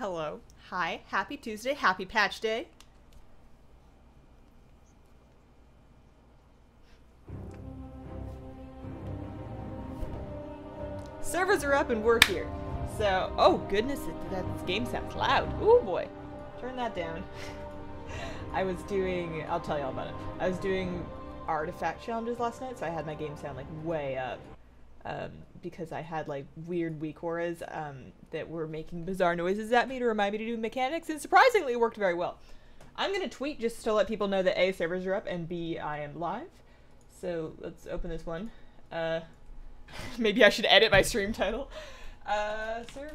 Hello. Hi. Happy Tuesday. Happy patch day. Servers are up and we're here. So, oh goodness, that game sounds loud. Oh boy. Turn that down. I was doing, I'll tell you all about it. I was doing artifact challenges last night, so I had my game sound like way up. Because I had like weird weak auras that were making bizarre noises at me to remind me to do mechanics, and surprisingly it worked very well. I'm gonna tweet just to let people know that A, servers are up, and B, I am live. So let's open this one. Maybe I should edit my stream title. Server.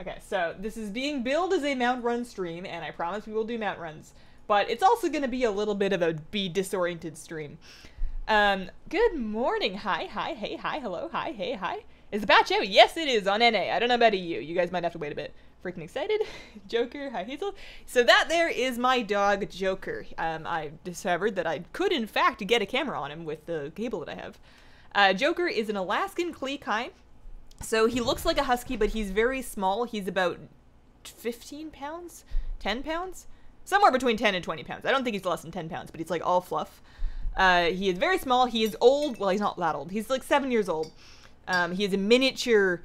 Okay, so this is being billed as a Mound run stream, and I promise we will do Mound runs. But it's also going to be a little bit of a be disoriented stream. Good morning. Hi, hi, hey, hi, hello, hi, hey, hi. Is the patch out? Yes, it is on NA. I don't know about EU. You guys might have to wait a bit. Freaking excited. Joker, hi, Hazel. So that there is my dog, Joker. I discovered that I could, in fact, get a camera on him with the cable that I have. Joker is an Alaskan Kleekai. So he looks like a husky, but he's very small. He's about 15 pounds? 10 pounds? Somewhere between 10 and 20 pounds. I don't think he's less than 10 pounds, but he's like all fluff. He is very small. He is old. Well, he's not that old. He's like 7 years old. He is a miniature...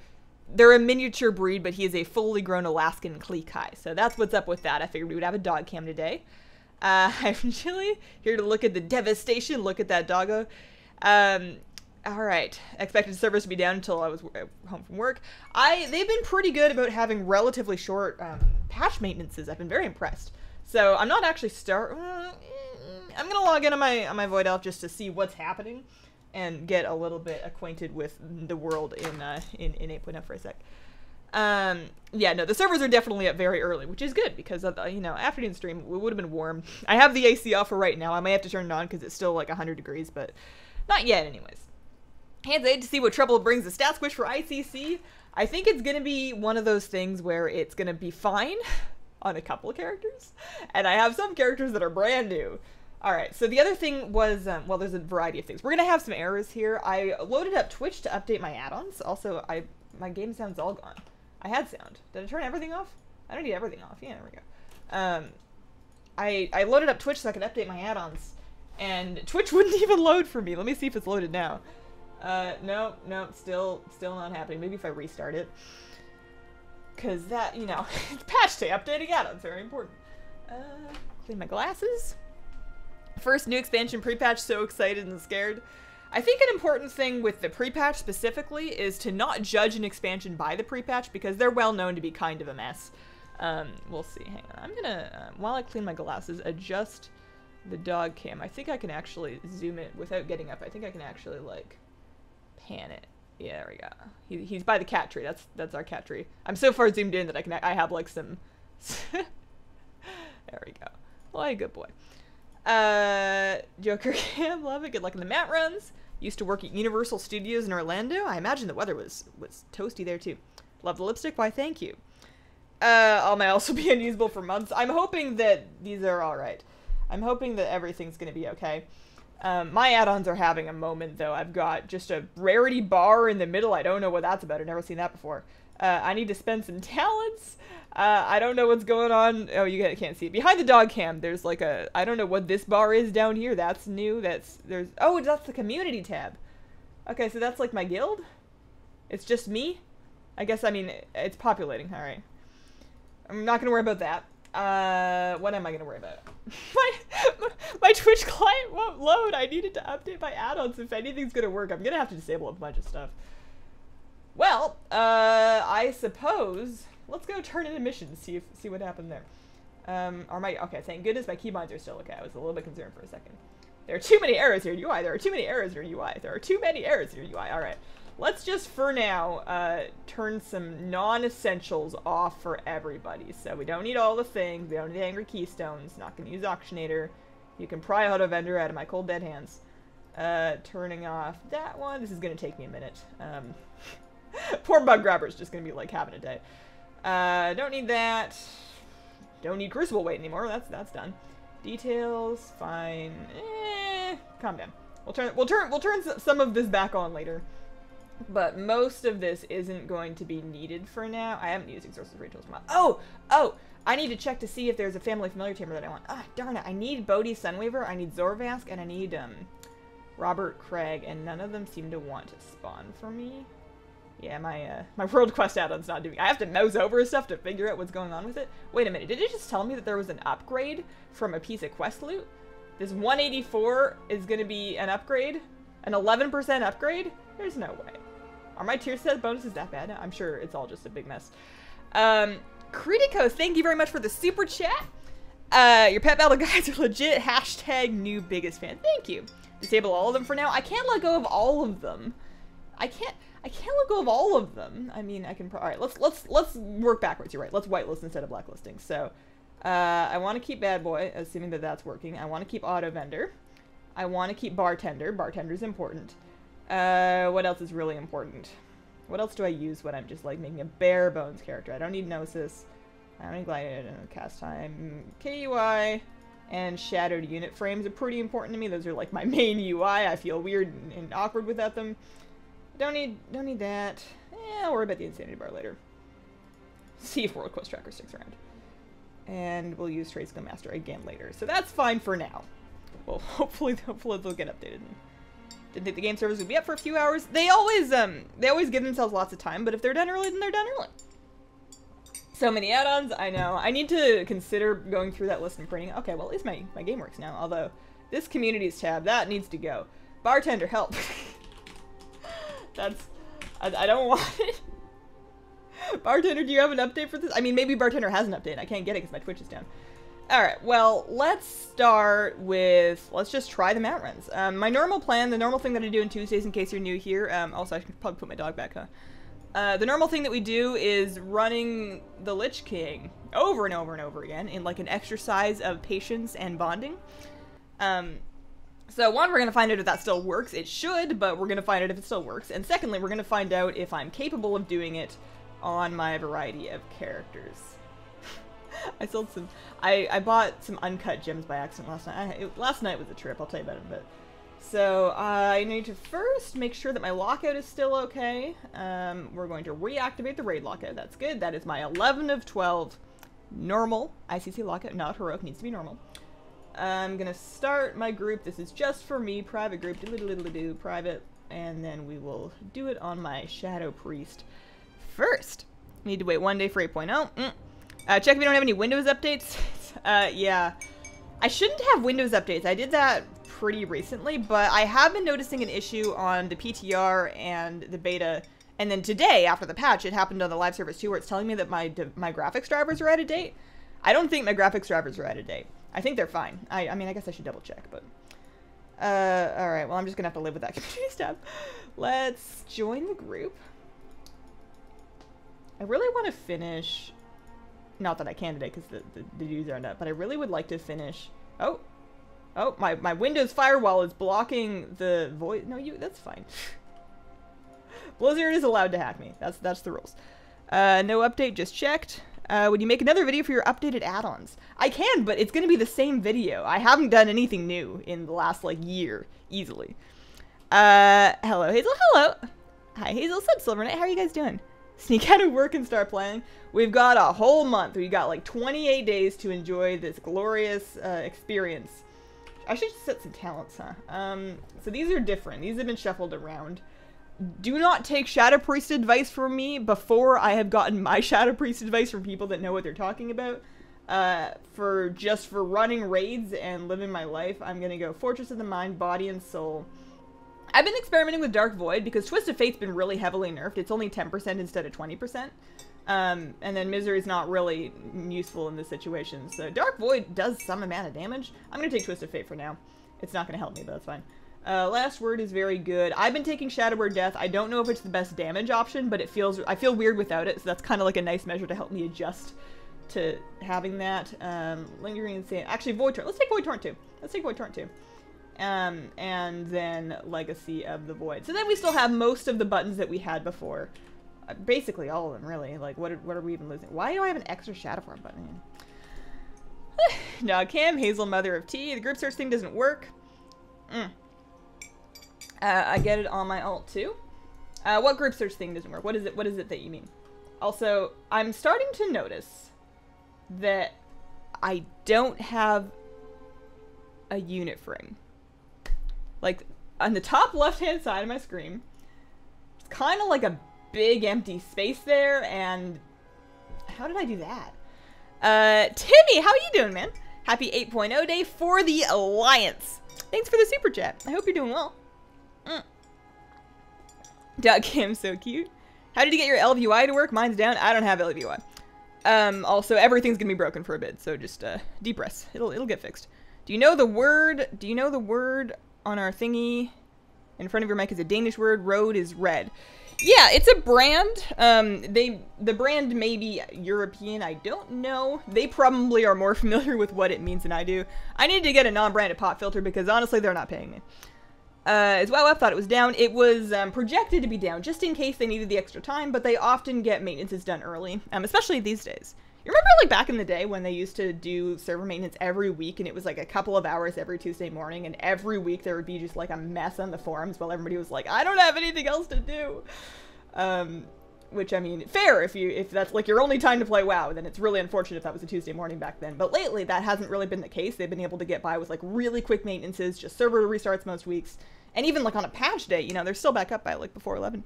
They're a miniature breed, but he is a fully grown Alaskan Kleekai. So that's what's up with that. I figured we would have a dog cam today. I'm really here to look at the devastation. Look at that doggo. Alright, expected servers to be down until I was home from work. They've been pretty good about having relatively short patch maintenances. I've been very impressed. So I'm not actually I'm gonna log in on my VoD elf just to see what's happening and get a little bit acquainted with the world in 8.0 for a sec. Yeah, no, the servers are definitely up very early, which is good because of, you know, afternoon stream, it would have been warm. I have the AC off for right now. I might have to turn it on because it's still like 100 degrees, but not yet anyways. Hands ahead to see what trouble brings the stat squish for ICC. I think it's going to be one of those things where it's going to be fine on a couple of characters. And I have some characters that are brand new. Alright, so the other thing was, well, there's a variety of things. We're going to have some errors here. I loaded up Twitch to update my add-ons. Also, my game sound's all gone. I had sound. Did I turn everything off? I don't need everything off. Yeah, there we go. I loaded up Twitch so I could update my add-ons. And Twitch wouldn't even load for me. Let me see if it's loaded now. No, still not happening. Maybe if I restart it. Cause that, you know, it's patch day, updating add-ons, very important. Clean my glasses. First new expansion pre-patch, so excited and scared. I think an important thing with the pre-patch specifically is to not judge an expansion by the pre-patch because they're well known to be kind of a mess. We'll see, hang on. I'm gonna, while I clean my glasses, adjust the dog cam. I think I can actually zoom it without getting up. I think I can actually, like, pan it. Yeah, there we go. He's by the cat tree. That's our cat tree. I'm so far zoomed in that I have like some. There we go. Well, a good boy. Joker cam, love it. Good luck in the mat runs. Used to work at Universal Studios in Orlando. I imagine the weather was toasty there too. Love the lipstick. Why, thank you. All my else will be unusable for months. I'm hoping that these are all right. I'm hoping that everything's gonna be okay. My add-ons are having a moment, though. I've got just a rarity bar in the middle. I don't know what that's about. I've never seen that before. I need to spend some talents. I don't know what's going on. Oh, you can't see it. Behind the dog cam, there's like a... I don't know what this bar is down here. That's new. Oh, that's the community tab. Okay, so that's like my guild? It's just me? I guess, I mean, it's populating. All right. I'm not going to worry about that. What am I gonna worry about? my Twitch client won't load. I needed to update my add-ons if anything's gonna work. I'm gonna have to disable a bunch of stuff. Well, I suppose let's go turn in missions, see what happened there. Okay, thank goodness my keybinds are still okay. I was a little bit concerned for a second. There are too many errors here, UI. There are too many errors here, UI. There are too many errors here, UI. All right. Let's just, for now, turn some non-essentials off for everybody. So we don't need all the things. We don't need angry keystones. Not going to use auctionator. You can pry out a vendor out of my cold dead hands. Turning off that one. This is going to take me a minute. Poor bug grabber's just going to be like having a day. Don't need that. Don't need Crucible weight anymore. That's done. Details, fine. Calm down. We'll turn some of this back on later. But most of this isn't going to be needed for now. I haven't used Exorcist Rituals. Oh! I need to check to see if there's a family familiar tamer that I want. Ah, darn it. I need Bodhi Sunwaver, I need Zorvask, and I need, Robert Craig, and none of them seem to want to spawn for me. Yeah, my World Quest add-on's not doing. I have to mouse over stuff to figure out what's going on with it. Wait a minute, did it just tell me that there was an upgrade from a piece of quest loot? This 184 is gonna be an upgrade? An 11% upgrade? There's no way. Are my tier set bonuses that bad? I'm sure it's all just a big mess. Criticos, thank you very much for the super chat. Your pet battle guides are legit. Hashtag new biggest fan. Thank you. Disable all of them for now. I can't let go of all of them. I can't let go of all of them. I mean, I can. All right, let's work backwards. You're right. Let's whitelist instead of blacklisting. So, I want to keep bad boy, assuming that that's working. I want to keep auto vendor. I want to keep bartender. Bartender's important. What else is really important? What else do I use when I'm just like making a bare bones character? I don't need Gnosis. I don't need Glide, cast time. KUI and shadowed unit frames are pretty important to me. Those are like my main UI. I feel weird and awkward without them. Don't need that. I'll worry about the insanity bar later. See if World Quest Tracker sticks around. And we'll use Trade Skill Master again later. So that's fine for now. Well, hopefully they'll get updated. Didn't think the game servers would be up for a few hours. They always give themselves lots of time, but if they're done early, then they're done early. So many add-ons, I know. I need to consider going through that list and printing. Okay, well at least my game works now. Although this communities tab, that needs to go. Bartender, help. I don't want it. Bartender, do you have an update for this? I mean, maybe Bartender has an update. I can't get it because my Twitch is down. Alright, well, let's start with, let's just try the mount runs. My normal plan, the normal thing that I do on Tuesdays in case you're new here, also I should probably put my dog back, huh? The normal thing that we do is running the Lich King over and over and over again in like an exercise of patience and bonding. So one, we're going to find out if that still works. It should, but we're going to find out if it still works. And secondly, we're going to find out if I'm capable of doing it on my variety of characters. I sold some, I bought some uncut gems by accident last night. Last night was a trip, I'll tell you about it in a bit. So I need to first make sure that my lockout is still okay. We're going to reactivate the raid lockout. That's good. That is my 11 of 12 normal ICC lockout, not heroic, needs to be normal. I'm gonna start my group. This is just for me, private group, do private, and then we will do it on my Shadow Priest first. Need to wait 1 day for 8.0. Check if you don't have any Windows updates. Yeah. I shouldn't have Windows updates. I did that pretty recently, but I have been noticing an issue on the PTR and the beta, and then today, after the patch, it happened on the live servers too, where it's telling me that my graphics drivers are out of date. I don't think my graphics drivers are out of date. I think they're fine. I mean, I guess I should double check, but... alright, well, I'm just gonna have to live with that community tab. Let's join the group. I really want to finish... Not that I can today, because the dudes aren't up, but I really would like to finish... Oh! Oh, my Windows firewall is blocking the voice... No, that's fine. Blizzard is allowed to hack me. That's the rules. No update, just checked. Would you make another video for your updated add-ons? I can, but it's going to be the same video. I haven't done anything new in the last, like, year, easily. Hello, Hazel. Hello. Hi, Hazel. Sub Silvernet. How are you guys doing? Sneak out of work and start playing. We've got a whole month. We've got, like, 28 days to enjoy this glorious experience. I should set some talents, huh? So these are different. These have been shuffled around. Do not take Shadow Priest advice from me before I have gotten my Shadow Priest advice from people that know what they're talking about. For running raids and living my life, I'm gonna go Fortress of the Mind, Body and Soul. I've been experimenting with Dark Void because Twist of Fate's been really heavily nerfed. It's only 10% instead of 20%. And then Misery's not really useful in this situation. So Dark Void does some amount of damage. I'm gonna take Twist of Fate for now. It's not gonna help me, but that's fine. Last Word is very good. I've been taking Shadow Word Death. I don't know if it's the best damage option, but I feel weird without it, so that's kind of like a nice measure to help me adjust to having that. Lingering Insane. Actually, Void Torrent. Let's take Void Torrent too. Let's take Void Torrent too. And then Legacy of the Void. So then we still have most of the buttons that we had before. Basically all of them, really. Like, what are we even losing? Why do I have an extra Shadow Form button? No, Cam, Hazel, mother of T. The group search thing doesn't work. I get it on my alt too. What group search thing doesn't work? What is it that you mean? Also, I'm starting to notice that I don't have a unit frame. Like, on the top left-hand side of my screen, it's kind of like a big empty space there, and how did I do that? Timmy, how are you doing, man? Happy 8.0 day for the Alliance. Thanks for the super chat. I hope you're doing well. Doug Cam's so cute. How did you get your LVUI to work? Mine's down. I don't have LVUI. Also, everything's gonna be broken for a bit, so just deep breaths. It'll get fixed. Do you know the word? Do you know the word on our thingy in front of your mic is a Danish word? Road is red. Yeah, it's a brand. The brand may be European. I don't know. They probably are more familiar with what it means than I do. I need to get a non-branded pot filter because honestly, they're not paying me. As well, I thought it was down. It was projected to be down just in case they needed the extra time, but they often get maintenances done early, especially these days. You remember like back in the day when they used to do server maintenance every week and it was like a couple of hours every Tuesday morning and every week there would be just like a mess on the forums while everybody was like, I don't have anything else to do. Which, I mean, fair if that's like your only time to play WoW, then it's really unfortunate if that was a Tuesday morning back then. But lately, that hasn't really been the case. They've been able to get by with like really quick maintenances, just server restarts most weeks. And even like on a patch day, you know, they're still back up by like before 11.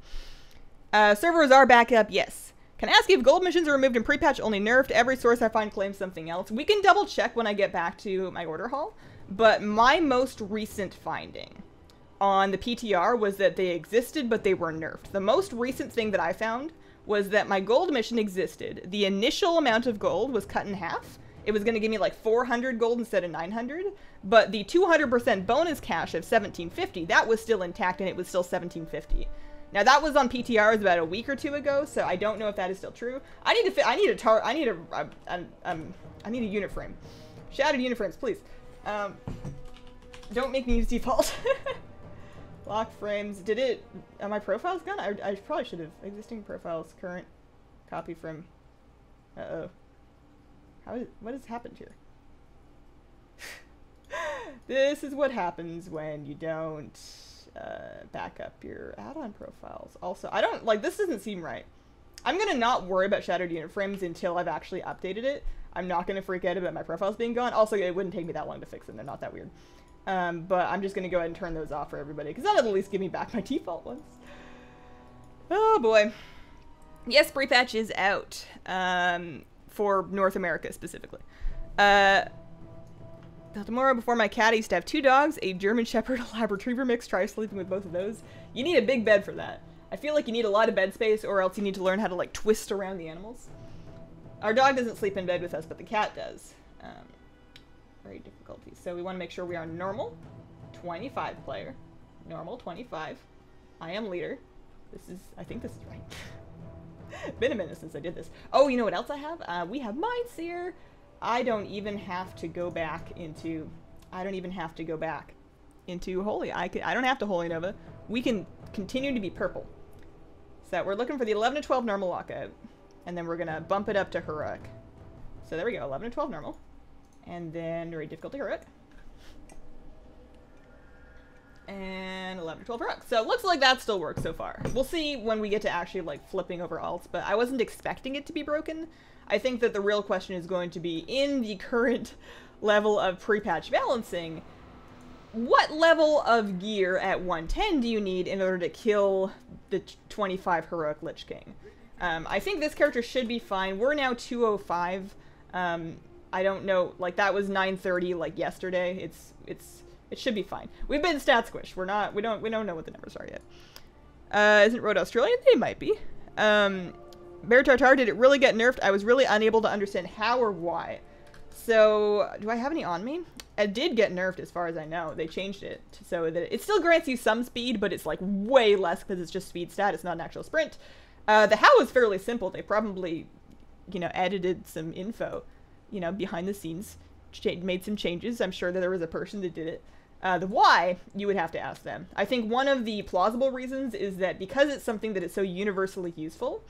Servers are back up, yes. Can I ask you if gold missions are removed in pre-patch, only nerfed? Every source I find claims something else. We can double check when I get back to my order hall. But my most recent finding on the PTR was that they existed, but they were nerfed. The most recent thing that I found was that my gold mission existed. The initial amount of gold was cut in half. It was going to give me like 400 gold instead of 900, but the 200% bonus cash of 1750, that was still intact and it was still 1750. Now that was on PTRs about a week or two ago, so I don't know if that is still true. I need a unit frame. Shattered unit frames, please. Don't make me use default. Lock frames. Did it... Are my profiles gone? I probably should have. Existing profiles. Current. Copy from... Uh-oh. What has happened here? This is what happens when you don't back up your add-on profiles. Also, I don't... Like, this doesn't seem right. I'm gonna not worry about shattered unit frames until I've actually updated it. I'm not gonna freak out about my profiles being gone. Also, it wouldn't take me that long to fix them. They're not that weird. But I'm just going to go ahead and turn those off for everybody, because that'll at least give me back my default ones. Oh boy. Yes, Prepatch is out. For North America, specifically. Tomorrow, before my cat, I used to have 2 dogs, a German Shepherd, a Lab Retriever mix. Try sleeping with both of those. You need a big bed for that. I feel like you need a lot of bed space, or else you need to learn how to, like, twist around the animals. Our dog doesn't sleep in bed with us, but the cat does. Very difficulty. So we want to make sure we are normal, 25 player, normal 25. I am leader. I think this is right. Been a minute since I did this. Oh, you know what else I have? We have Mindseer. I don't even have to go back into Holy. I don't have to Holy Nova. We can continue to be purple. So we're looking for the 11 to 12 normal lockout, and then we're gonna bump it up to heroic. So there we go, 11 to 12 normal. And then very difficult to heroic. And 11 to 12 heroic. So it looks like that still works so far. We'll see when we get to actually like flipping over alts, but I wasn't expecting it to be broken. I think that the real question is going to be, in the current level of pre-patch balancing, what level of gear at 110 do you need in order to kill the 25 heroic Lich King? I think this character should be fine. We're now 205. I don't know, like that was 930 like yesterday. It should be fine. We've been stat squished. We don't know what the numbers are yet. Isn't Road Australian? They might be. Bear Tartar, did it really get nerfed? I was really unable to understand how or why. So, do I have any on me? It did get nerfed as far as I know. They changed it so that it still grants you some speed, but it's like way less because it's just speed stat. It's not an actual sprint. The how is fairly simple. They probably, you know, edited some info, you know, behind the scenes, made some changes. I'm sure that there was a person that did it. The why, you would have to ask them. I think one of the plausible reasons is that because it's something that is so universally useful,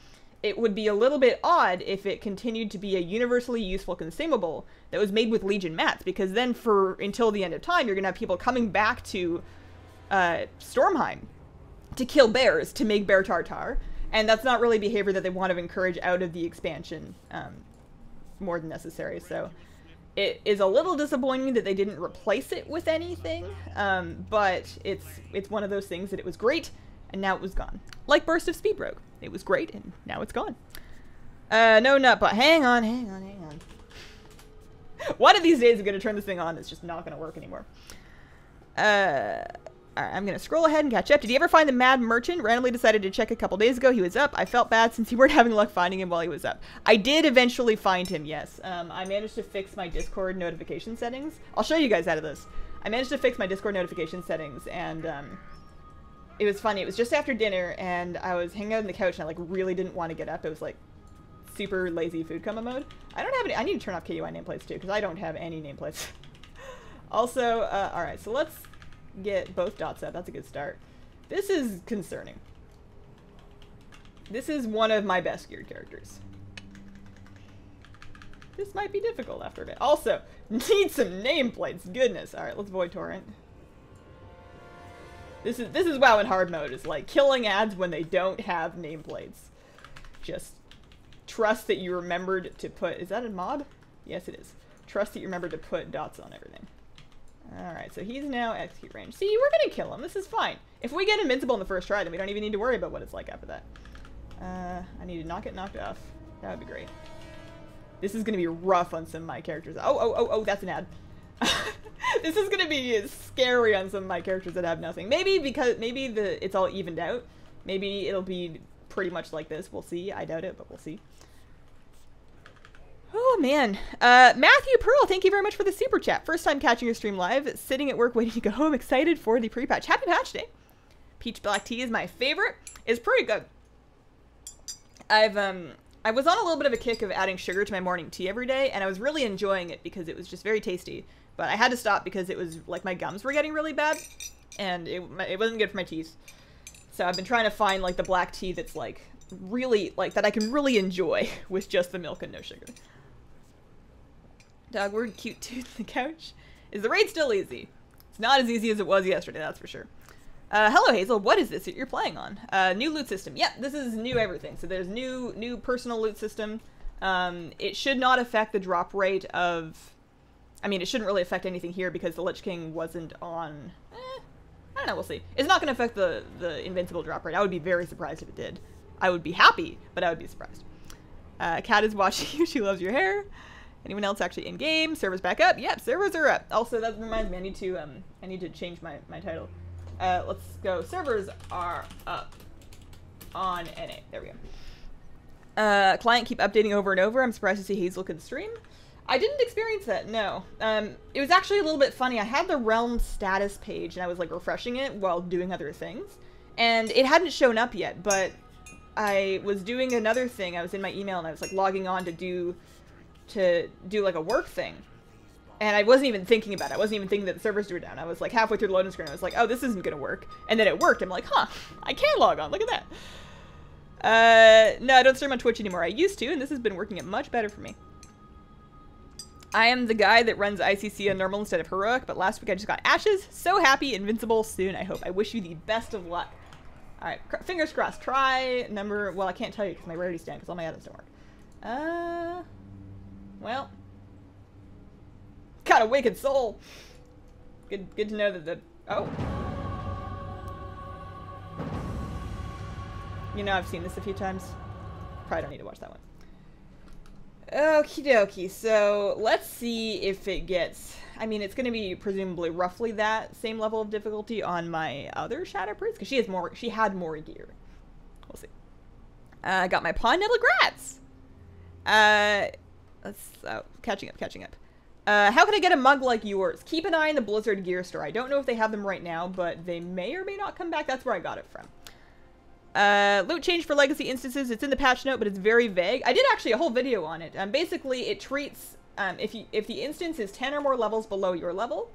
it would be a little bit odd if it continued to be a universally useful consumable that was made with Legion mats, because then until the end of time, you're going to have people coming back to Stormheim to kill bears, to make bear tartar, and that's not really behavior that they want to encourage out of the expansion more than necessary. So it is a little disappointing that they didn't replace it with anything, but it's one of those things that it was great, and now it was gone. Like Burst of Speed Rogue. It was great, and now it's gone. No nut, but hang on. One of these days I'm going to turn this thing on. It's just not going to work anymore. Alright, I'm going to scroll ahead and catch up. Did you ever find the Mad Merchant? Randomly decided to check a couple days ago. He was up. I felt bad since you weren't having luck finding him while he was up. I did eventually find him, yes. I managed to fix my Discord notification settings. I'll show you guys out of this. I managed to fix my Discord notification settings, and it was funny. It was just after dinner, and I was hanging out on the couch, and I really didn't want to get up. It was super lazy food coma mode. I don't have any. I need to turn off KUI nameplates too, because I don't have any nameplates. Also, alright, so let's get both dots up. That's a good start. This is concerning. This is one of my best geared characters. This might be difficult after a bit. Also, need some nameplates. Goodness. Alright, let's void torrent. This is WoW in hard mode. It's like killing ads when they don't have nameplates. Just trust that you remembered to put... Is that a mod? Yes, it is. Trust that you remembered to put dots on everything. Alright, so he's now execute range. See, we're gonna kill him. This is fine. If we get invincible in the first try, then we don't even need to worry about what it's like after that. I need to not get knocked off. That would be great. This is gonna be rough on some of my characters. Oh, that's an ad. This is gonna be scary on some of my characters that have nothing. Maybe it's all evened out. Maybe it'll be pretty much like this. We'll see. I doubt it, but we'll see. Oh, man. Matthew Pearl, thank you very much for the super chat. First time catching your stream live. Sitting at work waiting to go home. Excited for the pre-patch. Happy patch day. Peach black tea is my favorite. It's pretty good. I was on a little bit of a kick of adding sugar to my morning tea every day, and I was really enjoying it because it was just very tasty. But I had to stop because it was, my gums were getting really bad, and it wasn't good for my teeth. So I've been trying to find, the black tea that's, really, that I can really enjoy with just the milk and no sugar. Dog word cute tooth on the couch. Is the raid still easy? It's not as easy as it was yesterday, that's for sure. Hello Hazel, what is this that you're playing on? New loot system. Yep, this is new everything. So there's new personal loot system. It should not affect the drop rate of... I mean, it shouldn't really affect anything here because the Lich King wasn't on... I don't know, we'll see. It's not going to affect the invincible drop rate. I would be very surprised if it did. I would be happy, but I would be surprised. Kat is watching you. She loves your hair. Anyone else actually in game? Servers back up? Yep, servers are up. Also, that reminds me, I need to change my title. Let's go. Servers are up on NA. There we go. Client keep updating over and over. I'm surprised to see Hazel could stream. I didn't experience that, no. It was actually a little bit funny. I had the realm status page and I was refreshing it while doing other things. And it hadn't shown up yet, but I was doing another thing. I was in my email and I was logging on to do a work thing. And I wasn't even thinking about it. I wasn't even thinking that the servers were down. I was halfway through the loading screen. I was like, oh, this isn't gonna work. And then it worked. I'm like, huh, I can log on. Look at that. No, I don't stream on Twitch anymore. I used to, and this has been working out much better for me. I am the guy that runs ICC on normal instead of heroic, but last week I just got ashes. So happy, invincible soon, I hope. I wish you the best of luck. Alright, fingers crossed. Try number... Well, I can't tell you because my rarity's down because all my add-ons don't work. Well. Got a wicked soul. Good to know that the... Oh. You know, I've seen this a few times. Probably don't need to watch that one. Okie dokie, so let's see if it gets... I mean, it's going to be presumably roughly that same level of difficulty on my other Shadow Priest, because she had more gear. We'll see. Got my Pawn Nettle Grats! Catching up. How can I get a mug like yours? Keep an eye on the Blizzard gear store. I don't know if they have them right now, but they may or may not come back. That's where I got it from. Loot change for legacy instances. It's in the patch note, but it's very vague. I did actually a whole video on it. Basically, it treats, if the instance is 10 or more levels below your level,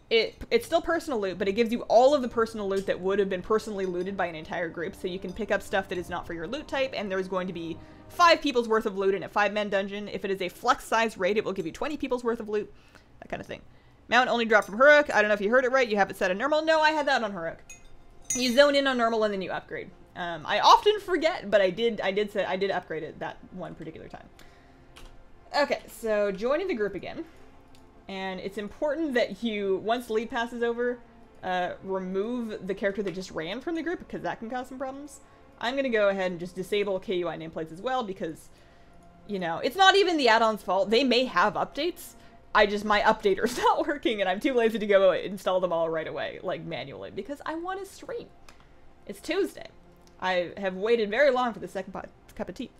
it's still personal loot, but it gives you all of the personal loot that would have been personally looted by an entire group, so you can pick up stuff that is not for your loot type, and there's going to be 5 people's worth of loot in a 5-man dungeon. If it is a flex-size raid, it will give you 20 people's worth of loot, that kind of thing. Mount only dropped from Huruk. I don't know if you heard it right. You have it set on normal. No, I had that on Huruk. You zone in on normal and then you upgrade. I often forget, but I did upgrade it that one particular time. Okay, so joining the group again. And it's important that you, once lead passes over, remove the character that just ran from the group, because that can cause some problems. I'm going to go ahead and just disable KUI nameplates as well, because, you know, it's not even the add-ons fault. They may have updates. My updater's not working, and I'm too lazy to go install them all right away, like, manually, because I want to stream. It's Tuesday. I have waited very long for the second cup of tea.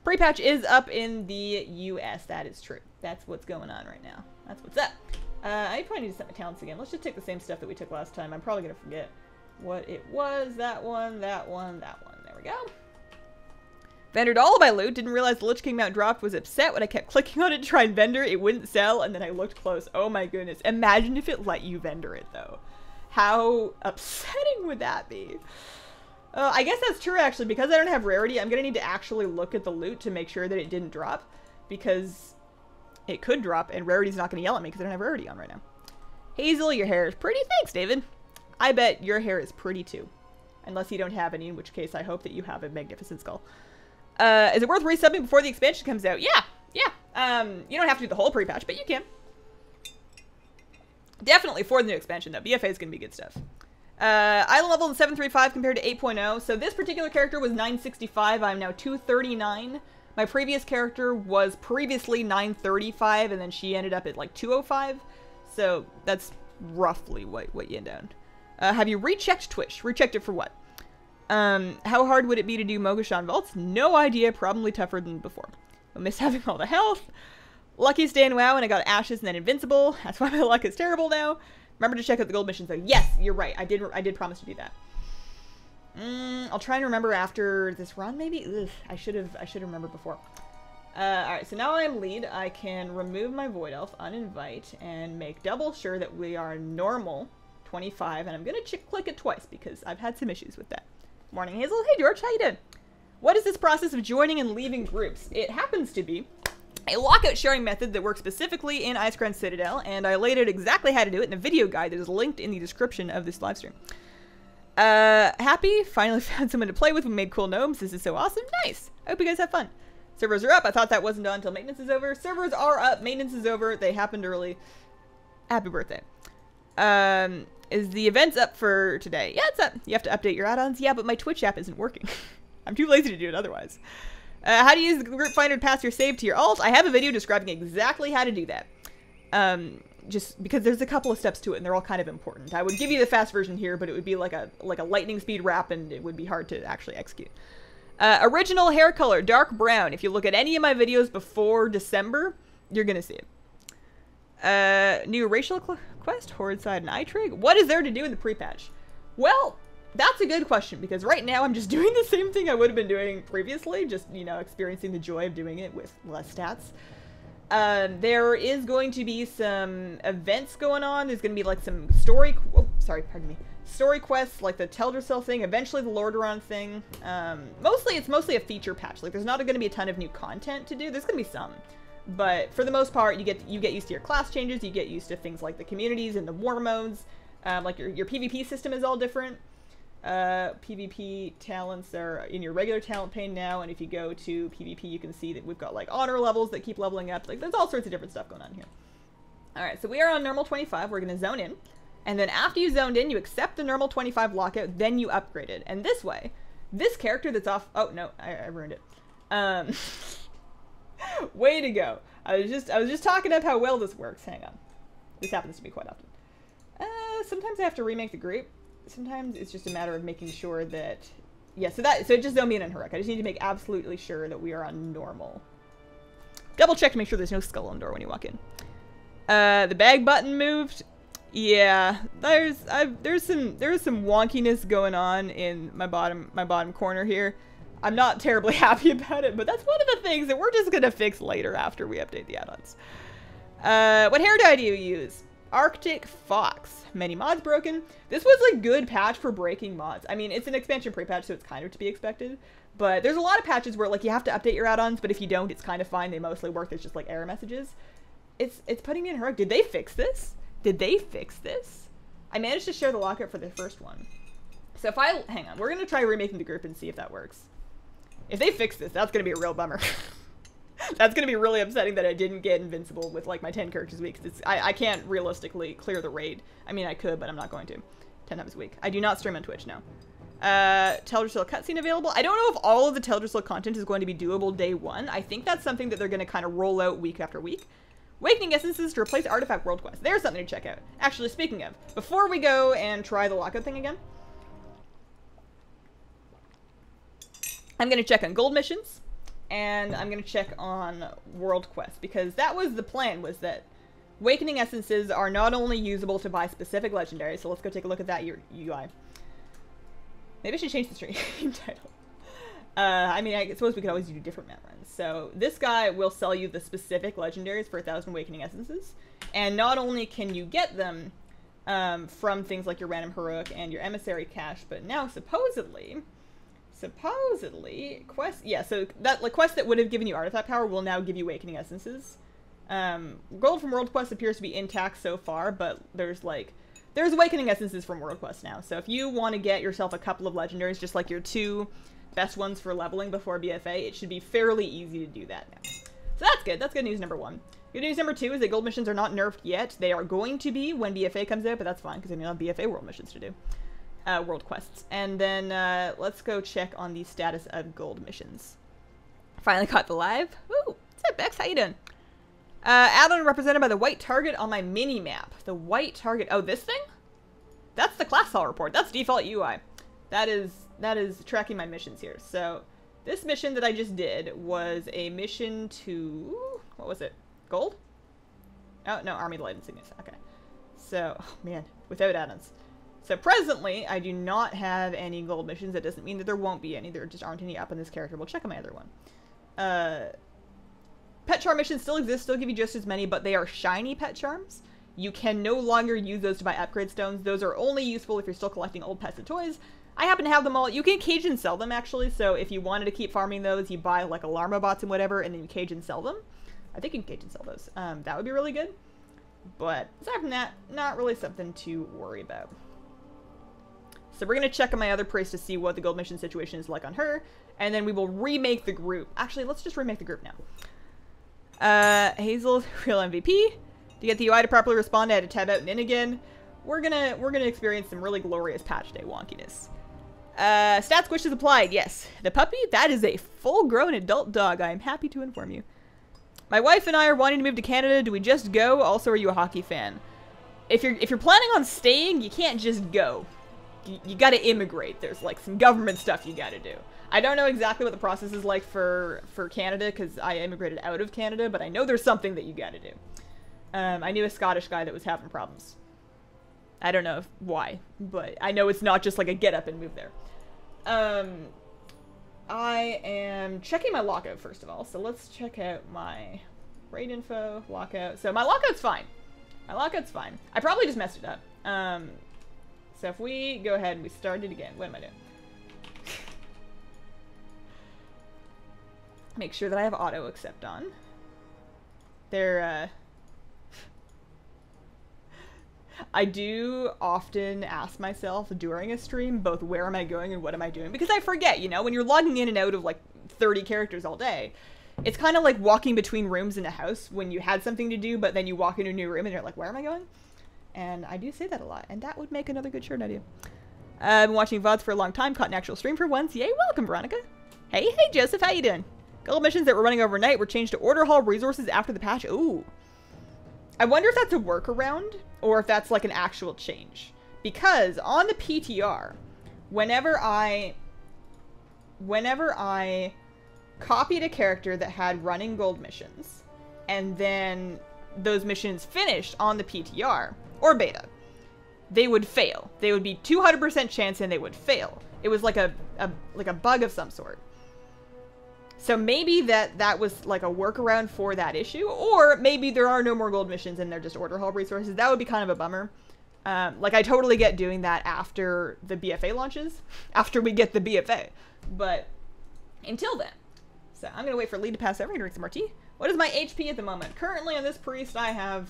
Prepatch is up in the US. That is true. That's what's going on right now. That's what's up. I probably need to set my talents again. Let's just take the same stuff that we took last time. I'm probably going to forget what it was. That one, that one, that one. There we go. Vendored all of my loot. Didn't realize the Lich King mount dropped. Was upset when I kept clicking on it to try and vendor. It wouldn't sell, and then I looked close. Oh my goodness. Imagine if it let you vendor it, though. How upsetting would that be? I guess that's true, actually. Because I don't have rarity, I'm going to need to actually look at the loot to make sure that it didn't drop. Because it could drop, and rarity's not going to yell at me because I don't have rarity on right now. Hazel, your hair is pretty. Thanks, David. I bet your hair is pretty, too. Unless you don't have any, in which case I hope that you have a magnificent skull. Is it worth resubbing before the expansion comes out? Yeah, yeah. You don't have to do the whole pre-patch, but you can. Definitely for the new expansion, though. BFA is going to be good stuff. Island level in 735 compared to 8.0. So this particular character was 965. I'm now 239. My previous character was previously 935, and then she ended up at like 205. So that's roughly what you end on. Have you rechecked Twitch? Rechecked it for what? How hard would it be to do Mogashan vaults? No idea. Probably tougher than before. I miss having all the health. Lucky stay in WoW, and I got ashes and then invincible. That's why my luck is terrible now. Remember to check out the gold missions, though. Yes, you're right. I did promise to do that. I'll try and remember after this run, maybe. Ugh, I should have remembered before. All right. So now I'm lead. I can remove my void elf, uninvite, and make double sure that we are normal 25. And I'm gonna click it twice because I've had some issues with that. Morning, Hazel. Hey, George. How you doing? What is this process of joining and leaving groups? It happens to be a lockout sharing method that works specifically in Icecrown Citadel, and I laid out exactly how to do it in a video guide that is linked in the description of this livestream. Happy? Finally found someone to play with. We made cool gnomes. This is so awesome. Nice. I hope you guys have fun. Servers are up. I thought that wasn't done until maintenance is over. Servers are up. Maintenance is over. They happened early. Happy birthday. Is the events up for today? Yeah, it's up. You have to update your add-ons. Yeah, but my Twitch app isn't working. I'm too lazy to do it otherwise. How do you use the group finder to pass your save to your alt? I have a video describing exactly how to do that. Just because there's a couple of steps to it, and they're all kind of important. I would give you the fast version here, but it would be like a lightning speed wrap, and it would be hard to actually execute. Original hair color, dark brown. If you look at any of my videos before December, you're gonna see it. New racial quest, Horde side and iTrig. What is there to do in the pre-patch? Well, that's a good question, because right now I'm just doing the same thing I would have been doing previously, just, you know, experiencing the joy of doing it with less stats. There is going to be some events going on. There's going to be like some story quests, like the Teldrassil thing, eventually the Lordaeron thing. It's mostly a feature patch. Like, there's not going to be a ton of new content to do. There's going to be some, but for the most part, you get used to your class changes. You get used to things like the communities and the war modes. Like your PvP system is all different. PvP talents are in your regular talent pane now, and if you go to PvP, you can see that we've got like honor levels that keep leveling up. Like, there's all sorts of different stuff going on here. Alright, so we are on normal 25. We're going to zone in, and then after you zoned in, you accept the normal 25 lockout, then you upgrade it. And this way, this character that's off— oh no, I ruined it. Way to go. I was just talking up how well this works. Hang on. This happens to me quite often. Sometimes I have to remake the group. Sometimes it's just a matter of making sure that— yeah, so it just zoned me in on Huruk. I just need to make absolutely sure that we are on normal. Double check to make sure there's no skull on the door when you walk in. The bag button moved. Yeah, there's some wonkiness going on in my bottom corner here. I'm not terribly happy about it, but that's one of the things that we're just gonna fix later after we update the add-ons. What hair dye do you use? Arctic Fox. Many mods broken. This was a good patch for breaking mods. I mean, it's an expansion pre-patch, so it's kind of to be expected. But there's a lot of patches where, like, you have to update your add-ons, but if you don't, it's kind of fine. They mostly work. There's just, like, error messages. It's putting me in a hurry. Did they fix this? Did they fix this? I managed to share the lockout for the first one. So if I... Hang on. We're going to try remaking the group and see if that works. If they fix this, that's going to be a real bummer. That's going to be really upsetting that I didn't get invincible with, like, my 10 characters a week. I can't realistically clear the raid. I mean, I could, but I'm not going to. 10 times a week. I do not stream on Twitch now. Teldrassil cutscene available. I don't know if all of the Teldrassil content is going to be doable day one. I think that's something that they're going to kind of roll out week after week. Awakening Essences to replace Artifact World Quest. There's something to check out. Actually, speaking of, before we go and try the lockout thing again, I'm going to check on gold missions. And I'm going to check on World Quest, because that was the plan, was that Awakening Essences are not only usable to buy specific legendaries, so let's go take a look at that UI. Maybe I should change the stream title. I mean, I suppose we could always do different map runs. So this guy will sell you the specific legendaries for 1,000 Awakening Essences, and not only can you get them from things like your random heroic and your emissary cache, but now supposedly quest, yeah, so that like quest that would have given you artifact power will now give you Awakening Essences. Gold from World Quest appears to be intact so far, but there's Awakening Essences from World Quest now. So if you want to get yourself a couple of legendaries, just like your 2 best ones for leveling before BFA, it should be fairly easy to do that now. So that's good. That's good news number 1. Good news number 2 is that gold missions are not nerfed yet. They are going to be when BFA comes out, but that's fine because I mean, I have BFA world missions to do. World quests. And then let's go check on the status of gold missions. Finally caught the live. Woo! What's up, Bex? How you doing? Add-on represented by the white target on my mini-map. The white target. Oh, this thing? That's the class hall report. That's default UI. That is tracking my missions here. So this mission that I just did was a mission to... What was it? Gold? Oh, no. Army Light Insignias. Okay. So, oh, man. Without add-ons. So presently, I do not have any gold missions. That doesn't mean that there won't be any. There just aren't any up on this character. We'll check on my other one. Pet charm missions still exist, still give you just as many, but they are shiny pet charms. You can no longer use those to buy upgrade stones. Those are only useful if you're still collecting old pets and toys. I happen to have them all. You can cage and sell them, actually. So if you wanted to keep farming those, you buy like alarma bots and whatever, and then you cage and sell them. I think you can cage and sell those. That would be really good. But aside from that, not really something to worry about. So we're going to check on my other priest to see what the gold mission situation is like on her. And then we will remake the group. Actually, let's just remake the group now. Hazel, real MVP. To get the UI to properly respond, I had to tab out and in again. We're gonna experience some really glorious patch day wonkiness. Stat squish is applied, yes. The puppy, that is a full-grown adult dog, I am happy to inform you. My wife and I are wanting to move to Canada. Do we just go? Also, are you a hockey fan? If you're planning on staying, you can't just go. You gotta immigrate. There's like some government stuff you gotta do. I don't know exactly what the process is like for Canada because I immigrated out of Canada, but I know there's something that you gotta do. I knew a Scottish guy that was having problems. I don't know why, but I know it's not just like a get up and move there. I am checking my lockout first of all, so let's check out my raid info, lockout. So my lockout's fine. My lockout's fine. I probably just messed it up. So if we go ahead and we start it again, what am I doing? Make sure that I have auto accept on. I do often ask myself during a stream both where am I going and what am I doing, because I forget, you know, when you're logging in and out of like 30 characters all day, it's kind of like walking between rooms in a house when you had something to do, but then you walk into a new room and you're like, where am I going? And I do say that a lot, and that would make another good shirt idea. I've been watching VoDs for a long time, caught an actual stream for once. Yay, welcome, Veronica. Hey, Joseph, how you doing? Gold missions that were running overnight were changed to order hall resources after the patch. Ooh. I wonder if that's a workaround, or if that's like an actual change. Because on the PTR, whenever I copied a character that had running gold missions, and then those missions finished on the PTR, or beta, they would fail. They would be 200% chance and they would fail. It was like a bug of some sort. So maybe that was like a workaround for that issue, or maybe there are no more gold missions and they're just order hall resources. That would be kind of a bummer. Like, I totally get doing that after the BFA launches, after we get the BFA, but until then. So I'm gonna wait for Lee to pass over and drink some more tea. What is my HP at the moment? Currently on this priest, I have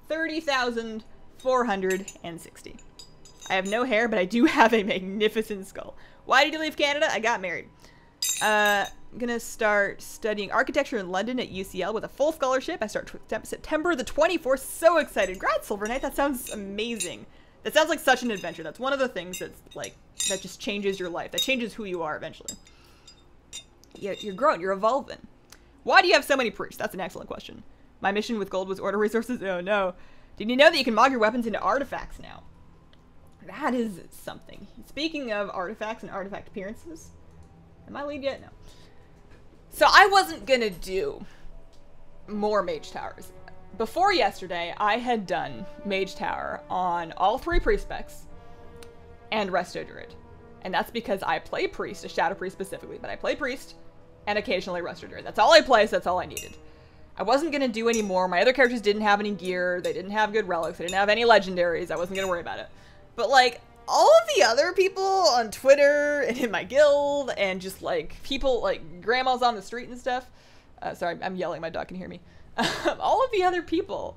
30,460. I have no hair, but I do have a magnificent skull. Why did you leave Canada? I got married. I'm gonna start studying architecture in London at UCL with a full scholarship. I start September the 24th. So excited. Congrats, Silver Knight. That sounds amazing. That sounds like such an adventure. That's one of the things that's like, that just changes your life. That changes who you are eventually. You're growing. You're evolving. Why do you have so many priests? That's an excellent question. My mission with gold was order resources. Oh no. Did you know that you can mod your weapons into artifacts now? That is something. Speaking of artifacts and artifact appearances, am I lead yet? No. So I wasn't gonna do more mage towers. Before yesterday, I had done mage tower on all 3 priest specs and resto druid. And that's because I play priest, a shadow priest specifically, but I play priest and occasionally resto druid. That's all I play, so that's all I needed. I wasn't gonna do any more. My other characters didn't have any gear. They didn't have good relics. They didn't have any legendaries. I wasn't gonna worry about it. But like, all of the other people on Twitter and in my guild and just like people like grandmas on the street and stuff. Sorry, I'm yelling. My dog can hear me. All of the other people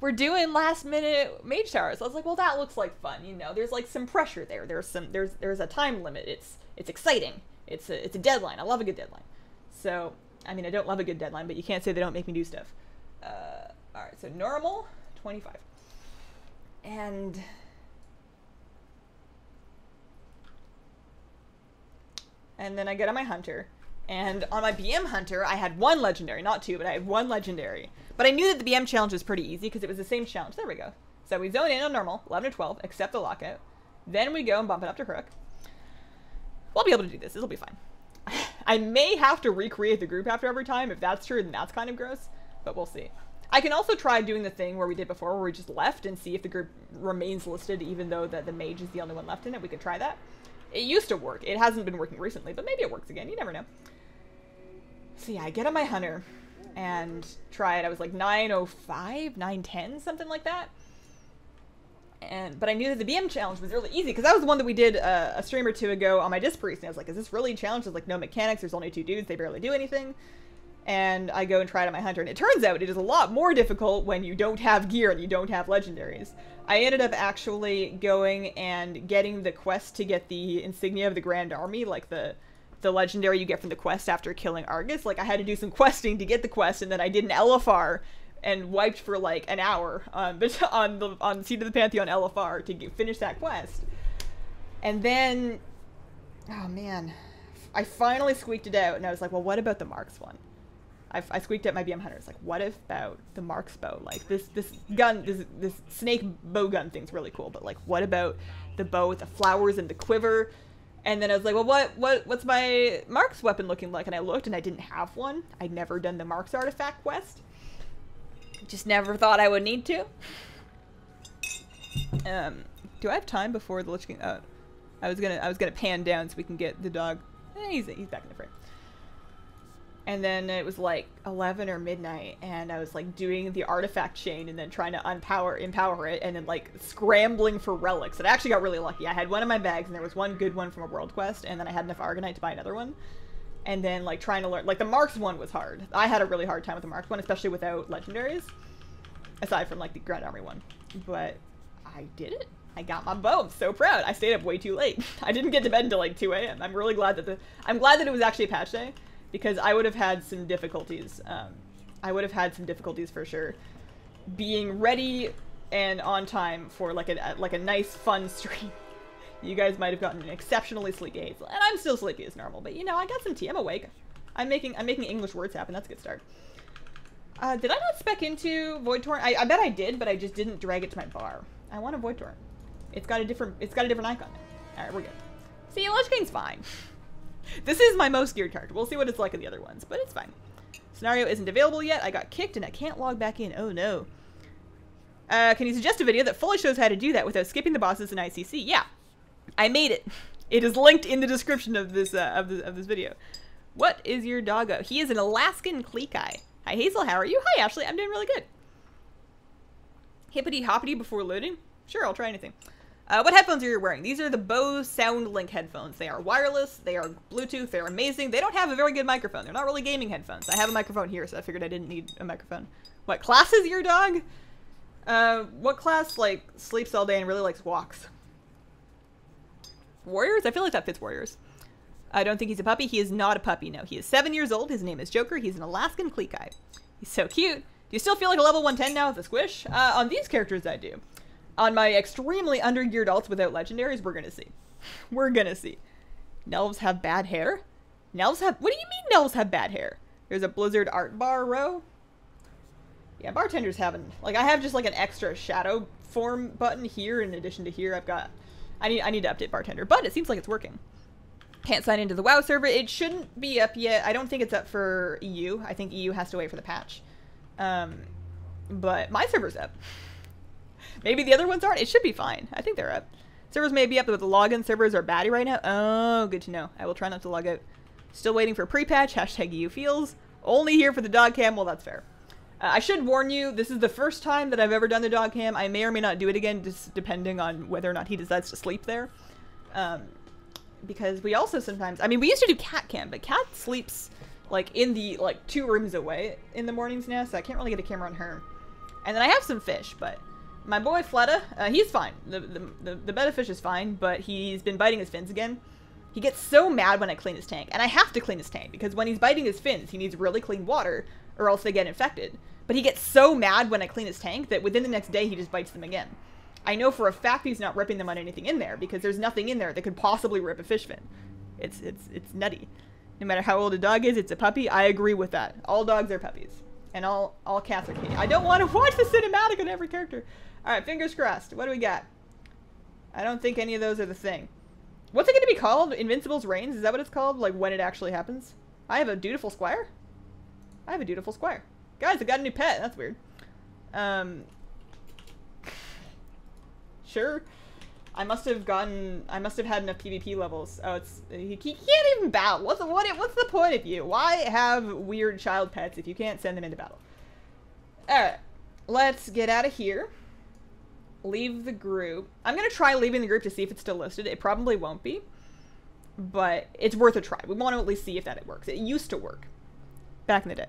were doing last minute mage towers. I was like, well, that looks like fun. You know, there's like some pressure there. There's a time limit. It's exciting. It's a deadline. I love a good deadline. So, I mean, I don't love a good deadline, but you can't say they don't make me do stuff. All right, so normal, 25. And then I get on my hunter. And on my BM hunter, I had 1 legendary, not 2, but I had 1 legendary. But I knew that the BM challenge was pretty easy because it was the same challenge. There we go. So we zone in on normal, 11 or 12, accept the lockout. Then we go and bump it up to Crook. We'll be able to do this. This'll be fine. I may have to recreate the group after every time. If that's true, then that's kind of gross. But we'll see. I can also try doing the thing where we did before, where we just left and see if the group remains listed, even though the mage is the only one left in it. We could try that. It used to work. It hasn't been working recently, but maybe it works again. You never know. So yeah, I get on my hunter and try it. I was like 905, 910, something like that. But I knew that the BM challenge was really easy because that was the one that we did a stream or 2 ago on my disc priest. And I was like, is this really a challenge? There's like no mechanics. There's only 2 dudes. They barely do anything. And I go and try it on my hunter. And it turns out it is a lot more difficult when you don't have gear and you don't have legendaries. I ended up actually going and getting the quest to get the insignia of the Grand Army, like the legendary you get from the quest after killing Argus. Like, I had to do some questing to get the quest, and then I did an LFR and wiped for like an hour on the Seed of the Pantheon LFR to finish that quest. And then, oh man, I finally squeaked it out, and I was like, well, what about the Marks one? I squeaked at my BM hunter. It's like, what about the Marks bow? Like, this gun, this snake bow gun thing's really cool, but like, what about the bow with the flowers and the quiver? And then I was like, well, what's my Marks weapon looking like? And I looked, and I didn't have one. I'd never done the Marks artifact quest. Just never thought I would need to. Do I have time before the Lich King? I was gonna pan down so we can get the dog. He's back in the frame. And then it was like 11 or midnight, and I was like doing the artifact chain and then trying to empower it, and then like scrambling for relics. And I actually got really lucky. I had one in my bags, and there was one good one from a world quest, and then I had enough Argonite to buy another one. And then like trying to learn, like the Marks one was hard. I had a really hard time with the Marks one, especially without legendaries, aside from like the Grand Army one. But I did it. I got my bow. I'm so proud. I stayed up way too late. I didn't get to bed until like 2 a.m. I'm really glad that I'm glad that it was actually a patch day, because I would have had some difficulties. I would have had some difficulties for sure, being ready and on time for like a nice fun stream. You guys might have gotten an exceptionally sleepy Hazel, and I'm still sleepy as normal. But you know, I got some tea. I'm awake. I'm making English words happen. That's a good start. Did I not spec into Void Torrent? I bet I did, but I just didn't drag it to my bar. I want a Void Torrent. It's got a different icon now. All right, we're good. See, Lich King's fine. This is my most geared character. We'll see what it's like in the other ones, but it's fine. Scenario isn't available yet. I got kicked and I can't log back in. Oh no. Can you suggest a video that fully shows how to do that without skipping the bosses in ICC? Yeah, I made it. It is linked in the description of this video. What is your doggo? He is an Alaskan Cleek-eye. Hi, Hazel. How are you? Hi, Ashley. I'm doing really good. Hippity hoppity before loading? Sure, I'll try anything. What headphones are you wearing? These are the Bose SoundLink headphones. They are wireless. They are Bluetooth. They're amazing. They don't have a very good microphone. They're not really gaming headphones. I have a microphone here, so I figured I didn't need a microphone. What class is your dog? What class, like, sleeps all day and really likes walks? Warriors? I feel like that fits Warriors. I don't think he's a puppy. He is not a puppy, no. He is 7 years old. His name is Joker. He's an Alaskan Cleek-eye. He's so cute. Do you still feel like a level 110 now with a squish? On these characters, I do. On my extremely undergeared alts without legendaries, we're gonna see. We're gonna see. Nelves have bad hair? Nelves have... What do you mean Nelves have bad hair? There's a Blizzard art bar row. Yeah, bartenders haven't... Like, I have just, like, an extra shadow form button here. In addition to here, I've got... I need to update bartender. But it seems like it's working. Can't sign into the WoW server. It shouldn't be up yet. I don't think it's up for EU. I think EU has to wait for the patch. But my server's up. Maybe the other ones aren't. It should be fine. I think they're up. Servers may be up, but the login servers are batty right now. Oh, good to know. I will try not to log out. Still waiting for pre-patch. Hashtag EU feels. Only here for the dog cam. Well, that's fair. I should warn you, this is the first time that I've ever done the dog cam. I may or may not do it again, just depending on whether or not he decides to sleep there. Because we also sometimes... I mean, we used to do cat cam, but cat sleeps, like, in the, like, 2 rooms away in the mornings now, so I can't really get a camera on her. And then I have some fish, but... My boy Fleta, he's fine. The betta fish is fine, but he's been biting his fins again. He gets so mad when I clean his tank, and I have to clean his tank, because when he's biting his fins, he needs really clean water, or else they get infected. But he gets so mad when I clean his tank that within the next day he just bites them again. I know for a fact he's not ripping them on anything in there, because there's nothing in there that could possibly rip a fish fin. It's nutty. No matter how old a dog is, it's a puppy. I agree with that. All dogs are puppies. And all cats are kitty. I don't want to watch the cinematic on every character. Alright, fingers crossed. What do we got? I don't think any of those are the thing. What's it going to be called? Invincible's Reigns? Is that what it's called? Like, when it actually happens? I have a dutiful squire? I have a dutiful squire. Guys, I got a new pet. That's weird. Sure. I must have had enough PvP levels. Oh, he can't even battle. What's the point of you? Why have weird child pets if you can't send them into battle? Alright. Let's get out of here. Leave the group. I'm going to try leaving the group to see if it's still listed. It probably won't be. But it's worth a try. We want to at least see if that works. It used to work. Back in the day.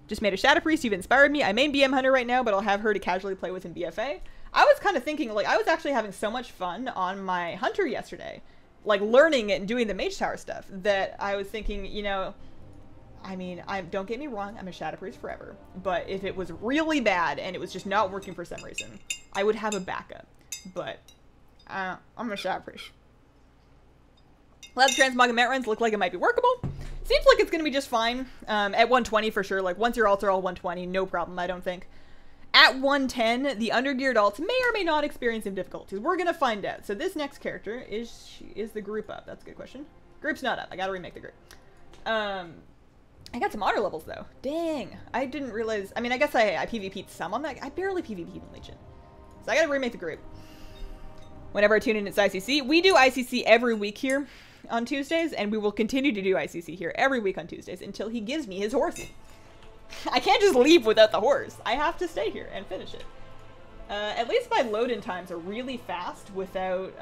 Just made a Shadow Priest. You've inspired me. I main BM Hunter right now, but I'll have her to casually play with in BFA. I was kind of thinking, like, I was actually having so much fun on my Hunter yesterday. Like, learning it and doing the Mage Tower stuff. That I was thinking, you know... I mean, don't get me wrong, I'm a Shadow Priest forever. But if it was really bad and it was just not working for some reason, I would have a backup. But, I'm a Shadow Priest. Lab transmog and mat runs look like it might be workable. Seems like it's going to be just fine. At 120 for sure. Like, once your alts are all 120, no problem, I don't think. At 110, the undergeared alts may or may not experience some difficulties. We're going to find out. So this next character, is the group up? That's a good question. Group's not up. I got to remake the group. I got some honor levels, though. Dang. I didn't realize... I mean, I guess I PvP'd some on that. I barely PvP'd in Legion. So I gotta remake the group. Whenever I tune in, it's ICC. We do ICC every week here on Tuesdays, and we will continue to do ICC here every week on Tuesdays until he gives me his horse. I can't just leave without the horse. I have to stay here and finish it. At least my load-in times are really fast without...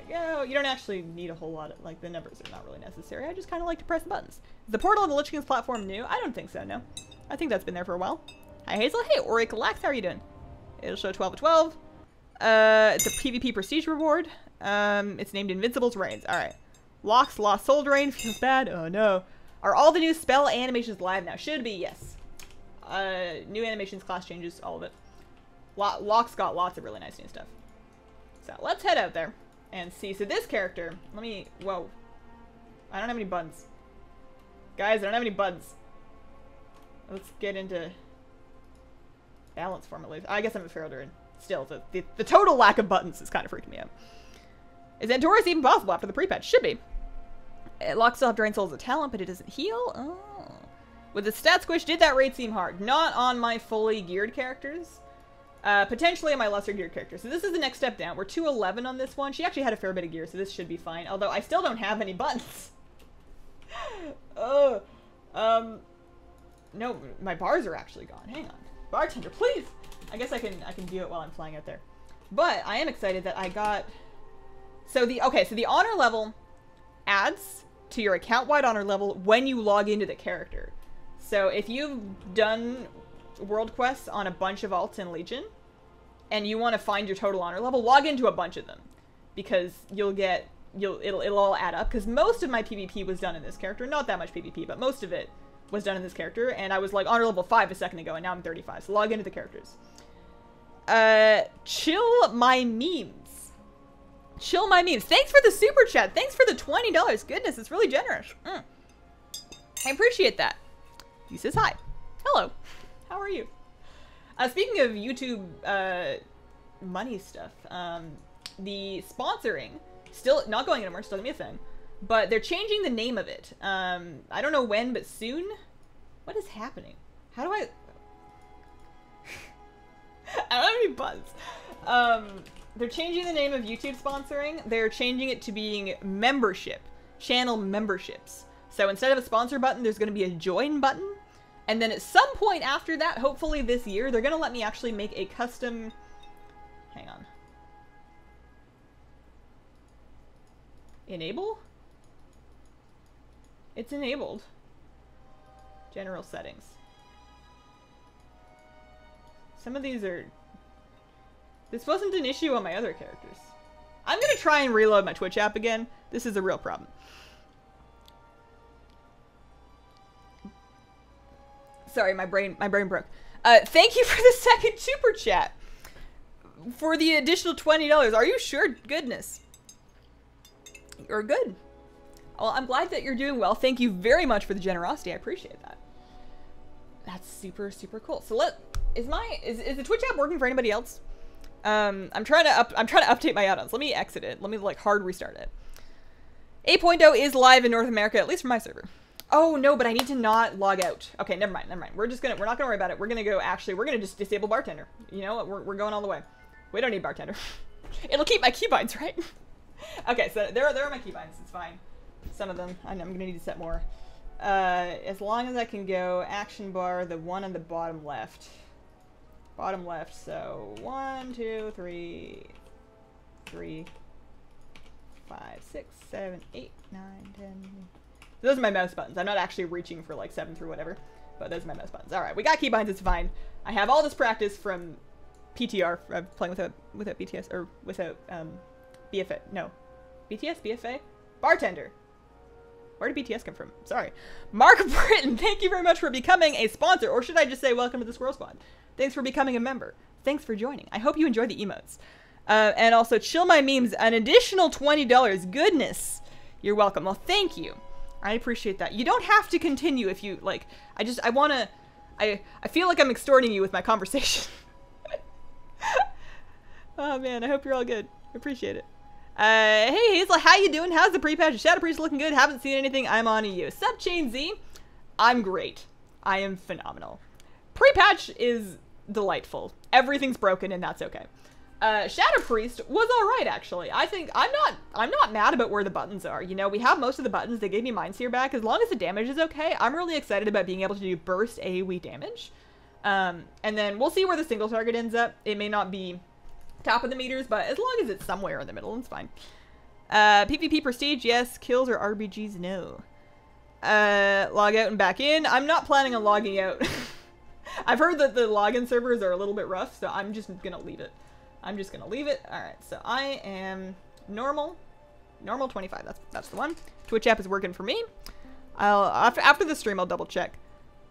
Go. You don't actually need a whole lot of, like, the numbers are not really necessary. I just kind of like to press the buttons. Is the portal of the Lich King's platform new? I don't think so, no. I think that's been there for a while. Hi, Hazel. Hey, Oracle Lax, how are you doing? It'll show 12 of 12. It's a PvP prestige reward. It's named Invincible's Reigns. Alright. Locks, Lost Soul Drain, feels bad. Oh, no. Are all the new spell animations live now? Should be, yes. New animations, class changes, all of it. Locks got lots of really nice new stuff. So, let's head out there. And see, so this character, whoa. I don't have any buttons. Guys, I don't have any buttons. Let's get into balance form at least. I guess I'm a failure in. Still, the total lack of buttons is kind of freaking me out. Is Antorus even possible after the pre-patch? Should be. Locks still have Drain Soul as a talent, but it doesn't heal? Oh. With the stat squish, did that raid seem hard? Not on my fully geared characters. Potentially on my lesser gear character. So this is the next step down. We're 211 on this one. She actually had a fair bit of gear, so this should be fine. Although I still don't have any buttons. Oh, no, my bars are actually gone. Hang on, bartender, please. I guess I can do it while I'm flying out there. But I am excited that I got. So the honor level adds to your account-wide honor level when you log into the character. So if you've done world quests on a bunch of alts in Legion, and you want to find your total honor level, log into a bunch of them, because it'll all add up. Because most of my PvP was done in this character, not that much PvP, but most of it was done in this character, and I was like honor level 5 a second ago, and now I'm 35. So log into the characters. Chill my memes. Chill my memes. Thanks for the super chat. Thanks for the $20. Goodness, it's really generous. I appreciate that. He says hi. Hello. How are you? Speaking of YouTube money stuff, the sponsoring, still not going anywhere, still gonna be a thing, but they're changing the name of it. I don't know when, but soon. What is happening? How do I... I don't have any buttons. They're changing the name of YouTube sponsoring. They're changing it to being membership, channel memberships. So instead of a sponsor button, there's going to be a join button. And then at some point after that, hopefully this year, they're going to let me actually make a custom... Hang on. Enable? It's enabled. General settings. Some of these are... This wasn't an issue on my other characters. I'm going to try and reload my Twitch app again. This is a real problem. Sorry, my brain broke. Thank you for the second super chat. For the additional $20. Are you sure? Goodness. You're good. Well, I'm glad that you're doing well. Thank you very much for the generosity. I appreciate that. That's super, super cool. So is the Twitch app working for anybody else? I'm trying to update my add-ons. Let me exit it. Let me like hard restart it. 8.0 is live in North America, at least for my server. Oh no, but I need to not log out. Okay, never mind. We're not gonna worry about it. We're gonna just disable bartender. You know what? We're going all the way. We don't need bartender. It'll keep my keybinds, right? Okay, so there are my keybinds. It's fine. Some of them. I'm gonna need to set more. As long as I can go action bar, the one on the bottom left. Bottom left. So 1, 2, 3, 5, 6, 7, 8, 9, 10. Those are my mouse buttons. I'm not actually reaching for like 7 through whatever, but those are my mouse buttons. All right, we got keybinds. It's fine. I have all this practice from PTR, playing without BTS or without BFA. No, BTS, BFA, bartender. Where did BTS come from? Sorry, Mark Britton. Thank you very much for becoming a sponsor, or should I just say welcome to the Squirrel Squad? Thanks for becoming a member. Thanks for joining. I hope you enjoy the emotes. And also, chill my memes. An additional $20. Goodness, you're welcome. Well, thank you. I appreciate that. You don't have to continue if you like. I feel like I'm extorting you with my conversation. Oh man, I hope you're all good. Appreciate it. Hey Hazel, how you doing? How's the pre-patch? Shadow Priest looking good? Haven't seen anything. I'm on to you. Sup, Chain Z? I'm great. I am phenomenal. Pre-patch is delightful. Everything's broken and that's okay. Shadow Priest was alright, actually. I think I'm not mad about where the buttons are. You know, we have most of the buttons. They gave me Mind Seer back. As long as the damage is okay, I'm really excited about being able to do burst AoE damage. And then we'll see where the single target ends up. It may not be top of the meters, but as long as it's somewhere in the middle, it's fine. PvP prestige, yes. Kills or RBGs, no. Log out and back in. I'm not planning on logging out. I've heard that the login servers are a little bit rough, so I'm just gonna leave it. I'm just gonna leave it. All right, so I am normal 25. That's the one. Twitch app is working for me. After the stream, I'll double check.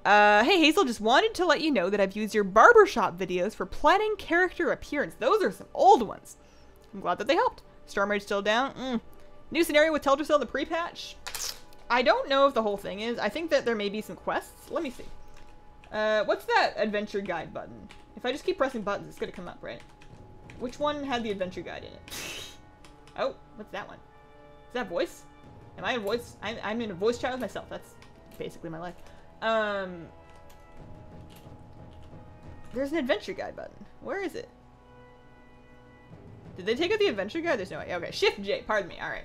Hey Hazel, just wanted to let you know that I've used your barbershop videos for planning character appearance. Those are some old ones. I'm glad that they helped. Storm Rage still down. New scenario with Teldrassil, the pre-patch. I don't know if the whole thing is. I think that there may be some quests. Let me see. What's that adventure guide button? If I just keep pressing buttons, it's gonna come up, right? Which one had the adventure guide in it? Oh, what's that one? Is that voice? Am I a voice? I'm in a voice chat with myself. That's basically my life. There's an adventure guide button. Where is it? Did they take out the adventure guide? There's no way. Okay, Shift J, pardon me. Alright.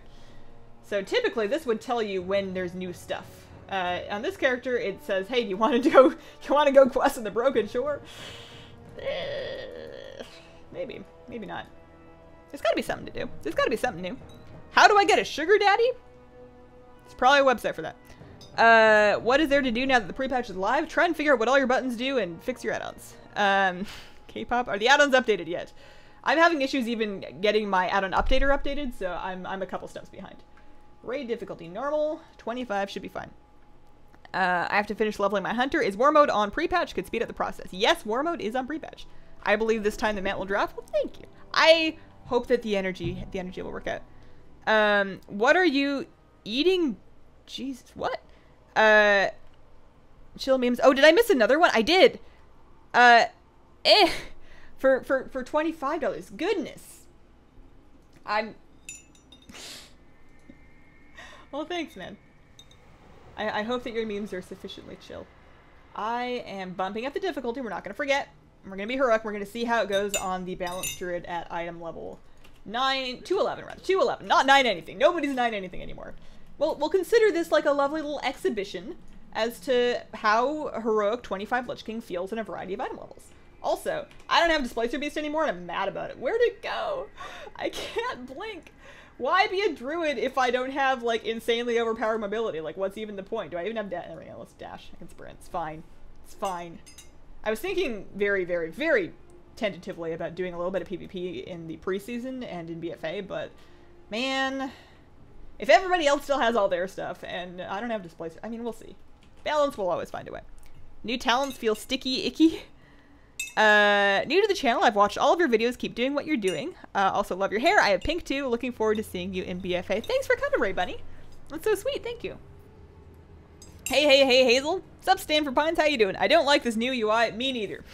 So typically this would tell you when there's new stuff. On this character it says, hey, do you want to go quest in the Broken Shore? Maybe. Maybe not. There's gotta be something to do. There's gotta be something new. How do I get a sugar daddy? There's probably a website for that. What is there to do now that the pre-patch is live? Try and figure out what all your buttons do and fix your add-ons. K-pop, are the add-ons updated yet? I'm having issues even getting my add-on updater updated, so I'm a couple steps behind. Raid difficulty normal, 25 should be fine. I have to finish leveling my hunter. Is war mode on pre-patch? Could speed up the process. Yes, war mode is on pre-patch. I believe this time the mount will drop. Well, thank you. I hope that the energy will work out. What are you eating? Jesus, what? Chill memes. Oh, did I miss another one? I did. For $25. Goodness. Well, thanks, man. I hope that your memes are sufficiently chill. I am bumping up the difficulty. We're not going to forget. We're going to be heroic. We're going to see how it goes on the balanced druid at item level 211, rather. 211. Not 9 anything. Nobody's 9 anything anymore. Well, we'll consider this like a lovely little exhibition as to how heroic 25 Lich King feels in a variety of item levels. Also, I don't have Displacer Beast anymore and I'm mad about it. Where'd it go? I can't blink. Why be a druid if I don't have, like, insanely overpowered mobility? Like, what's even the point? Do I even have dash? There we go, let's dash. I can sprint. It's fine. It's fine. I was thinking very, very, very tentatively about doing a little bit of PvP in the preseason and in BFA, but, man, if everybody else still has all their stuff and I don't have Displacer, I mean, we'll see. Balance will always find a way. New talents feel sticky, icky. New to the channel, I've watched all of your videos. Keep doing what you're doing. Also love your hair. I have pink too. Looking forward to seeing you in BFA. Thanks for coming, Ray Bunny. That's so sweet. Thank you. Hey, Hazel. What's up, Stan for Pines? How you doing? I don't like this new UI. Me neither.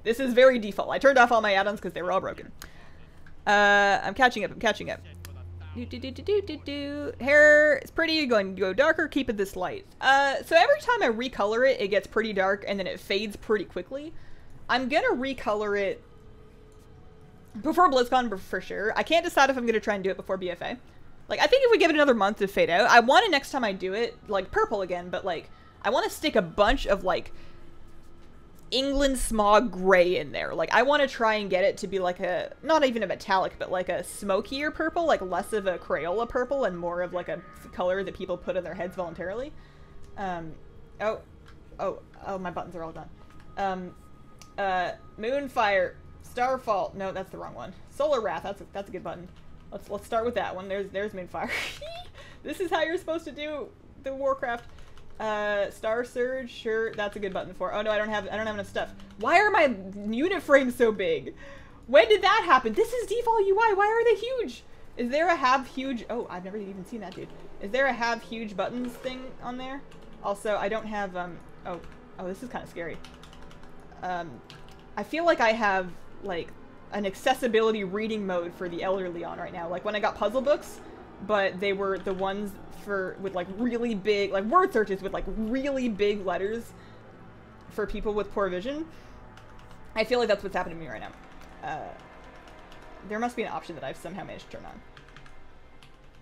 This is very default. I turned off all my add-ons because they were all broken. I'm catching up. Hair is pretty. Going to go darker. Keep it this light. So every time I recolor it, it gets pretty dark and then it fades pretty quickly. I'm gonna recolor it before BlizzCon for sure. I can't decide if I'm gonna try and do it before BFA. Like, I think if we give it another month to fade out, I want it next time I do it, like, purple again, but, like, I want to stick a bunch of, like, England smog gray in there. Like, I want to try and get it to be like a, not even a metallic, but like a smokier purple, like less of a Crayola purple and more of like a color that people put in their heads voluntarily. Oh, my buttons are all done. Moonfire, Starfall. No, that's the wrong one. Solar Wrath. That's a good button. Let's start with that one. There's Moonfire. This is how you're supposed to do the Warcraft. Star Surge. Sure, that's a good button for. Oh no, I don't have enough stuff. Why are my unit frames so big? When did that happen? This is default UI. Why are they huge? Is there a have huge? Oh, I've never even seen that, dude. Is there a have huge buttons thing on there? Also, I don't have oh, this is kind of scary. I feel like I have, like, an accessibility reading mode for the elderly on right now. Like, when I got puzzle books, but they were the ones with, like, really big, like, word searches with, like, really big letters for people with poor vision. I feel like that's what's happening to me right now. There must be an option that I've somehow managed to turn on.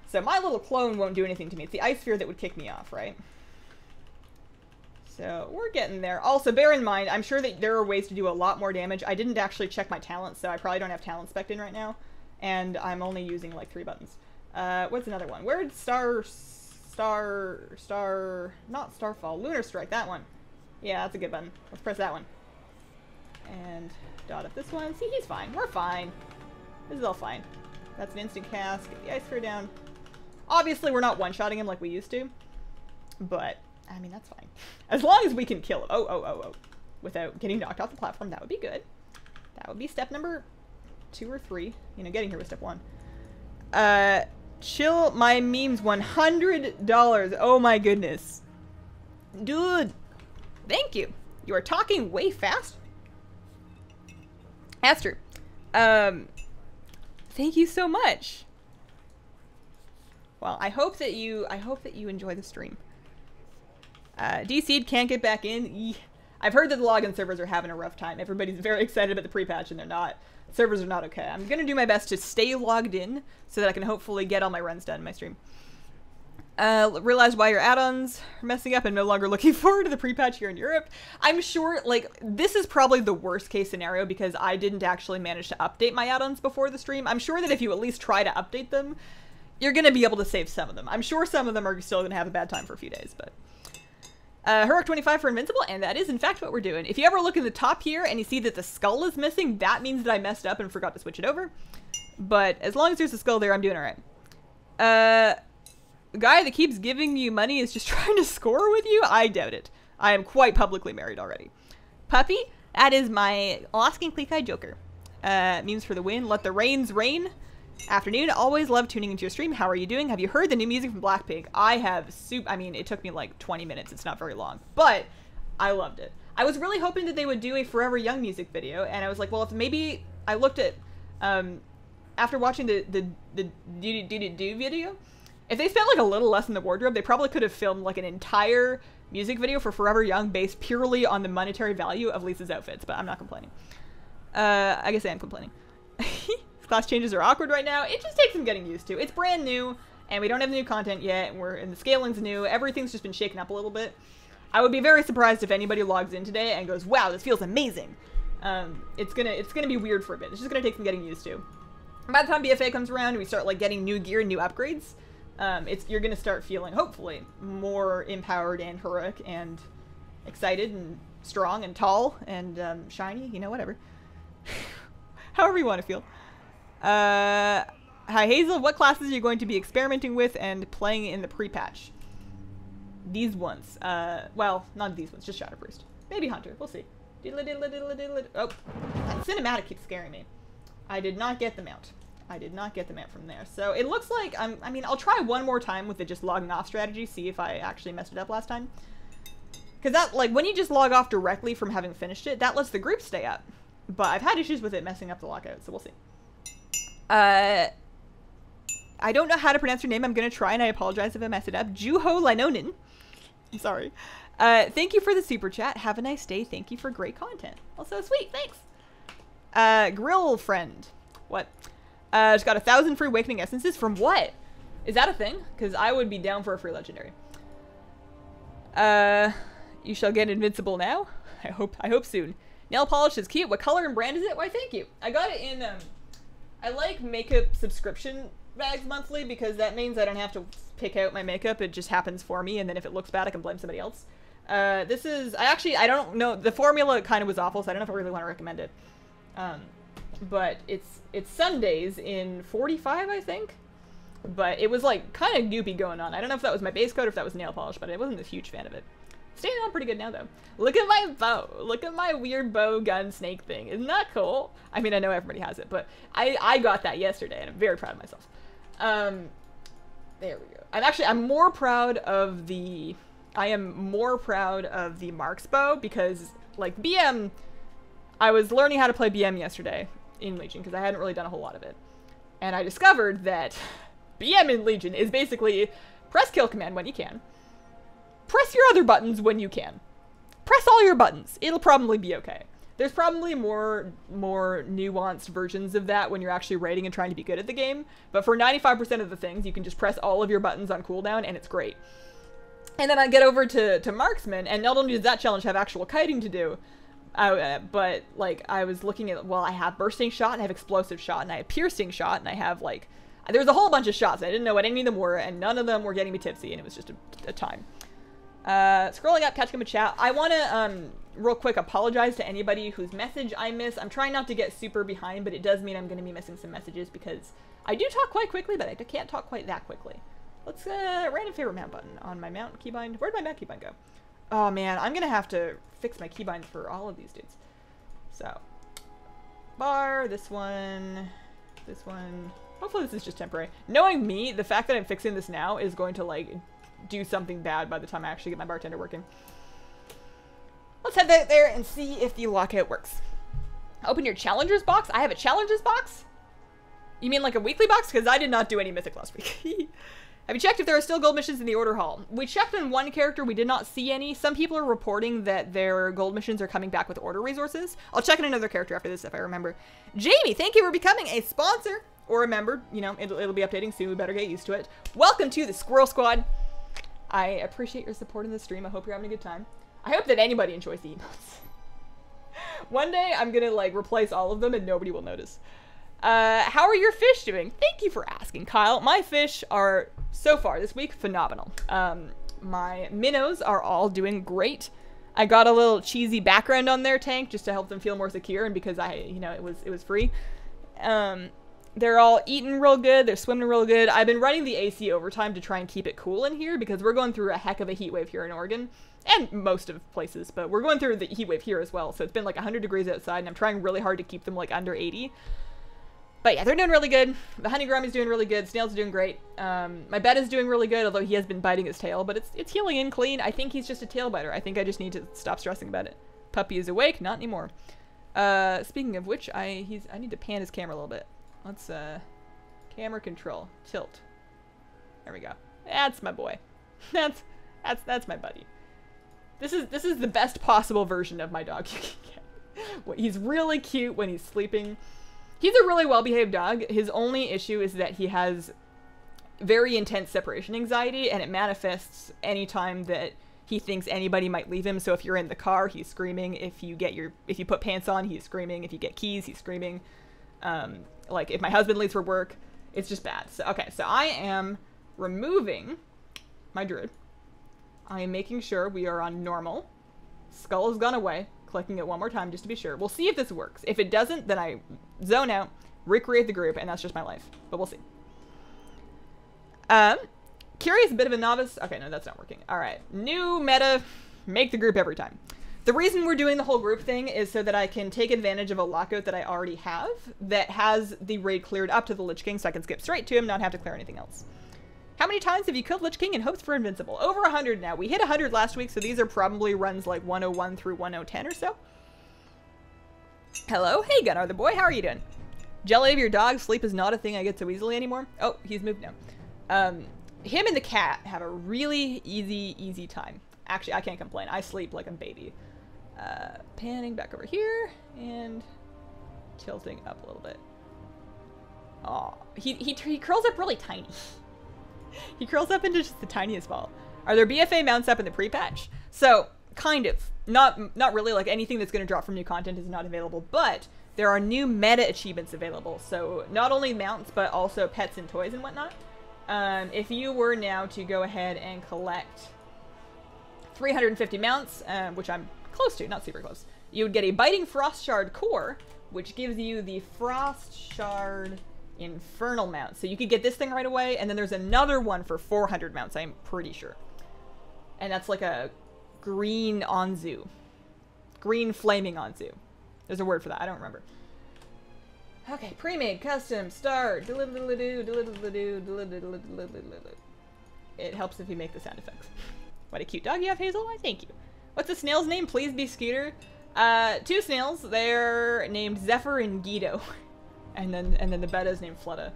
So my little clone won't do anything to me. It's the ice sphere that would kick me off, right? So we're getting there. Also, bear in mind, I'm sure that there are ways to do a lot more damage. I didn't actually check my talents, so I probably don't have talent spec'd in right now. And I'm only using like 3 buttons. What's another one? Where'd not Starfall, Lunar Strike, that one. Yeah, that's a good button. Let's press that one. And dot up this one. See, he's fine. We're fine. This is all fine. That's an instant cast. Get the ice sphere down. Obviously, we're not one-shotting him like we used to. But, I mean, that's fine. As long as we can kill him. Oh. Without getting knocked off the platform, that would be good. That would be step number 2 or 3. You know, getting here was step 1. Chill my memes, $100. Oh my goodness. Dude. Thank you. You are talking way fast. Aster. Thank you so much. Well, I hope that you enjoy the stream. D-Seed can't get back in. I've heard that the login servers are having a rough time. Everybody's very excited about the pre-patch, and they're not. Servers are not okay. I'm going to do my best to stay logged in so that I can hopefully get all my runs done in my stream. Realized why your add-ons are messing up and no longer looking forward to the pre-patch here in Europe. I'm sure, like, this is probably the worst case scenario because I didn't actually manage to update my add-ons before the stream. I'm sure that if you at least try to update them, you're going to be able to save some of them. I'm sure some of them are still going to have a bad time for a few days, but... Heroic 25 for Invincible, and that is in fact what we're doing. If you ever look in the top here and you see that the skull is missing, that means that I messed up and forgot to switch it over. But as long as there's a skull there, I'm doing alright. The guy that keeps giving you money is just trying to score with you? I doubt it. I am quite publicly married already. Puppy, that is my Alaskan Clique-Eye Joker. Memes for the win. Let the rains rain. Afternoon, always love tuning into your stream. How are you doing? Have you heard the new music from Blackpink? I have I mean, it took me like 20 minutes. It's not very long, but I loved it. I was really hoping that they would do a Forever Young music video, and I was like, well, if maybe I looked at, after watching the do video, if they spent like a little less in the wardrobe, they probably could have filmed like an entire music video for Forever Young based purely on the monetary value of Lisa's outfits, but I'm not complaining. I guess I am complaining. Class changes are awkward right now. It just takes some getting used to. It's brand new, and we don't have new content yet, and the scaling's new. Everything's just been shaken up a little bit. I would be very surprised if anybody logs in today and goes, wow, this feels amazing. It's gonna be weird for a bit. It's just gonna take some getting used to. By the time BFA comes around and we start like getting new gear and new upgrades, you're gonna start feeling, hopefully, more empowered and heroic and excited and strong and tall and shiny, you know, whatever. However you want to feel. Hi Hazel, what classes are you going to be experimenting with and playing in the pre-patch? These ones. Well, not these ones, just Shadow Priest. Maybe Hunter, we'll see. Diddle diddle diddle diddle. Oh, that cinematic keeps scaring me. I did not get the mount. I did not get the mount from there. So it looks like I mean, I'll try one more time with the just logging off strategy, see if I actually messed it up last time. Because that, like, when you just log off directly from having finished it, that lets the group stay up. But I've had issues with it messing up the lockout, so we'll see. I don't know how to pronounce your name. I'm going to try, and I apologize if I mess it up. Juho Linonin. I'm sorry. Thank you for the super chat. Have a nice day. Thank you for great content. Also sweet. Thanks. Grill friend. What? Just got 1,000 free Awakening Essences. From what? Is that a thing? Because I would be down for a free legendary. You shall get Invincible now? I hope soon. Nail polish is cute. What color and brand is it? Why, thank you. I got it in, I like makeup subscription bags monthly because that means I don't have to pick out my makeup. It just happens for me, and then if it looks bad, I can blame somebody else. This is, I don't know, the formula kind of was awful, so I don't know if I really want to recommend it. But it's Sundays in 45, I think. But it was like kind of goopy going on. I don't know if that was my base coat or if that was nail polish, but I wasn't a huge fan of it. Staying on pretty good now, though. Look at my bow. Look at my weird bow gun snake thing. Isn't that cool? I mean, I know everybody has it, but I got that yesterday, and I'm very proud of myself. There we go. I'm more proud of the... I am more proud of the Marks bow, because, like, BM... I was learning how to play BM yesterday in Legion, because I hadn't really done a whole lot of it. And I discovered that BM in Legion is basically press kill command when you can. Press your other buttons when you can. Press all your buttons. It'll probably be okay. There's probably more nuanced versions of that when you're actually raiding and trying to be good at the game. But for 95% of the things, you can just press all of your buttons on cooldown, and it's great. And then I get over to Marksman, and not only does that challenge have actual kiting to do, but, like, I was looking at, well, I have Bursting Shot, and I have Explosive Shot, and I have Piercing Shot, and I have, like, there's a whole bunch of shots. I didn't know what any of them were, and none of them were getting me tipsy, and it was just a time. Scrolling up, catching up a chat. I want to, real quick, apologize to anybody whose message I miss. I'm trying not to get super behind, but it does mean I'm going to be missing some messages because I do talk quite quickly, but I can't talk quite that quickly. Let's, random favorite mount button on my mount keybind. Where'd my mount keybind go? Oh, man, I'm going to have to fix my keybind for all of these dudes. So, bar, this one. Hopefully this is just temporary. Knowing me, the fact that I'm fixing this now is going to, like, do something bad by the time I actually get my bartender working. Let's head there and see if the lockout works. Open your challengers box. I have a challengers box? You mean like a weekly box? Because I did not do any mythic last week. Have you checked if there are still gold missions in the order hall? We checked on one character. We did not see any. Some people are reporting that their gold missions are coming back with order resources. I'll check in another character after this if I remember. Jamie, thank you for becoming a sponsor or a member. You know, it'll be updating soon. We better get used to it. Welcome to the Squirrel Squad. I appreciate your support in the stream. I hope you're having a good time. I hope that anybody enjoys the emotes. One day I'm gonna like replace all of them and nobody will notice. How are your fish doing? Thank you for asking, Kyle. My fish are, so far this week, phenomenal. My minnows are all doing great. I got a little cheesy background on their tank just to help them feel more secure, and because it was free. They're all eating real good. They're swimming real good. I've been running the AC overtime to try and keep it cool in here because we're going through a heck of a heat wave here in Oregon. And most of places, but we're going through the heat wave here as well. So it's been like 100 degrees outside, and I'm trying really hard to keep them like under 80. But yeah, they're doing really good. The honey grummy's doing really good. Snail's doing great. My bed is doing really good, although he has been biting his tail, but it's healing and clean. I think he's just a tail biter. I think I just need to stop stressing about it. Puppy is awake, not anymore. Speaking of which, I need to pan his camera a little bit. Let's camera control, tilt. There we go. That's my boy. That's my buddy. This is the best possible version of my dog you can get. He's really cute when he's sleeping. He's a really well-behaved dog. His only issue is that he has very intense separation anxiety, and it manifests anytime that he thinks anybody might leave him. So if you're in the car, he's screaming. If you put pants on, he's screaming. If you get keys, he's screaming. Like if my husband leaves for work, it's just bad. So okay, so I am removing my druid. I am making sure we are on normal. Skull has gone away. Clicking it one more time just to be sure. We'll see if this works. If it doesn't, then I zone out, recreate the group, and that's just my life. But we'll see. Curious, a bit of a novice. Okay, no, that's not working. All right, new meta, make the group every time. The reason we're doing the whole group thing is so that I can take advantage of a lockout that I already have that has the raid cleared up to the Lich King, so I can skip straight to him, not have to clear anything else. How many times have you killed Lich King in hopes for Invincible? Over 100 now. We hit 100 last week, so these are probably runs like 101 through 110 or so. Hello? Hey, Gunnar the boy. How are you doing? Jelly of your dog. Sleep is not a thing I get so easily anymore. Oh, he's moved now. Him and the cat have a really easy time. Actually, I can't complain. I sleep like a baby. Panning back over here and tilting up a little bit. Aw, he curls up really tiny. He curls up into just the tiniest ball. Are there BFA mounts up in the pre-patch? So, kind of. Not really, like anything that's going to drop from new content is not available, but there are new meta achievements available. So, not only mounts, but also pets and toys and whatnot. If you were now to go ahead and collect 350 mounts, which I'm close to, not super close, you would get a Biting Frost Shard core, which gives you the Frost Shard Infernal mount. So you could get this thing right away, and then there's another one for 400 mounts, I'm pretty sure. And that's like a green Anzu. Green flaming Anzu. There's a word for that, I don't remember. Okay, pre-made, custom, start. It helps if you make the sound effects. What a cute dog you have, Hazel. Why, thank you. What's the snail's name? Please be Scooter. Two snails. They're named Zephyr and Guido. And then the beta is named Flutta.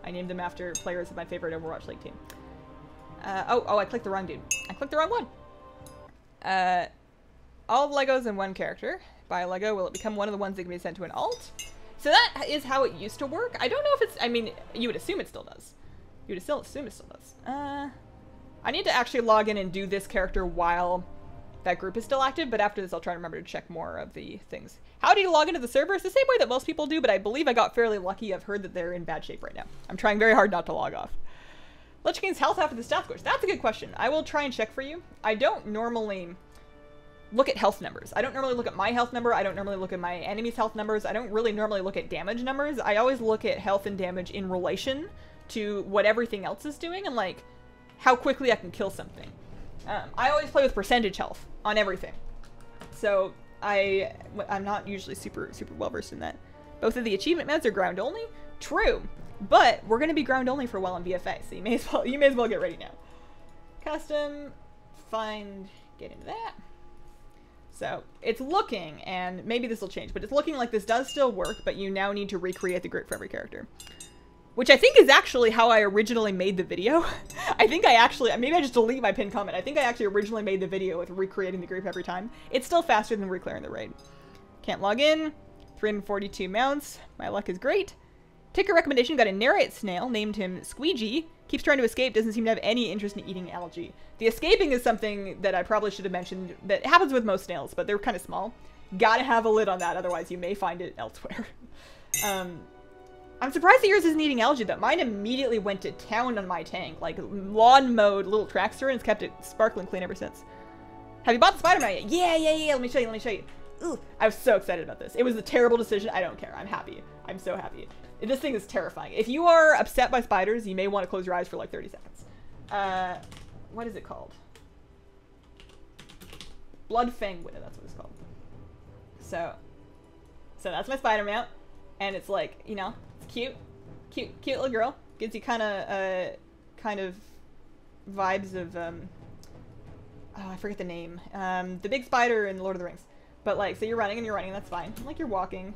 I named them after players of my favorite Overwatch League team. Oh, I clicked the wrong dude. I clicked the wrong one. All Legos in one character. Buy a Lego. Will it become one of the ones that can be sent to an alt? So that is how it used to work. I don't know if it's, I mean, you would assume it still does. You would still assume it still does. I need to actually log in and do this character while that group is still active, but after this I'll try to remember to check more of the things. How do you log into the server? It's the same way that most people do, but I believe I got fairly lucky. I've heard that they're in bad shape right now. I'm trying very hard not to log off. Lich King's health after the staff course. That's a good question. I will try and check for you. I don't normally look at health numbers. I don't normally look at my health number. I don't normally look at my enemy's health numbers. I don't really normally look at damage numbers. I always look at health and damage in relation to what everything else is doing and like how quickly I can kill something. I always play with percentage health on everything. So I'm not usually super well versed in that. Both of the achievement modes are ground only. True, but we're gonna be ground only for a while in BFA, so you may as well get ready now. Custom, find, get into that. So it's looking, and maybe this will change, but it's looking like this does still work, but you now need to recreate the group for every character. Which I think is actually how I originally made the video. I think I actually, maybe I just delete my pinned comment. I think I actually originally made the video with recreating the group every time. It's still faster than reclearing the raid. Can't log in. 342 mounts. My luck is great. Ticker recommendation, got a narrate snail, named him Squeegee. Keeps trying to escape, doesn't seem to have any interest in eating algae. The escaping is something that I probably should have mentioned that happens with most snails, but they're kind of small. Gotta have a lid on that, otherwise you may find it elsewhere. I'm surprised that yours isn't eating algae, though. Mine immediately went to town on my tank, like lawn mowed little trackster, and it's kept it sparkling clean ever since. Have you bought the Spider-Man yet? Yeah, let me show you, Ooh, I was so excited about this. It was a terrible decision. I don't care. I'm happy. I'm so happy. This thing is terrifying. If you are upset by spiders, you may want to close your eyes for like 30 seconds. What is it called? Blood Fang Widow, that's what it's called. So that's my spider mount. And it's like, you know, it's cute little girl. Gives you kind of vibes of, oh, I forget the name. The big spider in Lord of the Rings. But like, so you're running, that's fine. Like you're walking.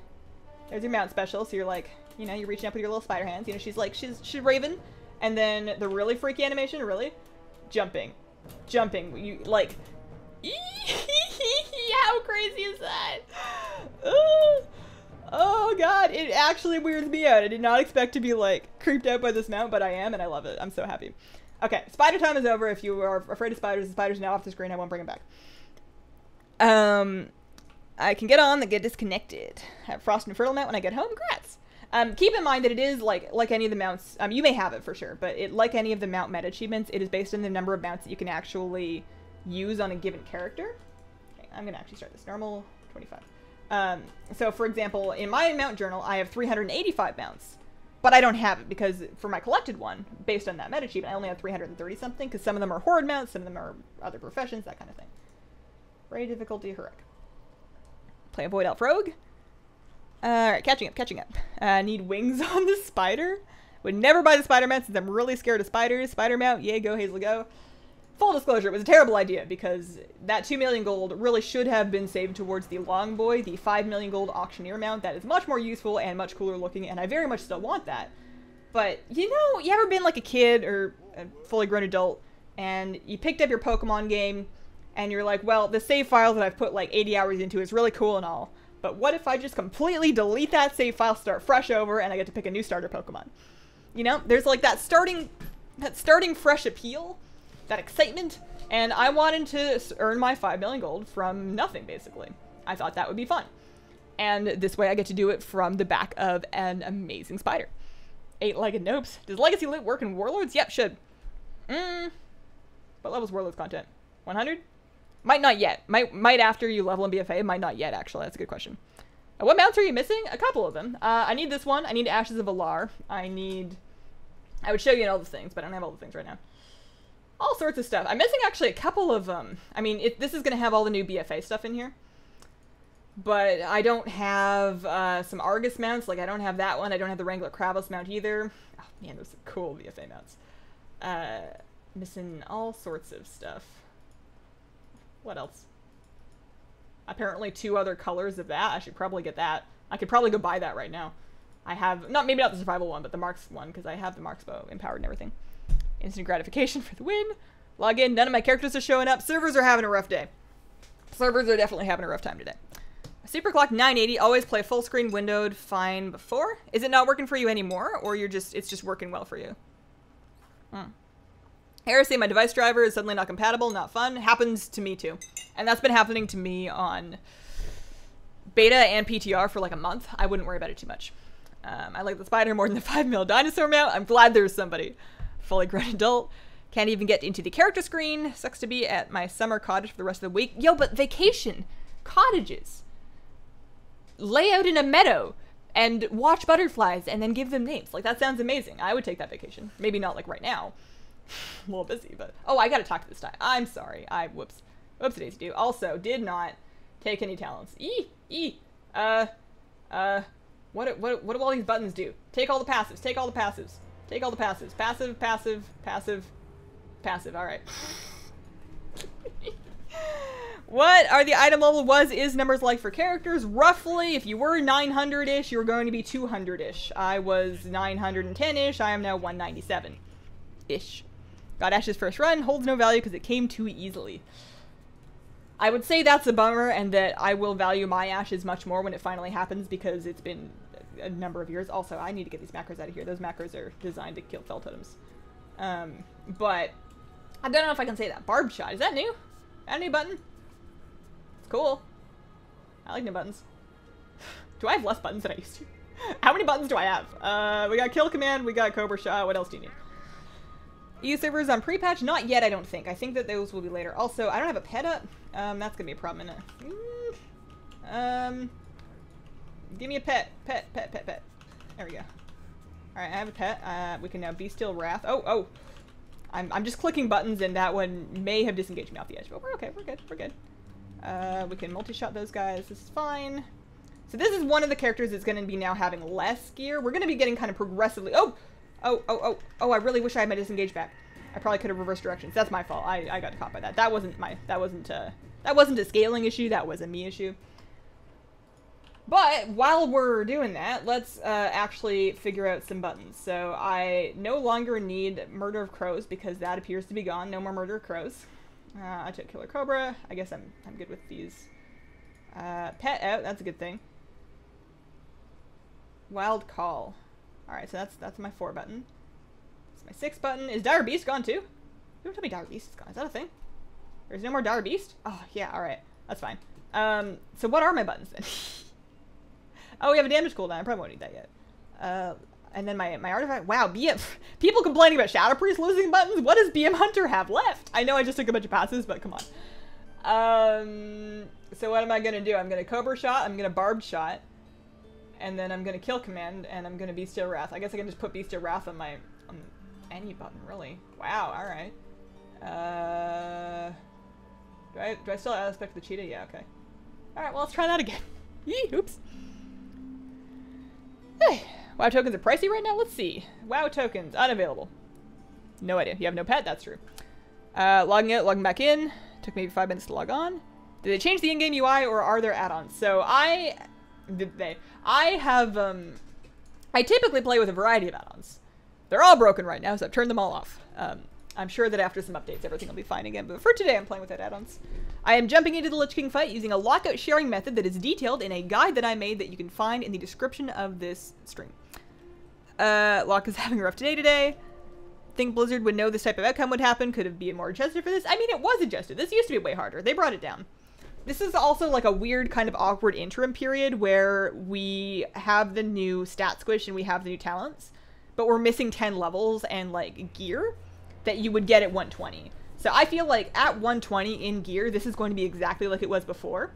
There's your mount special, so you're like, you know, you're reaching up with your little spider hands. You know, she's Raven. And then the really freaky animation, really? Jumping. You, like, how crazy is that? Oh god, it actually weirds me out. I did not expect to be, like, creeped out by this mount, but I am, and I love it. I'm so happy. Okay, spider time is over. If you are afraid of spiders, the spiders are now off the screen. I won't bring them back. I can get on, then get disconnected. Have Frost and Fertile mount when I get home. Congrats! Keep in mind that it is, like any of the mounts, you may have it for sure, but like any of the mount meta achievements, it is based on the number of mounts that you can actually use on a given character. Okay, I'm gonna actually start this. Normal, 25. So for example, in my mount journal, I have 385 mounts, but I don't have it because for my collected one, based on that meta achievement, I only have 330 something, because some of them are horde mounts, some of them are other professions, that kind of thing. Raid difficulty, heroic. Play a Void Elf Rogue. Alright, catching up. Need wings on the spider. Would never buy the spider mount since I'm really scared of spiders. Spider mount, yay, go Hazel, go. Full disclosure, it was a terrible idea because that 2 million gold really should have been saved towards the long boy, the 5 million gold auctioneer mount. That is much more useful and much cooler looking, and I very much still want that. But, you know, you ever been like a kid or a fully grown adult, and you picked up your Pokemon game, and you're like, well, the save file that I've put like 80 hours into is really cool and all, but what if I just completely delete that save file, start fresh over, and I get to pick a new starter Pokemon? You know, there's like that starting fresh appeal, that excitement, and I wanted to earn my 5 million gold from nothing, basically. I thought that would be fun. And this way I get to do it from the back of an amazing spider. 8-legged nopes. Does Legacy Loot work in Warlords? Yep, should. What level's Warlords content? 100? Might not yet. Might after you level in BFA. Might not yet, actually. That's a good question. What mounts are you missing? A couple of them. I need this one. I need Ashes of Alar. I would show you all the things, but I don't have all the things right now. All sorts of stuff. I'm missing actually a couple of I mean, this is going to have all the new BFA stuff in here. But I don't have some Argus mounts. Like, I don't have that one. I don't have the Wrangler Kravos mount either. Oh, man, those are cool BFA mounts. Missing all sorts of stuff. What else? Apparently 2 other colors of that. I should probably get that. I could probably go buy that right now. I have, maybe not the survival one, but the Marks one, because I have the Marks bow empowered and everything. Instant gratification for the win. Log in. None of my characters are showing up. Servers are having a rough day. Servers are definitely having a rough time today. Super Clock 980. Always play full screen windowed fine before. Is it not working for you anymore, or it's just working well for you? Heresy, my device driver is suddenly not compatible. Not fun. Happens to me too. And that's been happening to me on beta and PTR for like a month. I wouldn't worry about it too much. I like the spider more than the 5 mil dinosaur mount. I'm glad there's somebody. Fully grown adult. Can't even get into the character screen. Sucks to be at my summer cottage for the rest of the week. Yo, but vacation. Cottages. Lay out in a meadow and watch butterflies and then give them names. Like, that sounds amazing. I would take that vacation. Maybe not like right now. A little busy, but oh, I gotta talk to this guy. I'm sorry. Whoops daisy do. Also, did not take any talents. What do all these buttons do? Take all the passives. Take all the passives. Take all the passives. Passive, passive, passive, passive. All right. What are the item level is numbers like for characters? Roughly, if you were 900-ish, you were going to be 200-ish. I was 910-ish. I am now 197-ish. Got Ash's first run, holds no value because it came too easily. I would say that's a bummer, and that I will value my Ashes much more when it finally happens, because it's been a number of years. Also, I need to get these macros out of here. Those macros are designed to kill fell totems. But I don't know if I can say that. Barb shot, is that new? Add a new button? It's cool. I like new buttons. Do I have less buttons than I used to? How many buttons do I have? We got kill command, we got Cobra shot. What else do you need? EU servers on Prepatch? Not yet, I don't think. I think that those will be later. Also, I don't have a pet up. That's gonna be a problem, isn't it? Give me a pet. Pet. There we go. Alright, I have a pet. We can now be still wrath. Oh. I'm just clicking buttons, and that one may have disengaged me off the edge, but we're okay. We're good. We can multi-shot those guys. This is fine. So this is one of the characters that's going to be now having less gear. We're going to be getting kind of progressively... Oh, I really wish I had my disengage back. I probably could have reversed directions. That's my fault. I got caught by that. That wasn't a scaling issue. That was a me issue. But while we're doing that, let's actually figure out some buttons. So I no longer need Murder of Crows because that appears to be gone. No more Murder of Crows. I took Killer Cobra. I guess I'm good with these. Pet out. That's a good thing. Wild Call. Alright, so that's my 4 button. It's my 6 button. Is Dire Beast gone too? Don't tell me Dire Beast is gone. Is that a thing? There's no more Dire Beast? Oh, yeah, alright. That's fine. So what are my buttons then? Oh, we have a damage cooldown. I probably won't need that yet. And then my artifact. Wow, BM. People complaining about Shadow Priest losing buttons? What does BM Hunter have left? I know I just took a bunch of passes, but come on. So what am I gonna do? I'm gonna Cobra shot, I'm gonna Barbed shot, and then I'm gonna kill command, and I'm gonna Be Still Wrath. I guess I can just put Be Still Wrath on any button, really. Wow, alright. Do I still aspect the cheetah? Yeah, okay. Alright, well, let's try that again. Yee, oops. Hey, WoW tokens are pricey right now? Let's see. WoW tokens, unavailable. No idea. You have no pet? That's true. Logging out, logging back in. Took maybe 5 minutes to log on. Did they change the in-game UI, or are there add-ons? So I typically play with a variety of add-ons. They're all broken right now, so I've turned them all off. I'm sure that after some updates, everything will be fine again, but for today, I'm playing without add-ons. I am jumping into the Lich King fight using a lockout sharing method that is detailed in a guide that I made that you can find in the description of this stream. Locke is having a rough day today. Think Blizzard would know this type of outcome would happen. Could have been more adjusted for this. I mean, it was adjusted. This used to be way harder. They brought it down. This is also like a weird kind of awkward interim period where we have the new stat squish and we have the new talents, but we're missing 10 levels and like gear that you would get at 120. So I feel like at 120 in gear, this is going to be exactly like it was before,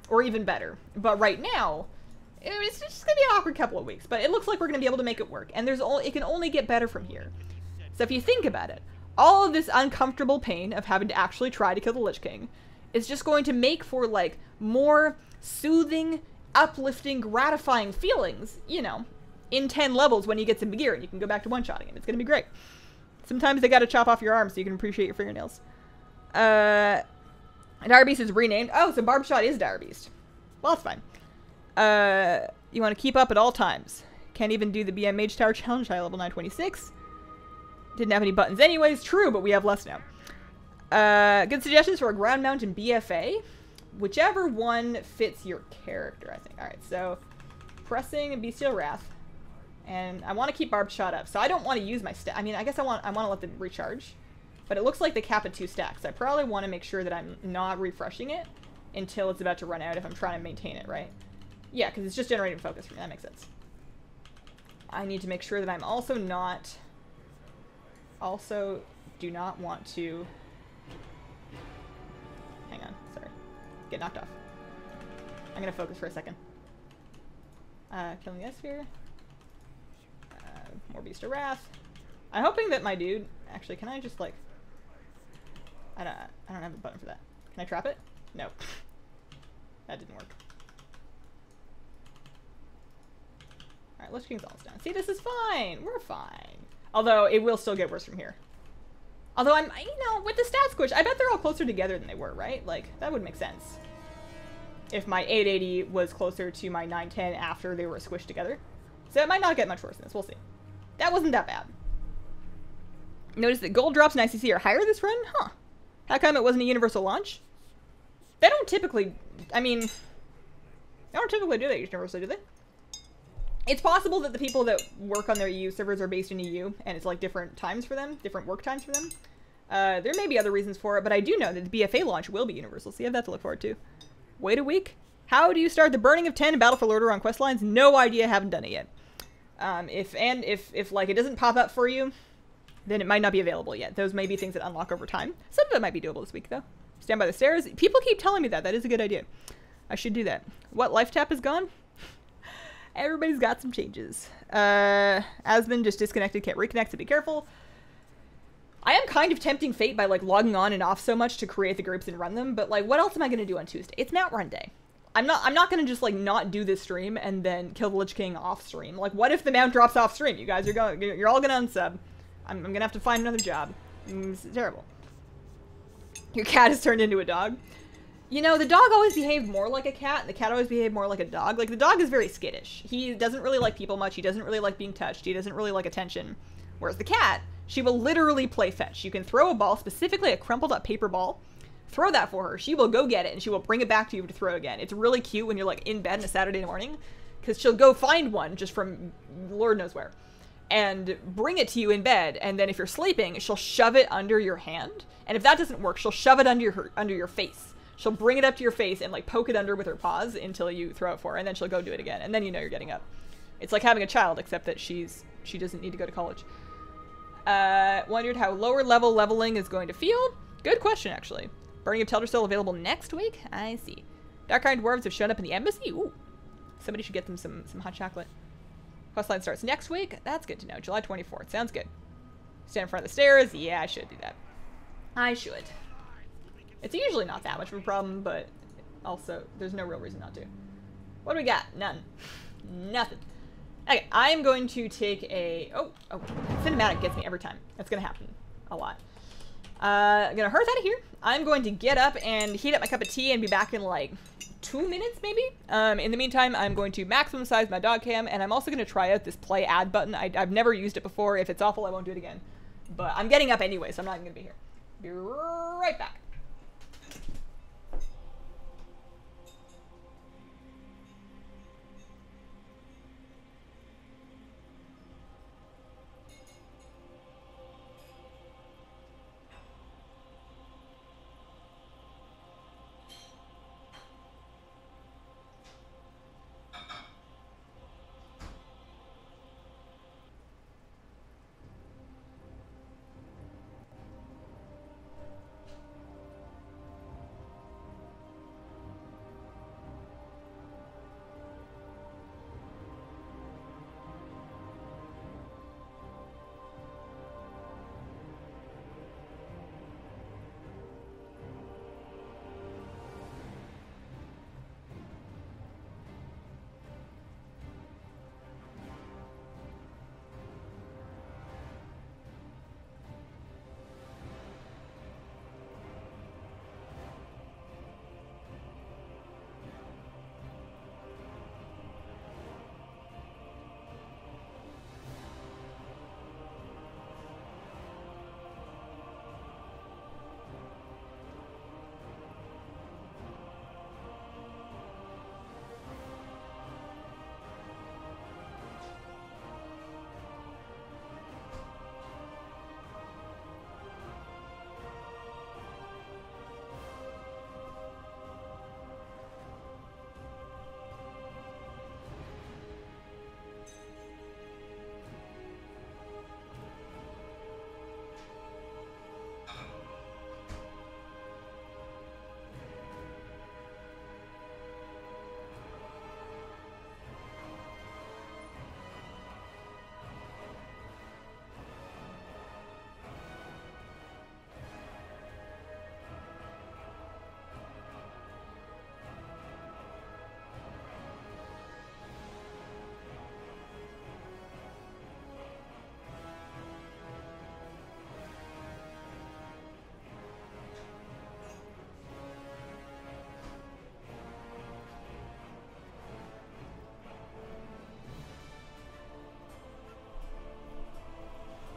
or even better. But right now, it's just going to be an awkward couple of weeks, but it looks like we're going to be able to make it work. And it can only get better from here. So if you think about it, all of this uncomfortable pain of having to actually try to kill the Lich King is just going to make for, like, more soothing, uplifting, gratifying feelings, you know, in 10 levels when you get some gear and you can go back to one-shotting it. It's going to be great. Sometimes they gotta chop off your arms so you can appreciate your fingernails. Dire Beast is renamed. Oh, so Barb Shot is Dire Beast. Well, that's fine. You want to keep up at all times. Can't even do the BM Mage Tower Challenge, high level 926. Didn't have any buttons anyways. True, but we have less now. Good suggestions for a ground mount and BFA. Whichever one fits your character, I think. Alright, so pressing and Be Still Wrath. And I want to keep Barbed Shot up, so I don't want to use my stack. I mean, I guess I want to let them recharge. But it looks like they cap at 2 stacks. I probably want to make sure that I'm not refreshing it until it's about to run out if I'm trying to maintain it, right? Yeah, because it's just generating focus for me. That makes sense. I need to make sure that I'm also not... Also, do not want to... Hang on, sorry. Get knocked off. I'm going to focus for a second. Killing the S-Sphere. More Beast of Wrath. I'm hoping that my dude... Actually, can I just, like... I don't have a button for that. Can I trap it? No. That didn't work. Alright, Lich King's almost down. See, this is fine. We're fine. Although, it will still get worse from here. Although I'm, you know, with the stat squish, I bet they're all closer together than they were, right? Like, that would make sense. If my 880 was closer to my 910 after they were squished together. So it might not get much worse than this. We'll see. That wasn't that bad. Notice that gold drops in ICC are higher this run? Huh. How come it wasn't a universal launch? They don't typically, I mean, they don't typically do that universally, do they? It's possible that the people that work on their EU servers are based in EU, and it's like different times for them, different work times for them. There may be other reasons for it, but I do know that the BFA launch will be universal, so you have that to look forward to. Wait a week? How do you start the Burning of 10 and Battle for Lordaeron on quest lines? No idea, haven't done it yet. If like it doesn't pop up for you, then it might not be available yet. Those may be things that unlock over time. Some of it might be doable this week though. Stand by the stairs. People keep telling me that. That is a good idea. I should do that. What, life tap is gone? Everybody's got some changes. Asbin just disconnected, can't reconnect, so be careful. I am kind of tempting fate by like logging on and off so much to create the groups and run them, but like what else am I gonna do on Tuesday? It's Mount Run Day. I'm not gonna just like not do this stream and then kill the Lich King off stream. Like what if the mount drops off stream? You guys are you're all gonna unsub. I'm gonna have to find another job. It's terrible. Your cat has turned into a dog. You know, the dog always behaved more like a cat, and the cat always behaved more like a dog. Like, the dog is very skittish. He doesn't really like people much. He doesn't really like being touched. He doesn't really like attention. Whereas the cat, she will literally play fetch. You can throw a ball, specifically a crumpled up paper ball, throw that for her. She will go get it, and she will bring it back to you to throw again. It's really cute when you're, like, in bed on a Saturday morning, because she'll go find one just from Lord knows where, and bring it to you in bed, and then if you're sleeping, she'll shove it under your hand, and if that doesn't work, she'll shove it under your face. She'll bring it up to your face and like poke it under with her paws until you throw it for her, and then she'll go do it again, and then you know you're getting up. It's like having a child, except that she doesn't need to go to college. Wondered how lower level leveling is going to feel? Good question, actually. Burning of Teldrassil available next week? I see. Dark-eyed dwarves have shown up in the embassy? Ooh. Somebody should get them some hot chocolate. Questline starts next week? That's good to know. July 24th. Sounds good. Stand in front of the stairs? Yeah, I should do that. I should. It's usually not that much of a problem, but also, there's no real reason not to. What do we got? None. Nothing. Okay, I'm going to take a... Oh, cinematic gets me every time. That's going to happen a lot. I'm going to hearth out of here. I'm going to get up and heat up my cup of tea and be back in like 2 minutes, maybe? In the meantime, I'm going to maximum size my dog cam, and I'm also going to try out this play ad button. I've never used it before. If it's awful, I won't do it again. But I'm getting up anyway, so I'm not even going to be here. Be right back.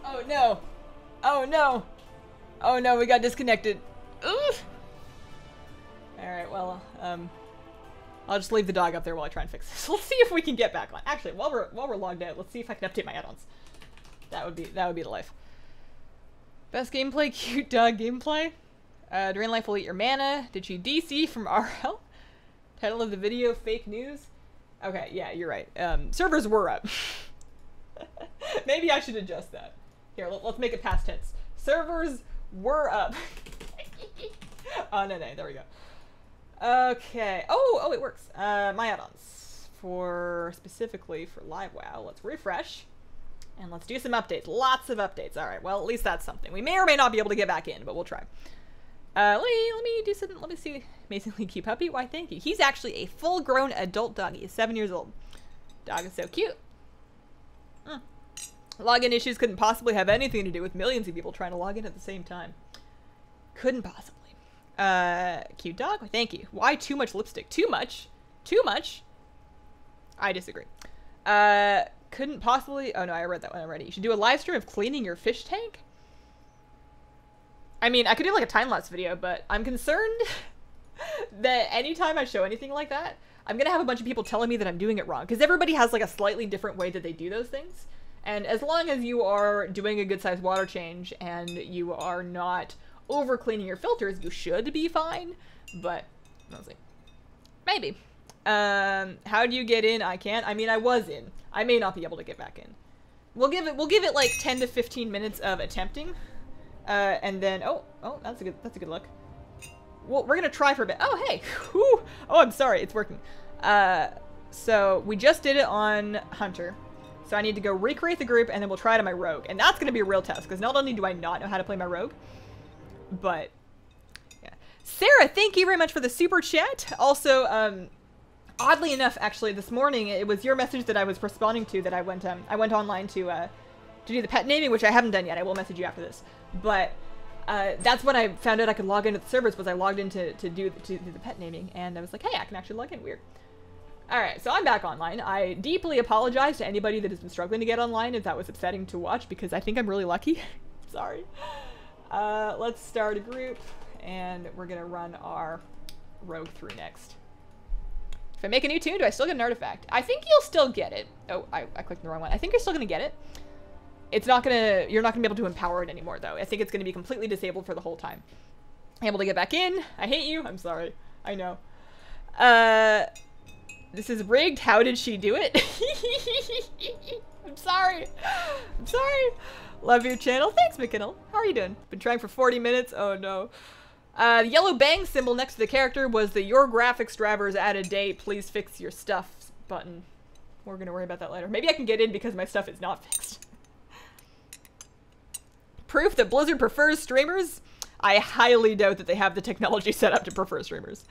Oh no. Oh no! Oh no, we got disconnected. Oof! Alright, well, I'll just leave the dog up there while I try and fix this. Let's see if we can get back on. Actually, while we're logged out, let's see if I can update my add-ons. That would be the life. Best gameplay, cute dog gameplay. Drain life will eat your mana. Did she DC from RL? Title of the video, fake news. Okay, yeah, you're right. Servers were up. Maybe I should adjust that. Here, let's make it past tense. Servers were up. Oh, no, there we go. Okay. Oh, it works. My add-ons specifically for live WoW. Let's refresh and let's do some updates. Lots of updates. All right. Well, at least that's something. We may or may not be able to get back in, but we'll try. Let me do something. Let me see. Amazingly cute puppy. Why, thank you. He's actually a full-grown adult dog. He is 7 years old. Dog is so cute. Login issues couldn't possibly have anything to do with millions of people trying to log in at the same time. Couldn't possibly. Cute dog. Thank you. Why too much lipstick? Too much? Too much? I disagree. Couldn't possibly... Oh, no, I read that one already. You should do a live stream of cleaning your fish tank? I mean, I could do like a time-lapse video, but I'm concerned that anytime I show anything like that, I'm gonna have a bunch of people telling me that I'm doing it wrong, because everybody has like a slightly different way that they do those things. And as long as you are doing a good-sized water change and you are not over-cleaning your filters, you should be fine. But, we'll see. Maybe. How do you get in? I can't. I mean, I was in. I may not be able to get back in. We'll give it like 10 to 15 minutes of attempting. And then, oh, that's a good look. Well, we're gonna try for a bit. Oh, hey. Whew. Oh, I'm sorry. It's working. So we just did it on Hunter. So I need to go recreate the group, and then we'll try it on my rogue. And that's going to be a real test, because not only do I not know how to play my rogue, but, yeah. Sarah, thank you very much for the super chat. Also, oddly enough, actually, this morning, it was your message that I was responding to that I went online to do the pet naming, which I haven't done yet. I will message you after this. But that's when I found out I could log into the servers, was I logged in to do the pet naming, and I was like, hey, I can actually log in. Weird. Alright, so I'm back online. I deeply apologize to anybody that has been struggling to get online if that was upsetting to watch, because I think I'm really lucky. Sorry. Let's start a group, and we're gonna run our rogue through next. If I make a new tune, do I still get an artifact? I think you'll still get it. Oh, I clicked the wrong one. I think you're still gonna get it. It's not gonna, you're not gonna be able to empower it anymore, though. I think it's gonna be completely disabled for the whole time. Able to get back in. I hate you. I'm sorry. I know. This is rigged. How did she do it? I'm sorry. I'm sorry. Love your channel. Thanks, McKinnell. How are you doing? Been trying for 40 minutes. Oh, no. The yellow bang symbol next to the character was the Your Graphics drivers added date. Please fix your stuff button. We're going to worry about that later. Maybe I can get in because my stuff is not fixed. Proof that Blizzard prefers streamers? I highly doubt that they have the technology set up to prefer streamers.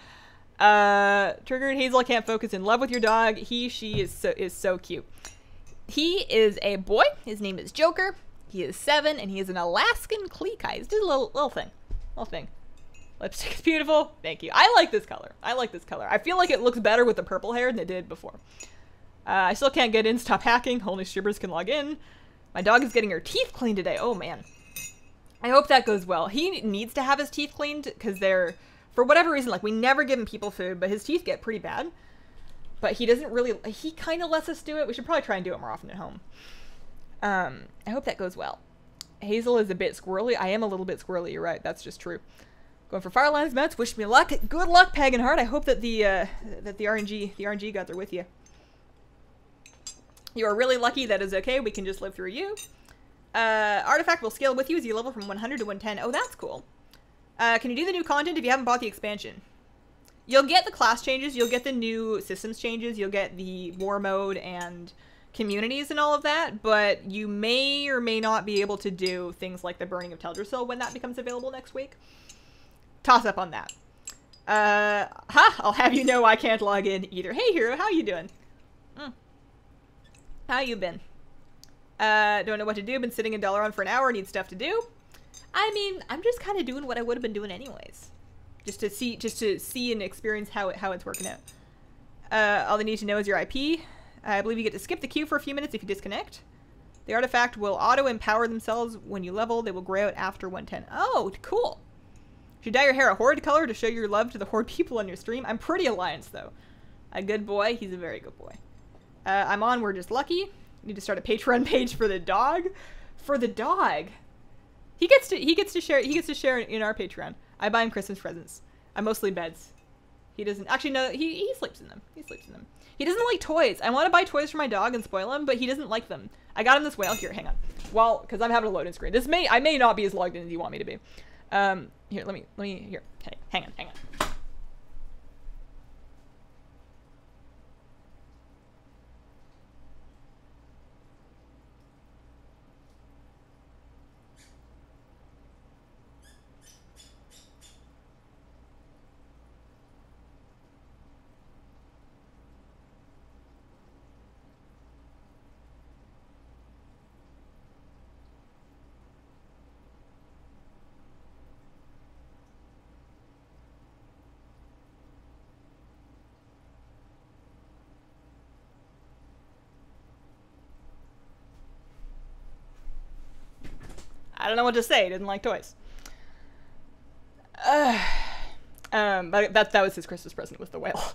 Triggered. Hazel can't focus. In love with your dog. She is so cute. He is a boy. His name is Joker. He is 7, and he is an Alaskan Cleek Eyes. Just a little thing. Little thing. Lipstick is beautiful. Thank you. I like this color. I like this color. I feel like it looks better with the purple hair than it did before. I still can't get in. Stop hacking. Only streamers can log in. My dog is getting her teeth cleaned today. Oh, man. I hope that goes well. He needs to have his teeth cleaned because they're... For whatever reason, like, we never give him people food, but his teeth get pretty bad. But he doesn't really... He kind of lets us do it. We should probably try and do it more often at home. I hope that goes well. Hazel is a bit squirrely. I am a little bit squirrely. You're right. That's just true. Going for Firelines mounts. Wish me luck. Good luck, Pagan Heart. I hope that the RNG gods are with you. You are really lucky. That is okay. We can just live through you. Artifact will scale with you as you level from 100 to 110. Oh, that's cool. Can you do the new content if you haven't bought the expansion? You'll get the class changes, you'll get the new systems changes, you'll get the war mode and communities and all of that, but you may or may not be able to do things like the Burning of Teldrassil when that becomes available next week. Toss up on that. I'll have you know I can't log in either. Hey, Hero, how you doing? How you been? Don't know what to do, been sitting in Dalaran for an hour, need stuff to do. I mean, I'm just kind of doing what I would have been doing anyways. Just to see and experience how it's working out. All they need to know is your IP. I believe you get to skip the queue for a few minutes if you disconnect. The artifact will auto-empower themselves when you level. They will gray out after 110. Oh, cool. You should dye your hair a Horde color to show your love to the Horde people on your stream. I'm pretty Alliance, though. A good boy. He's a very good boy. I'm on We're Just Lucky. Need to start a Patreon page for the dog. For the dog. He gets to share in our Patreon. I buy him Christmas presents. I'm mostly beds. He doesn't actually know. He sleeps in them. He sleeps in them. He doesn't like toys. I want to buy toys for my dog and spoil him, but he doesn't like them. I got him this whale. Here, hang on. Well, because I'm having a loading screen. I may not be as logged in as you want me to be. Here, let me here. Hey, hang on. I don't know what to say. He didn't like toys. But that was his Christmas present, was the whale.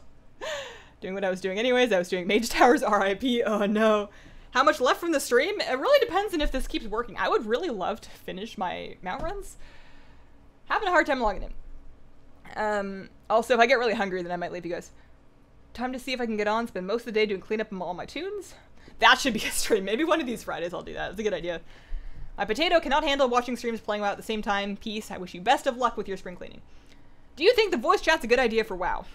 Doing what I was doing anyways. I was doing Mage Towers RIP. Oh no. How much left from the stream? It really depends on if this keeps working. I would really love to finish my mount runs. Having a hard time logging in. Also, if I get really hungry, then I might leave you guys. Time to see if I can get on. Spend most of the day doing cleanup of all my tunes. That should be a stream. Maybe one of these Fridays I'll do that. It's a good idea. My potato cannot handle watching streams playing WoW at the same time. Peace. I wish you best of luck with your spring cleaning. Do you think the voice chat's a good idea for WoW?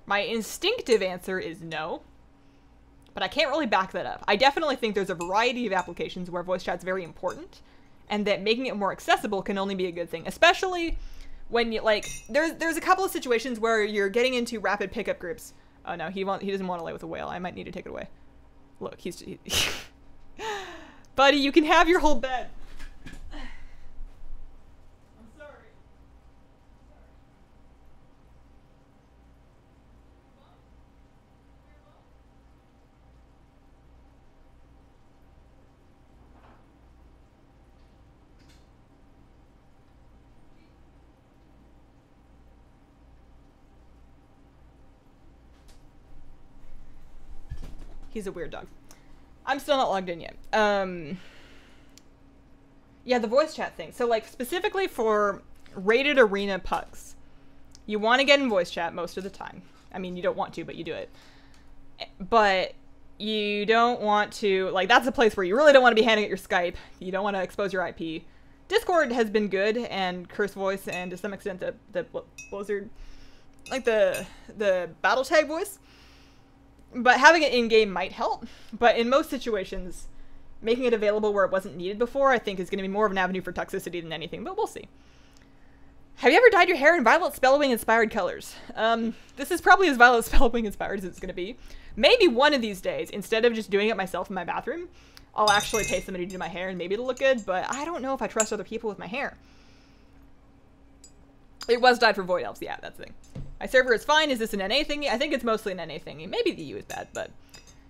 My instinctive answer is no. But I can't really back that up. I definitely think there's a variety of applications where voice chat's very important, and that making it more accessible can only be a good thing. Especially when you, like, there's a couple of situations where you're getting into rapid pickup groups. Oh no, he doesn't want to lay with a whale. I might need to take it away. Look, buddy, you can have your whole bed. I'm sorry. He's a weird dog. I'm still not logged in yet. Yeah, the voice chat thing. So, like, specifically for rated arena pugs, you want to get in voice chat most of the time. I mean, you don't want to, but you do it. But you don't want to, like, that's a place where you really don't want to be handing out your Skype. You don't want to expose your IP. Discord has been good, and Curse Voice, and to some extent the Blizzard, like the battle tag voice. But having it in-game might help. But in most situations, making it available where it wasn't needed before, I think is going to be more of an avenue for toxicity than anything, but we'll see. Have you ever dyed your hair in Violet Spellwing inspired colors? This is probably as Violet Spellwing inspired as it's going to be. Maybe one of these days, instead of just doing it myself in my bathroom, I'll actually pay somebody to do my hair and maybe it'll look good, but I don't know if I trust other people with my hair. It was dyed for Void Elves, yeah, that's the thing. My server is fine. Is this an NA thingy? I think it's mostly an NA thingy. Maybe the EU is bad, but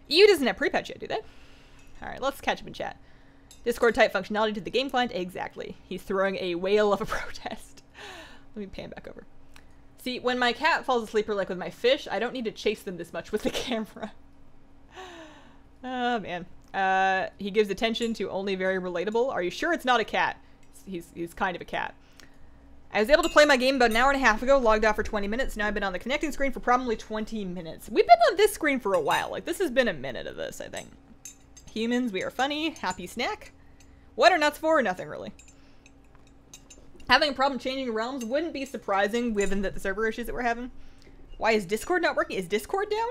EU doesn't have Prepatch yet, do they? Alright, let's catch up in chat. Discord type functionality to the game client? Exactly. He's throwing a whale of a protest. Let me pan back over. See, when my cat falls asleep or like with my fish, I don't need to chase them this much with the camera. Oh, man. He gives attention to only very relatable. Are you sure it's not a cat? He's kind of a cat. I was able to play my game about an hour and a half ago, logged off for 20 minutes. Now I've been on the connecting screen for probably 20 minutes. We've been on this screen for a while. Like, this has been a minute of this, I think. Humans, we are funny. Happy snack. What are nuts for? Nothing, really. Having a problem changing realms wouldn't be surprising, given that the server issues that we're having. Why is Discord not working? Is Discord down?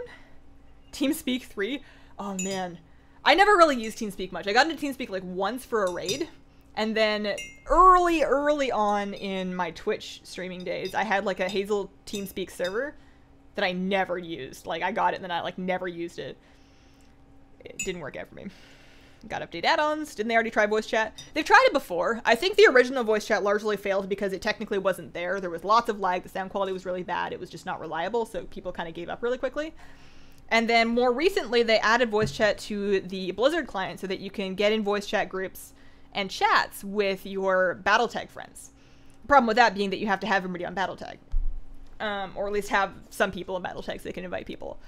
TeamSpeak 3? Oh, man. I never really used TeamSpeak much. I got into TeamSpeak, like, once for a raid. And then early on in my Twitch streaming days, I had like a Hazel TeamSpeak server that I never used. Like, I got it and then I like never used it. It didn't work out for me. Got to update add-ons. Didn't they already try voice chat? They've tried it before. I think the original voice chat largely failed because it technically wasn't there. There was lots of lag. The sound quality was really bad. It was just not reliable, so people kind of gave up really quickly. And then more recently, they added voice chat to the Blizzard client so that you can get in voice chat groups and chats with your Battletag friends. The problem with that being that you have to have everybody on Battletag. Or at least have some people in Battletag so they can invite people.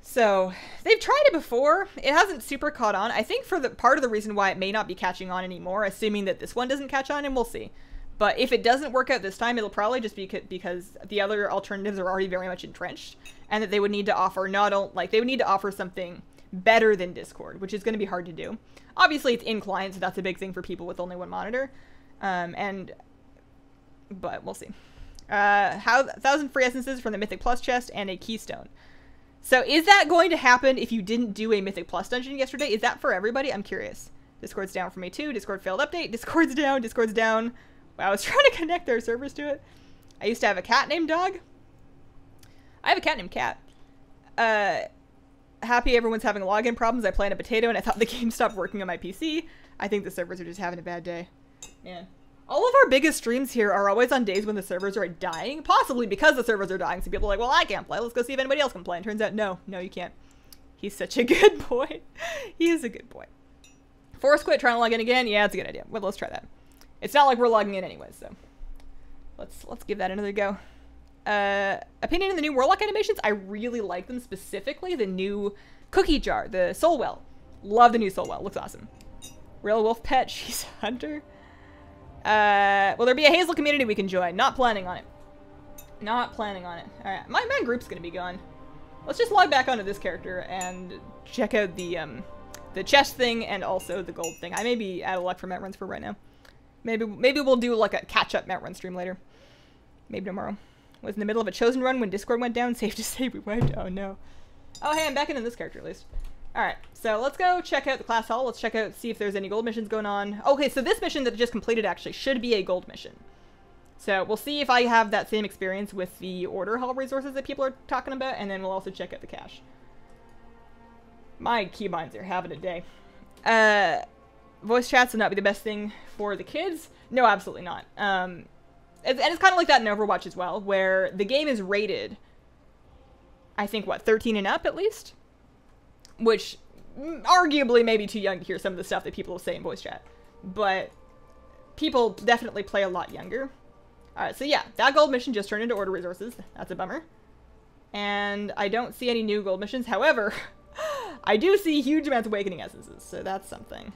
So, they've tried it before. It hasn't super caught on. I think for the part of the reason why it may not be catching on anymore, assuming that this one doesn't catch on, and we'll see. But if it doesn't work out this time, it'll probably just be because the other alternatives are already very much entrenched, and that they would need to offer they would need to offer something better than Discord, which is going to be hard to do. Obviously, it's in client, so that's a big thing for people with only one monitor. But we'll see. 1,000 free essences from the Mythic Plus chest and a keystone. So is that going to happen if you didn't do a Mythic Plus dungeon yesterday? Is that for everybody? I'm curious. Discord's down for me too. Discord failed update. Discord's down. Discord's down. Wow, I was trying to connect their servers to it. I used to have a cat named Dog. I have a cat named Cat. Happy everyone's having login problems. I play on a potato and I thought the game stopped working on my PC. I think the servers are just having a bad day. Man. All of our biggest streams here are always on days when the servers are dying. Possibly because the servers are dying. So people are like, well, I can't play. Let's go see if anybody else can play. And turns out, no, you can't. He's such a good boy. He is a good boy. Force quit, trying to log in again. Yeah, it's a good idea. Well, let's try that. It's not like we're logging in anyways, so let's give that another go. Opinion on the new Warlock animations? I really like them, specifically the new cookie jar, the soul well. Love the new soul well. Looks awesome. Real wolf pet. She's a hunter. Will there be a Hazel community we can join? Not planning on it. Not planning on it. All right, my group's gonna be gone. Let's just log back onto this character and check out the chest thing and also the gold thing. I may be out of luck for mount runs for right now. Maybe we'll do like a catch-up mount run stream later. Maybe tomorrow. Was in the middle of a chosen run when Discord went down. Safe to say we wiped. Oh no. Oh hey, I'm back into this character at least. Alright, so let's go check out the class hall. Let's check out, see if there's any gold missions going on. Okay, so this mission that I just completed actually should be a gold mission. So we'll see if I have that same experience with the order hall resources that people are talking about, and then we'll also check out the cache. My keybinds are having a day. Voice chats will not be the best thing for the kids. No, absolutely not. And it's kind of like that in Overwatch as well, where the game is rated, I think, what, 13 and up at least? Which, arguably, may be too young to hear some of the stuff that people will say in voice chat. But people definitely play a lot younger. Alright, so yeah, that gold mission just turned into order resources. That's a bummer. And I don't see any new gold missions. However, I do see huge amounts of Awakening Essences, so that's something.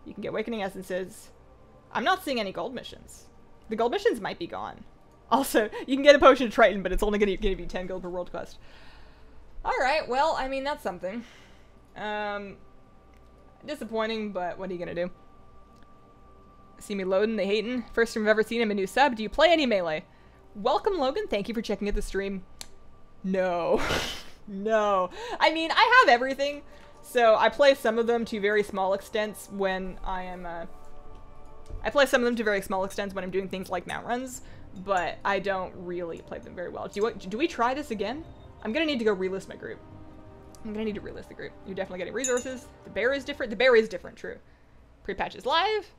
You can get Awakening Essences. I'm not seeing any gold missions. The gold missions might be gone. Also, you can get a Potion of Triton, but it's only going to be 10 gold per world quest. Alright, well, I mean, that's something. Disappointing, but what are you gonna do? See me loading, they hating. First time I've ever seen him, a new sub. Do you play any Melee? Welcome, Logan. Thank you for checking out the stream. No. No. I mean, I have everything. So I play some of them to very small extents when I am, I play some of them to very small extents when I'm doing things like mount runs, but I don't really play them very well. Do we try this again? I'm gonna need to go relist my group. I'm gonna need to relist the group. You're definitely getting resources. The bear is different. The bear is different, true. Prepatch is live.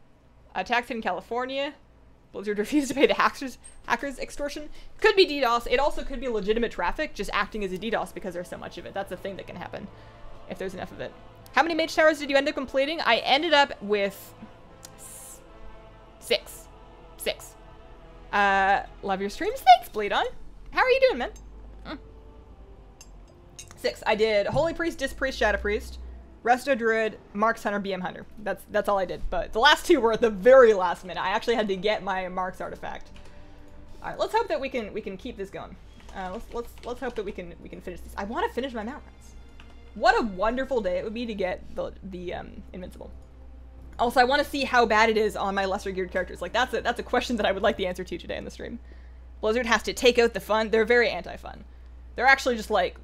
Attacks in California. Blizzard refused to pay the hackers extortion. Could be DDoS. It also could be legitimate traffic just acting as a DDoS because there's so much of it. That's a thing that can happen if there's enough of it. How many mage towers did you end up completing? I ended up with 6. 6. Love your streams. Thanks, Bleed On. How are you doing, man? 6. I did Holy Priest, Disc Priest, Shadow Priest, Resto Druid, Marks Hunter, BM Hunter. That's all I did. But the last 2 were at the very last minute. I actually had to get my Marks artifact. All right, let's hope that we can keep this going. Let's hope that we can finish this. I want to finish my mount runs. What a wonderful day it would be to get the Invincible. Also, I want to see how bad it is on my lesser geared characters. Like that's a question that I would like the answer to today in the stream. Blizzard has to take out the fun. They're very anti-fun. They're actually just like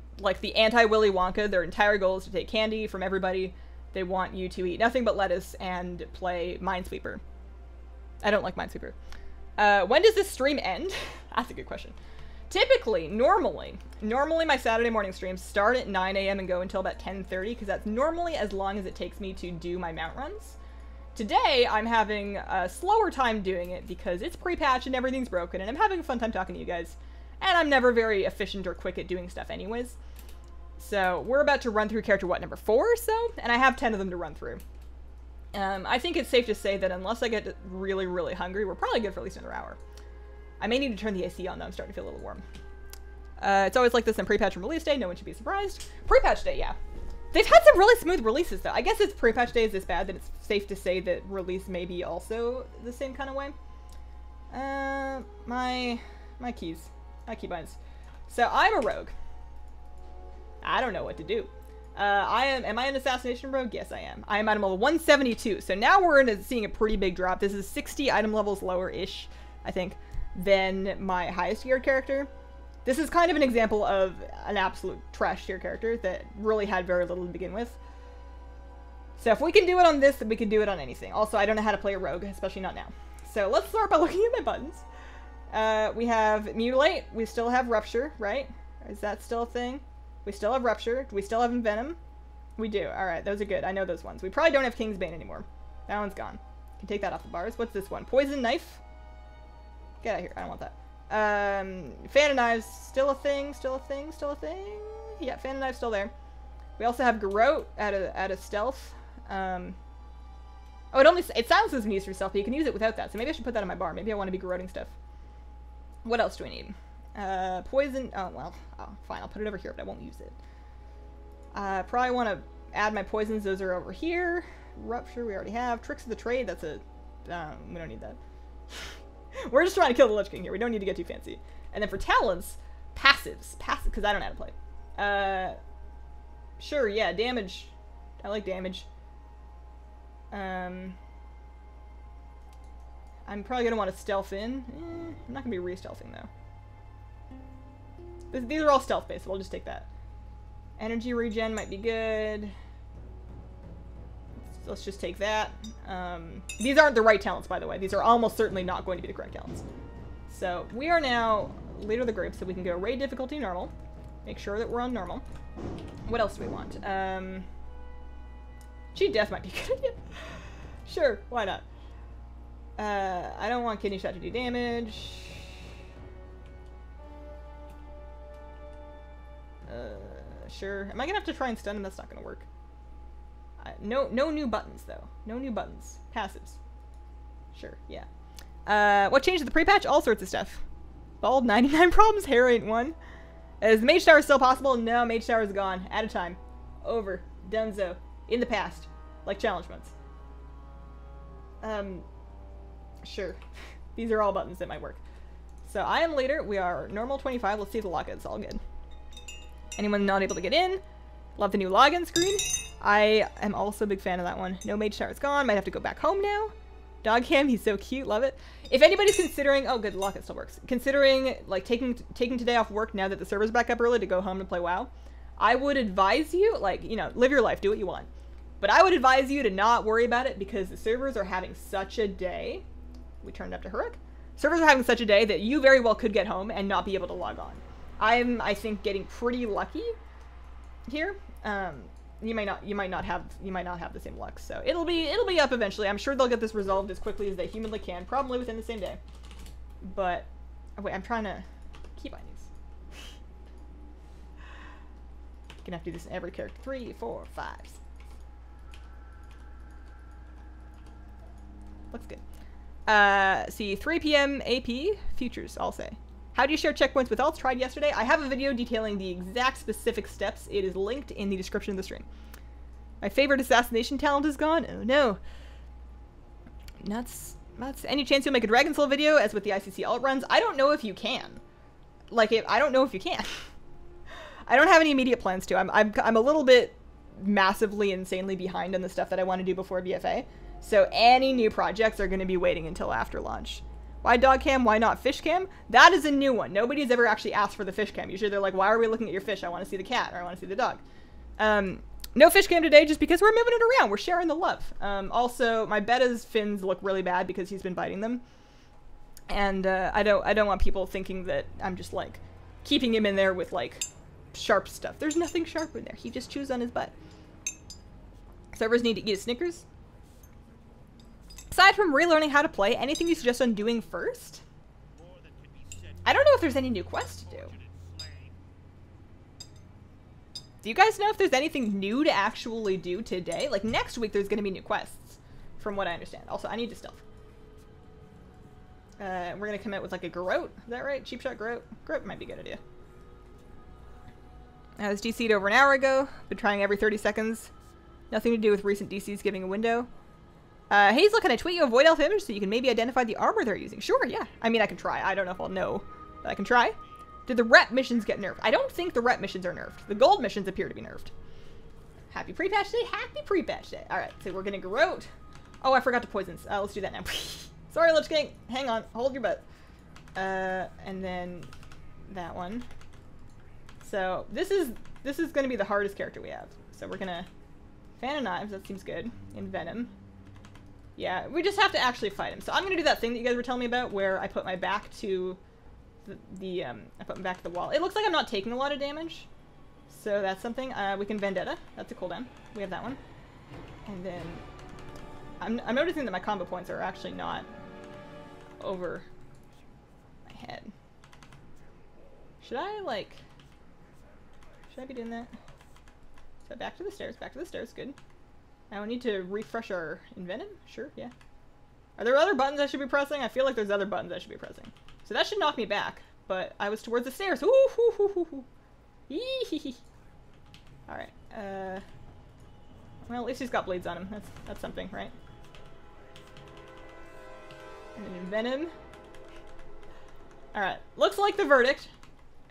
the anti-Willy Wonka. Their entire goal is to take candy from everybody. They want you to eat nothing but lettuce and play Minesweeper. I don't like Minesweeper. When does this stream end? That's a good question. Typically, normally my Saturday morning streams start at 9 a.m. and go until about 10:30, because that's normally as long as it takes me to do my mount runs. Today, I'm having a slower time doing it because it's pre-patch and everything's broken, and I'm having a fun time talking to you guys. And I'm never very efficient or quick at doing stuff anyways. So, we're about to run through character, what, number 4 or so? And I have 10 of them to run through. I think it's safe to say that unless I get really, really hungry, we're probably good for at least another hour. I may need to turn the AC on, though. I'm starting to feel a little warm. It's always like this on pre-patch and release day. No one should be surprised. Pre-patch day, yeah. They've had some really smooth releases, though. I guess it's pre-patch day is this bad that it's safe to say that release may be also the same kind of way. My keys. My keybinds. So, I'm a rogue. I don't know what to do. Am I an assassination rogue? Yes, I am. I am item level 172. So now we're seeing a pretty big drop. This is 60 item levels lower-ish, I think, than my highest geared character. This is kind of an example of an absolute trash tier character that really had very little to begin with. So if we can do it on this, then we can do it on anything. Also, I don't know how to play a rogue, especially not now. So let's start by looking at my buttons. We have Mutilate. We still have Rupture, right? Is that still a thing? We still have Rupture. Do we still have Envenom? We do. Alright, those are good. I know those ones. We probably don't have King's Bane anymore. That one's gone. Can take that off the bars. What's this one? Poison Knife? Get out of here. I don't want that. Fan of Knives, still a thing, still a thing, still a thing? Yeah, Fan of Knives still there. We also have Garrote at a stealth. Oh, it silences me for stealth, but you can use it without that, so maybe I should put that in my bar. Maybe I want to be garroting stuff. What else do I need? Poison, oh, well, oh, fine, I'll put it over here, but I won't use it. Probably want to add my poisons, those are over here. Rupture, we already have. Tricks of the Trade, that's a, we don't need that. We're just trying to kill the Lich King here. We don't need to get too fancy. And then for talents, passives. Passive, because I don't know how to play. Sure, yeah, damage. I like damage. I'm probably going to want to stealth in. I'm not going to be re-stealthing, though. These are all stealth-based, so we'll just take that. Energy regen might be good. Let's just take that. These aren't the right talents, by the way. These are almost certainly not going to be the correct talents. So, we are now leader of the group, so we can go raid difficulty normal. Make sure that we're on normal. What else do we want? Cheat death might be a good idea. Sure, why not? I don't want kidney shot to do damage. Sure. Am I gonna have to try and stun him? That's not gonna work. No new buttons, though. No new buttons. Passives. Sure, yeah. What changed the pre-patch? All sorts of stuff. Bald, 99 problems, hair ain't one. Is the Mage Tower still possible? No, Mage Tower is gone. Out of time. Over. Dunzo. In the past. Like challenge months. Sure. These are all buttons that might work. So, I am leader. We are normal 25. Let's see if the lockouts all good. Anyone not able to get in? Love the new login screen. I am also a big fan of that one. No Mage Tower's gone. Might have to go back home now. Dog cam, he's so cute. Love it. If anybody's considering... Oh, good. Lockout still works. Considering, like, taking today off work now that the server's back up early to go home and play WoW, I would advise you, like, you know, live your life. Do what you want. But I would advise you to not worry about it because the servers are having such a day. We turned up to Hurricane. Servers are having such a day that you very well could get home and not be able to log on. I'm, I think, getting pretty lucky here. You might not have the same luck. So it'll be up eventually. I'm sure they'll get this resolved as quickly as they humanly can, probably within the same day. But oh wait, I'm trying to keep on these. Gonna have to do this in every character. 3, 4, 5. Looks good. See, 3 p.m. AP futures. I'll say. How do you share checkpoints with alts? Tried yesterday. I have a video detailing the exact specific steps. It is linked in the description of the stream. My favorite assassination talent is gone. Oh no. Nuts. Any chance you'll make a Dragon Soul video as with the ICC alt runs? I don't know if you can. Like, I don't know if you can. I don't have any immediate plans to. I'm a little bit massively, insanely behind on the stuff that I want to do before BFA. So any new projects are going to be waiting until after launch. Why dog cam? Why not fish cam? That is a new one. Nobody's ever actually asked for the fish cam. Usually they're like, why are we looking at your fish? I want to see the cat, or I want to see the dog. No fish cam today just because we're moving it around. We're sharing the love. Also, my Betta's fins look really bad because he's been biting them. And I don't want people thinking that I'm just like keeping him in there with, like, sharp stuff. There's nothing sharp in there. He just chews on his butt. Servers need to eat a Snickers. Aside from relearning how to play, anything you suggest on doing first? I don't know if there's any new quests to do. Do you guys know if there's anything new to actually do today? Like, next week there's going to be new quests, from what I understand. Also, I need to stealth. We're going to come out with, like, a Garrote. Is that right? Cheap shot Garrote? Garrote might be a good idea. I was DC'd over an hour ago. Been trying every 30 seconds. Nothing to do with recent DCs giving a window. Hazel, can I tweet you a Void Elf image so you can maybe identify the armor they're using? Sure, yeah. I mean, I can try. I don't know if I'll know, but I can try. Did the rep missions get nerfed? I don't think the rep missions are nerfed. The gold missions appear to be nerfed. Happy pre-patch day. Happy pre-patch day. Alright, so we're gonna Garrote. Oh, I forgot to poison. Let's do that now. Sorry, Lich King. Hang on. Hold your butt. And then that one. So this is gonna be the hardest character we have. So we're gonna Fan of Knives. That seems good. And Venom. Yeah, we just have to actually fight him. So I'm gonna do that thing that you guys were telling me about, where I put my back to I put my back to the wall. It looks like I'm not taking a lot of damage, so that's something. We can Vendetta. That's a cooldown. We have that one. And then I'm noticing that my combo points are actually not over my head. Should I be doing that? So back to the stairs. Back to the stairs. Good. Now we need to refresh our Envenom? Sure, yeah. Are there other buttons I should be pressing? I feel like there's other buttons I should be pressing. So that should knock me back, but I was towards the stairs. Ooh, hoo, hoo, hoo, hoo. Yee. Alright, well, at least he's got blades on him. That's something, right? And then Venom. Alright, looks like the verdict,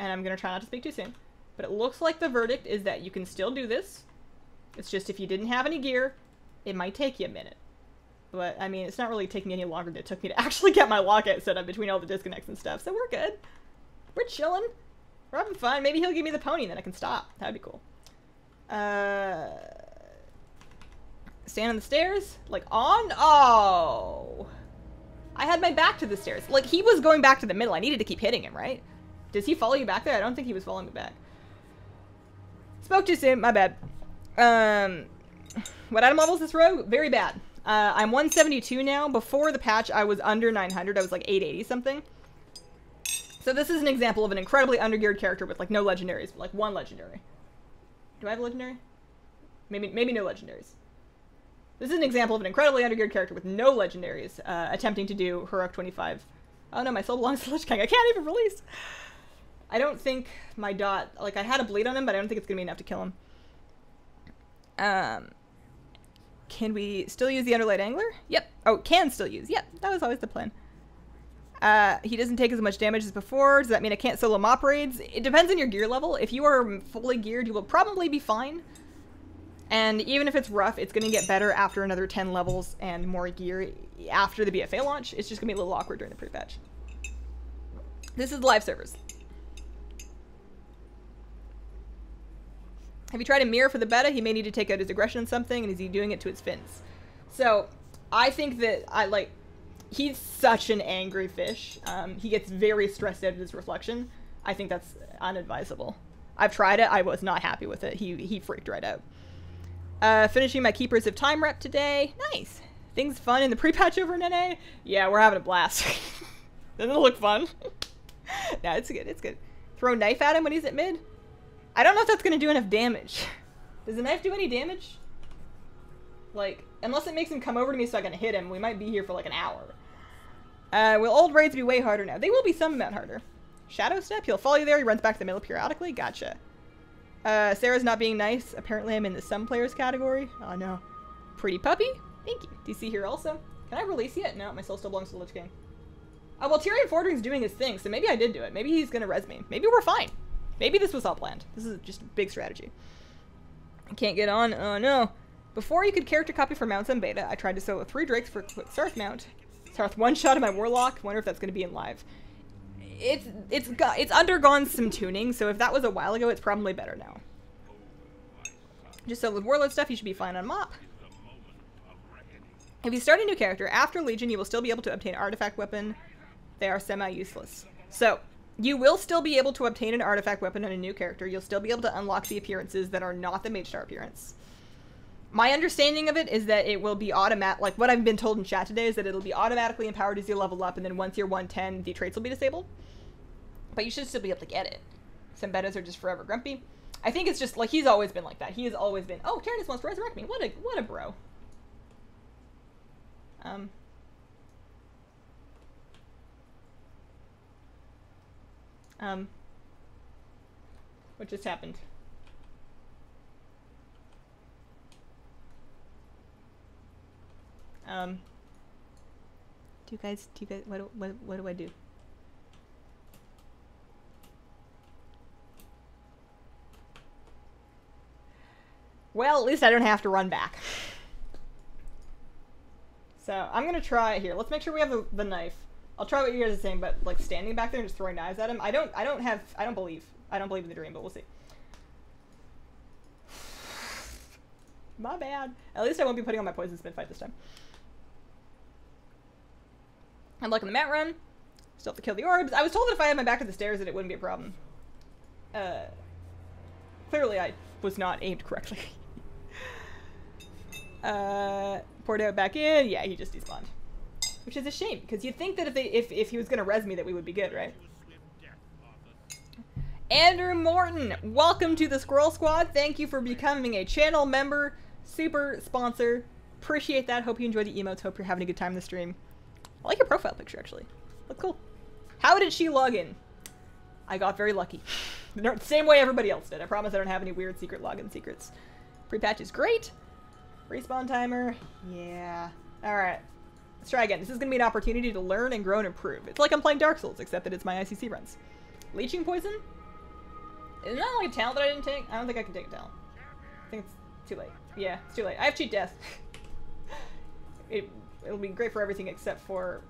and I'm gonna try not to speak too soon, but it looks like the verdict is that you can still do this. It's just if you didn't have any gear, it might take you a minute. But, I mean, it's not really taking any longer than it took me to actually get my lockout set up between all the disconnects and stuff, so we're good. We're chilling. We're having fun. Maybe he'll give me the pony and then I can stop. That'd be cool. Stand on the stairs? Like, on? Oh! I had my back to the stairs. Like, he was going back to the middle. I needed to keep hitting him, right? Does he follow you back there? I don't think he was following me back. Spoke too soon. My bad. What item level is this rogue? Very bad. I'm 172 now. Before the patch, I was under 900. I was like 880 something. So this is an example of an incredibly undergeared character with like no legendaries, like one legendary. Do I have a legendary? Maybe no legendaries. This is an example of an incredibly undergeared character with no legendaries, attempting to do Heroic 25. Oh no, my soul belongs to Lich King. I can't even release. I don't think my dot, like I had a bleed on him, but I don't think it's gonna be enough to kill him. Can we still use the Underlight Angler? Yep. Oh, can still use. Yep, that was always the plan. He doesn't take as much damage as before. Does that mean I can't solo mop raids? It depends on your gear level. If you are fully geared, you will probably be fine. And even if it's rough, it's going to get better after another 10 levels and more gear after the BFA launch. It's just going to be a little awkward during the pre-patch. This is the live servers. Have you tried a mirror for the beta? He may need to take out his aggression on something, and is he doing it to his fins? So, I think that he's such an angry fish. He gets very stressed out at his reflection. I think that's unadvisable. I've tried it. I was not happy with it. He freaked right out. Finishing my Keepers of Time rep today. Nice. Things fun in the pre-patch over Nene? Yeah, we're having a blast. Doesn't it look fun? No, it's good. It's good. Throw a knife at him when he's at mid? I don't know if that's going to do enough damage. Does the knife do any damage? Like, unless it makes him come over to me so I can hit him, we might be here for like an hour. Will old raids be way harder now? They will be some amount harder. Shadow Step? He'll follow you there, he runs back to the middle periodically? Gotcha. Sarah's not being nice. Apparently I'm in the some players category. Oh no. Pretty puppy? Thank you. DC here also. Can I release yet? No, my soul still belongs to the Lich King. Oh, well, Tyrion Fordering's doing his thing, so maybe I did do it. Maybe he's gonna res me. Maybe we're fine. Maybe this was all planned. This is just a big strategy. I can't get on. Oh no. Before you could character copy for mounts on beta, I tried to solo 3 Drakes for a quick Sarth mount. Sarth one-shot my Warlock. Wonder if that's going to be in live. It's undergone some tuning, so if that was a while ago, it's probably better now. Just so with Warlord stuff, you should be fine on Mop. If you start a new character, after Legion, you will still be able to obtain Artifact Weapon. They are semi-useless. So, You will still be able to obtain an artifact weapon on a new character. You'll still be able to unlock the appearances that are not the mage star appearance. My understanding of it is that it will be automatic. Like, what I've been told in chat today is that it'll be automatically empowered as you level up, and then once you're 110, the traits will be disabled. But you should still be able to get it. Some betas are just forever grumpy. I think it's just, like, he's always been like that. He has always been, oh, Tyrannus wants to resurrect me. What a bro. What just happened? Do you guys, what do I do? Well, at least I don't have to run back. So, I'm gonna try here. Let's make sure we have the knife. I'll try what you guys are saying, but like standing back there and just throwing knives at him, I don't believe in the dream, but we'll see. My bad. At least I won't be putting on my poison spin fight this time. I'm liking the mat run. Still have to kill the orbs. I was told that if I had my back to the stairs that it wouldn't be a problem. Clearly I was not aimed correctly. Poured out back in. Yeah, he just despawned. Which is a shame, because you'd think that if he was gonna res me that we would be good, right? Andrew Morton, welcome to the Squirrel Squad. Thank you for becoming a channel member, super sponsor. Appreciate that. Hope you enjoyed the emotes. Hope you're having a good time in the stream. I like your profile picture, actually. Look cool. How did she log in? I got very lucky. Same way everybody else did. I promise I don't have any weird secret login secrets. Prepatch is great. Respawn timer. Yeah. Alright. Let's try again. This is going to be an opportunity to learn and grow and improve. It's like I'm playing Dark Souls, except that it's my ICC runs. Leeching poison? Isn't that like a talent that I didn't take? I don't think I can take a talent. I think it's too late. Yeah, it's too late. I have cheat death. It'll be great for everything except for,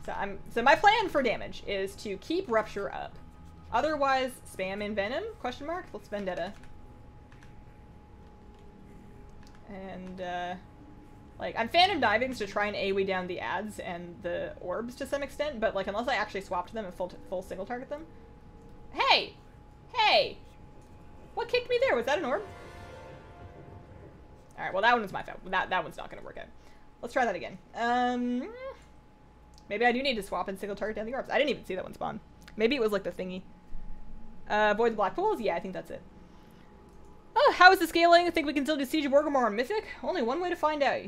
so my plan for damage is to keep Rupture up. Otherwise, spam in Venom? Question mark? Let's Vendetta. And, like, I'm Phantom Divings to try and AoE down the ads and the orbs to some extent, but, like, unless I actually swapped them and full single target them. Hey! Hey! What kicked me there? Was that an orb? Alright, well that one was my fault. That one's not gonna work out. Let's try that again. Maybe I do need to swap and single target down the orbs. I didn't even see that one spawn. Maybe it was like the thingy. Avoid the black pools? Yeah, I think that's it. Oh, how is the scaling? I think we can still do Siege of Orgrimmar on Mythic. Only one way to find out.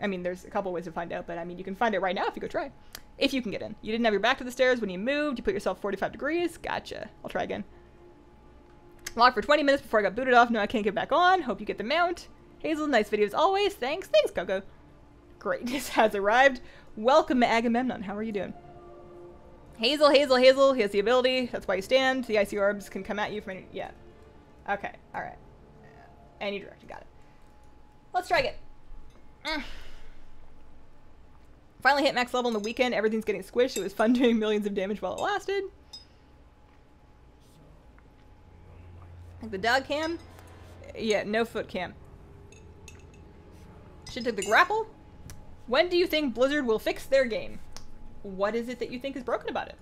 I mean, there's a couple ways to find out, but I mean, you can find it right now if you go try. If you can get in. You didn't have your back to the stairs when you moved. You put yourself 45 degrees. Gotcha. I'll try again. Locked for 20 minutes before I got booted off. No, I can't get back on. Hope you get the mount. Hazel, nice videos always. Thanks. Thanks, Coco. Great. This has arrived. Welcome, Agamemnon. How are you doing? Hazel, Hazel, Hazel. He has the ability. That's why you stand. The icy orbs can come at you from any... Yeah. Okay. Alright. Any direction. Got it. Let's try again. Finally hit max level on the weekend. Everything's getting squished. It was fun doing millions of damage while it lasted. Like the dog cam? Yeah, no foot cam. Should take the grapple. When do you think Blizzard will fix their game? What is it that you think is broken about it?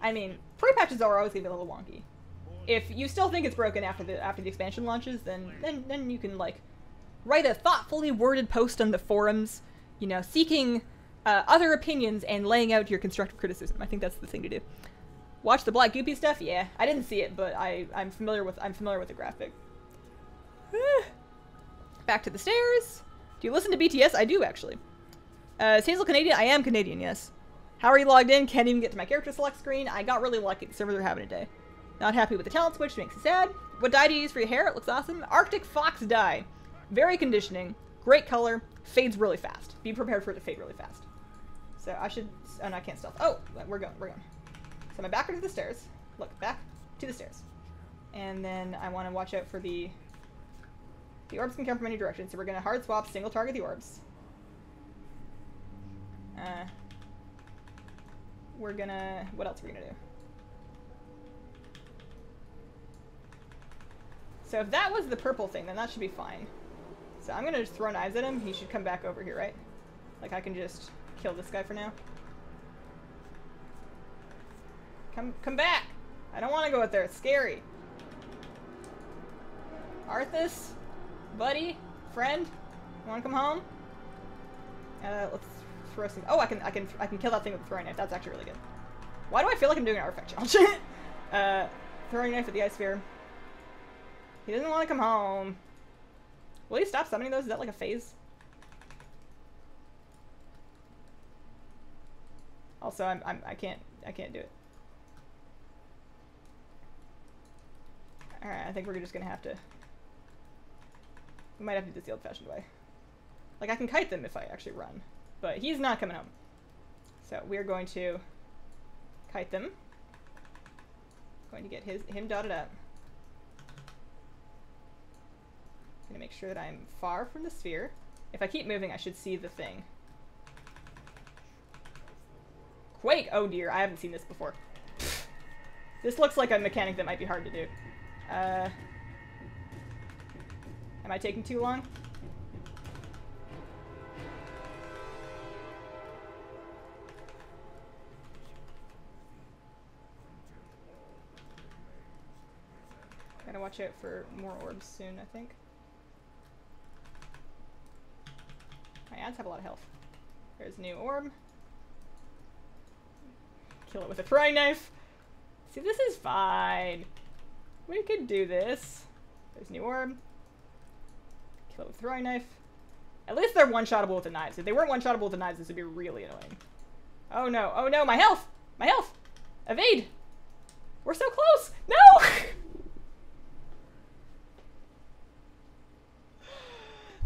I mean, pre-patches are always gonna be a little wonky. If you still think it's broken after the expansion launches, then you can like write a thoughtfully worded post on the forums, you know, seeking other opinions and laying out your constructive criticism. I think that's the thing to do. Watch the black goopy stuff? Yeah, I didn't see it, but I'm familiar with the graphic. Back to the stairs. Do you listen to BTS? I do actually. Is Hazel Canadian? I am Canadian, yes. How are you logged in? Can't even get to my character select screen. I got really lucky. The servers are having a day. Not happy with the talent switch, makes me sad. What dye do you use for your hair? It looks awesome. Arctic Fox dye. Very conditioning. Great color. Fades really fast. Be prepared for it to fade really fast. So I should... Oh, no, I can't stealth. Oh, we're going. So my back to the stairs. Look, back to the stairs. And then I want to watch out for the orbs can come from any direction. So we're going to hard swap, single target the orbs. We're going to... What else are we going to do? So if that was the purple thing, then that should be fine. So I'm going to just throw knives at him. He should come back over here, right? Like I can just kill this guy for now. Come back! I don't want to go out there. It's scary. Arthas? Buddy? Friend? You want to come home? Let's throw some... Oh, I can kill that thing with a throwing knife. That's actually really good. Why do I feel like I'm doing an artifact challenge? Throwing knife at the ice sphere. He doesn't want to come home. Will you stop summoning those? Is that like a phase? Also, I can't do it. Alright, I think we're just gonna have to... We might have to do this the old-fashioned way. Like, I can kite them if I actually run. But he's not coming home. So, we're going to kite them. Going to get him dotted up. Gonna make sure that I'm far from the sphere. If I keep moving, I should see the thing. Quake! Oh dear, I haven't seen this before. This looks like a mechanic that might be hard to do. Am I taking too long? Gotta watch out for more orbs soon, I think. My ads have a lot of health. There's a new orb. Kill it with a throwing knife. See, this is fine. We could do this. There's a new orb. Kill it with a throwing knife. At least they're one-shottable with the knives. If they weren't one-shottable with the knives, this would be really annoying. Oh no, oh no, my health! My health! Evade! We're so close! No!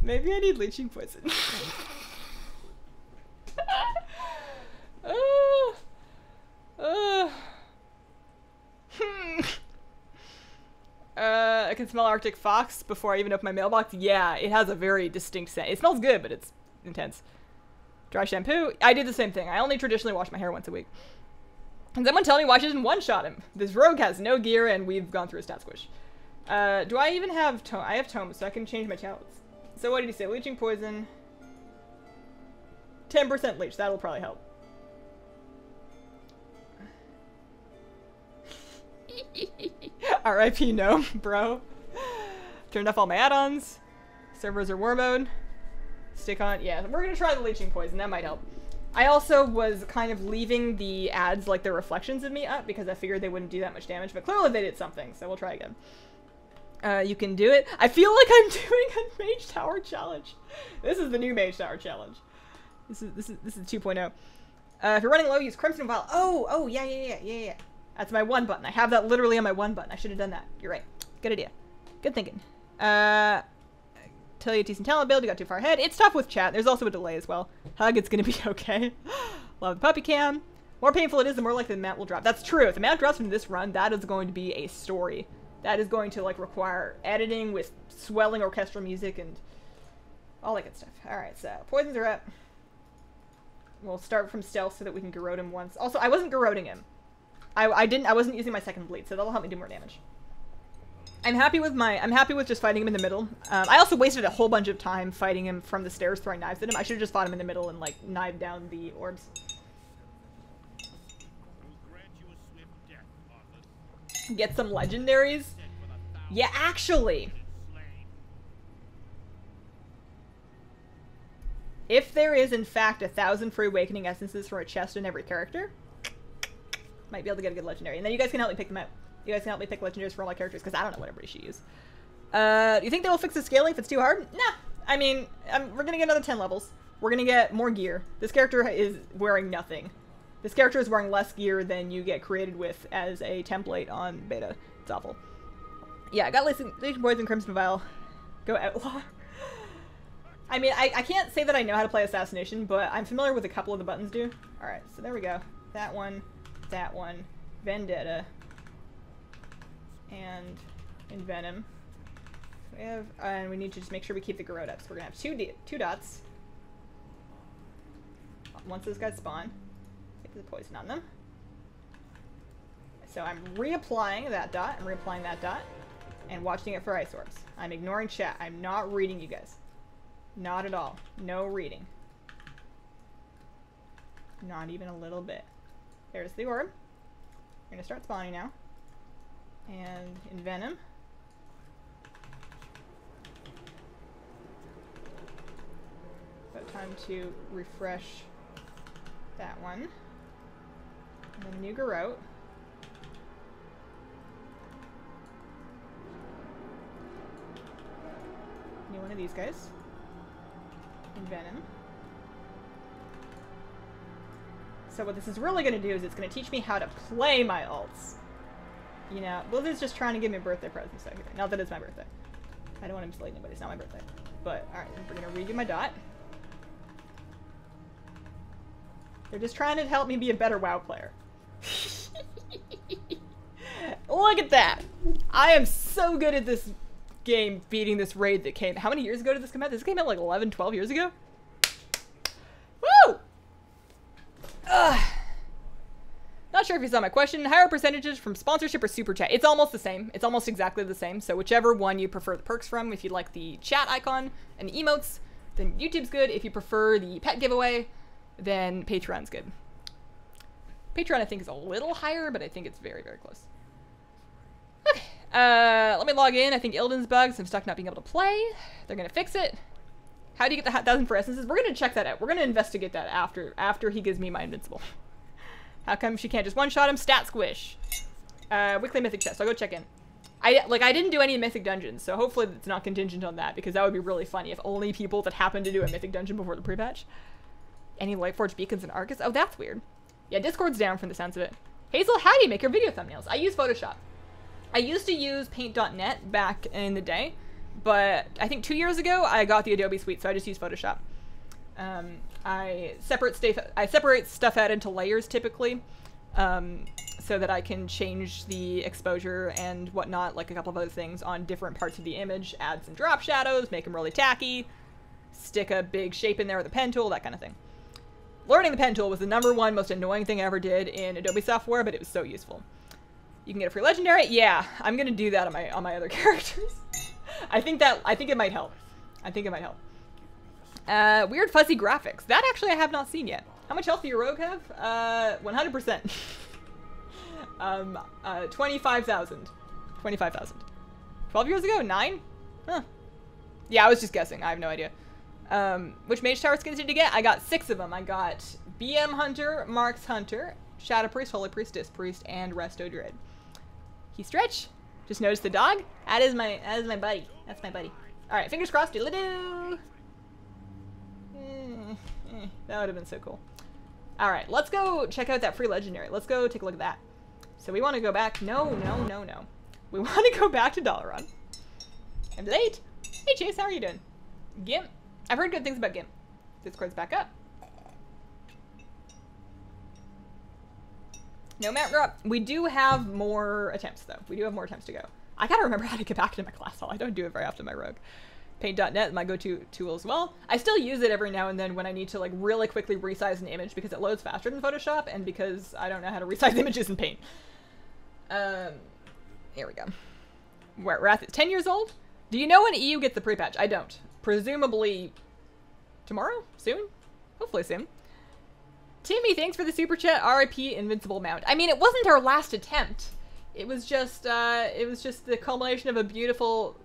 Maybe I need leeching poison. I can smell Arctic fox before I even open my mailbox. Yeah, it has a very distinct scent. It smells good, but it's intense. Dry shampoo. I do the same thing. I only traditionally wash my hair once a week. Can someone tell me why she didn't one-shot him? This rogue has no gear, and we've gone through a stat squish. Do I even have tome? I have tome, so I can change my talents. So what did he say? Leeching poison. 10% leech. That'll probably help. RIP no, bro. Turned off all my add-ons. Servers are war mode. Stick on. Yeah, we're gonna try the leeching poison. That might help. I also was kind of leaving the ads, like the reflections of me, up because I figured they wouldn't do that much damage, but clearly they did something, so we'll try again. You can do it. I feel like I'm doing a Mage Tower challenge. This is the new Mage Tower challenge. This is 2.0. If you're running low, use Crimson Vial. Oh, yeah. That's my one button. I have that literally on my one button. I should have done that. You're right. Good idea. Good thinking. Tell you a decent talent ability, got too far ahead. It's tough with chat. There's also a delay as well. Hug, it's gonna be okay. Love the puppy cam. More painful it is, the more likely the mount will drop. That's true. If the mount drops from this run, that is going to be a story. That is going to like require editing with swelling orchestral music and all that good stuff. Alright, so poisons are up. We'll start from stealth so that we can garrote him once. Also, I wasn't garroting him. I wasn't using my second bleed, so that'll help me do more damage. I'm happy with just fighting him in the middle. I also wasted a whole bunch of time fighting him from the stairs, throwing knives at him. I should have just fought him in the middle and like knifed down the orbs. Get some legendaries? Yeah, actually. If there is, in fact, 1,000 free awakening essences for a chest in every character, might be able to get a good legendary. And then you guys can help me pick them out. You guys can help me pick legendaries for all my characters, because I don't know what everybody should use. Do you think they will fix the scaling if it's too hard? Nah. I mean, we're going to get another 10 levels. We're going to get more gear. This character is wearing nothing. This character is wearing less gear than you get created with as a template on beta. It's awful. Yeah, I got Leeching Poison, Crimson Vial. Go Outlaw. I mean, I can't say that I know how to play Assassination, but I'm familiar with a couple of the buttons do. Alright, so there we go. That one, Vendetta, and Envenom. We have, and we need to just make sure we keep the garrote up. So we're gonna have two dots. Once those guys spawn, get the poison on them. So I'm reapplying that dot, and reapplying that dot, and watching it for ice orbs. I'm ignoring chat. I'm not reading you guys. Not at all. No reading. Not even a little bit. There's the orb. We're gonna start spawning now. And envenom. About time to refresh that one. And then Nuger out. New one of these guys. Envenom. So what this is really going to do is it's going to teach me how to play my ults. You know, Blizzard's just trying to give me birthday presents out here. Not that it's my birthday. I don't want to mislead anybody, it's not my birthday. But, alright, we're going to redo my dot. They're just trying to help me be a better WoW player. Look at that! I am so good at this game beating this raid that came... How many years ago did this come out? This came out like 11, 12 years ago? Woo! Ugh. Not sure if you saw my question. Higher percentages from sponsorship or super chat? It's almost the same. It's almost exactly the same. So whichever one you prefer the perks from, if you like the chat icon and the emotes, then YouTube's good. If you prefer the pet giveaway, then Patreon's good. Patreon I think is a little higher, but I think it's very, very close. Okay. Let me log in. I think Ilden's bugged, so I'm stuck not being able to play. They're gonna fix it. How do you get the 1,000 for essences? We're gonna check that out. We're gonna investigate that after he gives me my invincible. How come she can't just one-shot him? Stat squish. Weekly mythic chest. I'll go check in. I didn't do any mythic dungeons, so hopefully it's not contingent on that, because that would be really funny if only people that happen to do a mythic dungeon before the pre-patch. Any Lightforge beacons in Arcus? Oh, that's weird. Yeah, Discord's down from the sounds of it. Hazel, how do you make your video thumbnails? I use Photoshop. I used to use paint.net back in the day, but I think 2 years ago I got the Adobe suite, so I just use Photoshop. I separate stuff out into layers typically, so that I can change the exposure and whatnot, like a couple of other things on different parts of the image, add some drop shadows, make them really tacky, stick a big shape in there with a pen tool, that kind of thing. Learning the pen tool was the ¡1 most annoying thing I ever did in Adobe software, but it was so useful. You can get a free legendary? Yeah, I'm gonna do that on my other characters. I think it might help. I think it might help. Weird fuzzy graphics. That actually I have not seen yet. How much health do your rogue have? 100%. 25,000. 25,000. 12 years ago? 9? Huh. Yeah, I was just guessing. I have no idea. Which mage tower skins did you get? I got 6 of them. I got BM Hunter, Marks Hunter, Shadow Priest, Holy Priest, Disc Priest, and Resto Druid. He stretch? Just noticed the dog? That is my buddy. That's my buddy. Alright, fingers crossed. Doodle-doo! That would have been so cool. Alright, let's go check out that free legendary. Let's go take a look at that. So we want to go back. No. We want to go back to Dalaran. I'm late. Hey Chase, how are you doing? Gimp. I've heard good things about Gimp. Discord's back up. No mount drop. We do have more attempts though. We do have more attempts to go. I gotta remember how to get back to my class hall. I don't do it very often, my rogue. Paint.net is my go-to tool as well. I still use it every now and then when I need to like really quickly resize an image because it loads faster than Photoshop and because I don't know how to resize images in Paint. Here we go. Wrath is 10 years old? Do you know when EU gets the pre-patch? I don't. Presumably tomorrow? Soon? Hopefully soon. Timmy, thanks for the super chat. RIP Invincible Mound. I mean, it wasn't our last attempt. It was just the culmination of a beautiful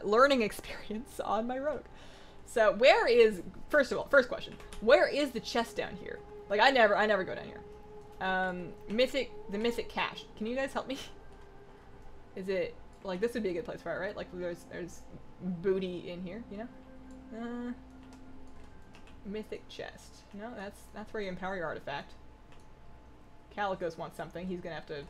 learning experience on my rogue. So where is, first of all, first question, where is the chest down here? Like I never go down here. The mythic cache. Can you guys help me? Is it, like this would be a good place for it, right? Like there's booty in here, you know? Mythic chest. No, that's where you empower your artifact. Calicos wants something. He's gonna have to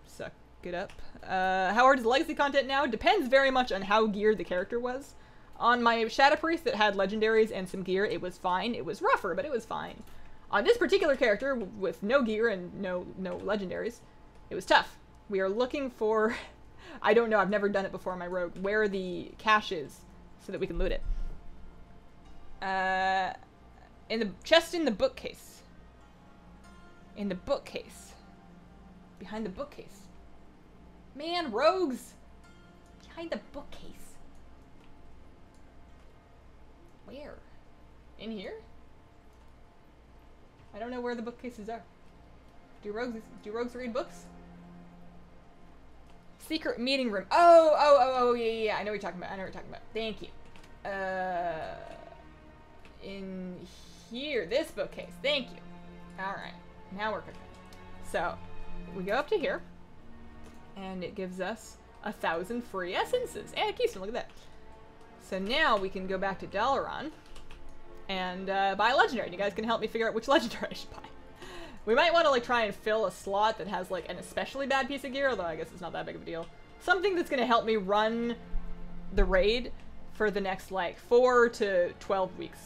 suck it up. How hard is legacy content now? Depends very much on how geared the character was. On my Shadow Priest that had legendaries and some gear, it was fine. It was rougher, but it was fine. On this particular character with no gear and no legendaries, it was tough. We are looking for, I don't know, I've never done it before on my rogue, where the cache is so that we can loot it. In the chest in the bookcase. In the bookcase. Behind the bookcase. Man, rogues! Behind the bookcase. Where? In here? I don't know where the bookcases are. Do rogues read books? Secret meeting room. Oh, yeah. I know what you're talking about. Thank you. In here, this bookcase. Thank you. Alright. Now we're cooking. So, we go up to here. And it gives us 1,000 free essences. And a keystone, look at that. So now we can go back to Dalaran and buy a legendary. You guys can help me figure out which legendary I should buy. We might want to like try and fill a slot that has like an especially bad piece of gear, although I guess it's not that big of a deal. Something that's going to help me run the raid for the next like 4 to 12 weeks.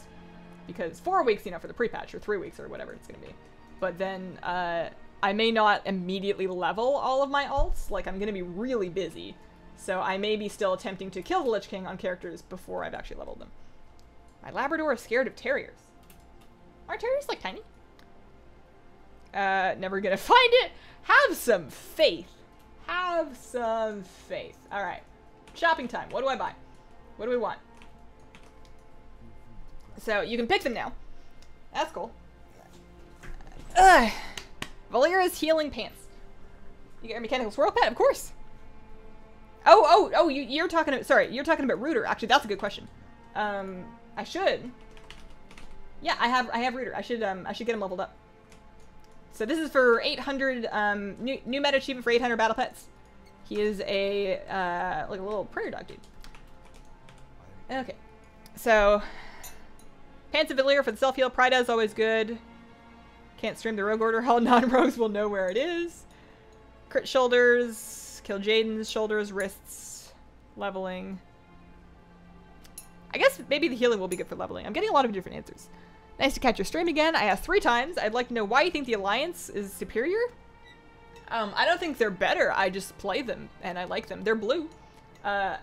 Because 4 weeks, you know, for the pre-patch, or 3 weeks, or whatever it's going to be. But then I may not immediately level all of my alts. Like, I'm going to be really busy. So I may be still attempting to kill the Lich King on characters before I've actually leveled them. My Labrador is scared of terriers. Are terriers, like, tiny? Never gonna find it. Have some faith. Have some faith. Alright. Shopping time. What do I buy? What do we want? So, you can pick them now. That's cool. Valera's healing pants. You get your mechanical swirl pet? Of course. You're talking about, sorry, you're talking about Rooter. Actually, that's a good question. I should. Yeah, I have Rooter. I should get him leveled up. So this is for 800, new meta achievement for 800 battle pets. He is a, like a little prairie dog dude. Okay. So, Pants of Valera for the self-heal. Pride is always good. Can't stream the rogue order. All non-rogues will know where it is. Crit shoulders. Kill Jaden's shoulders, wrists. Leveling. I guess maybe the healing will be good for leveling. I'm getting a lot of different answers. Nice to catch your stream again. I asked 3 times. I'd like to know why you think the Alliance is superior. I don't think they're better. I just play them, and I like them. They're blue. I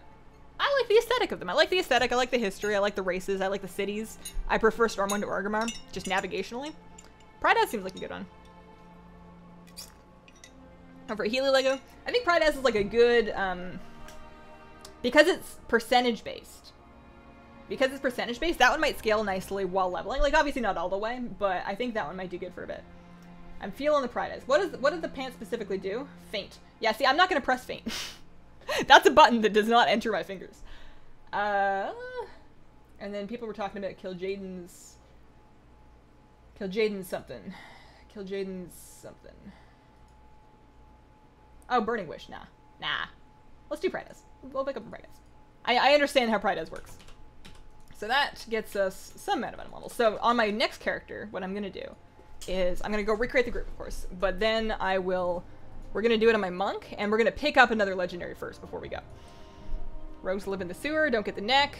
like the aesthetic of them. I like the aesthetic. I like the history. I like the races. I like the cities. I prefer Stormwind to Orgrimmar, just navigationally. Pride seems like a good one. For a Healy Lego, I think Pride is like a good, because it's percentage-based. Because it's percentage-based, that one might scale nicely while leveling. Like, obviously not all the way, but I think that one might do good for a bit. I'm feeling the Pride. What does the pants specifically do? Faint. Yeah, see, I'm not going to press faint. That's a button that does not enter my fingers. And then people were talking about Kill Jaden's something. Kill Jaden's something. Oh, Burning Wish. Nah. Let's do Pride. We'll pick up Pride. I understand how Pride works. So that gets us some amount of item levels. So on my next character, what I'm going to do is I'm going to go recreate the group, of course. But then we're going to do it on my monk, and we're going to pick up another legendary first before we go. Rogues live in the sewer, don't get the neck.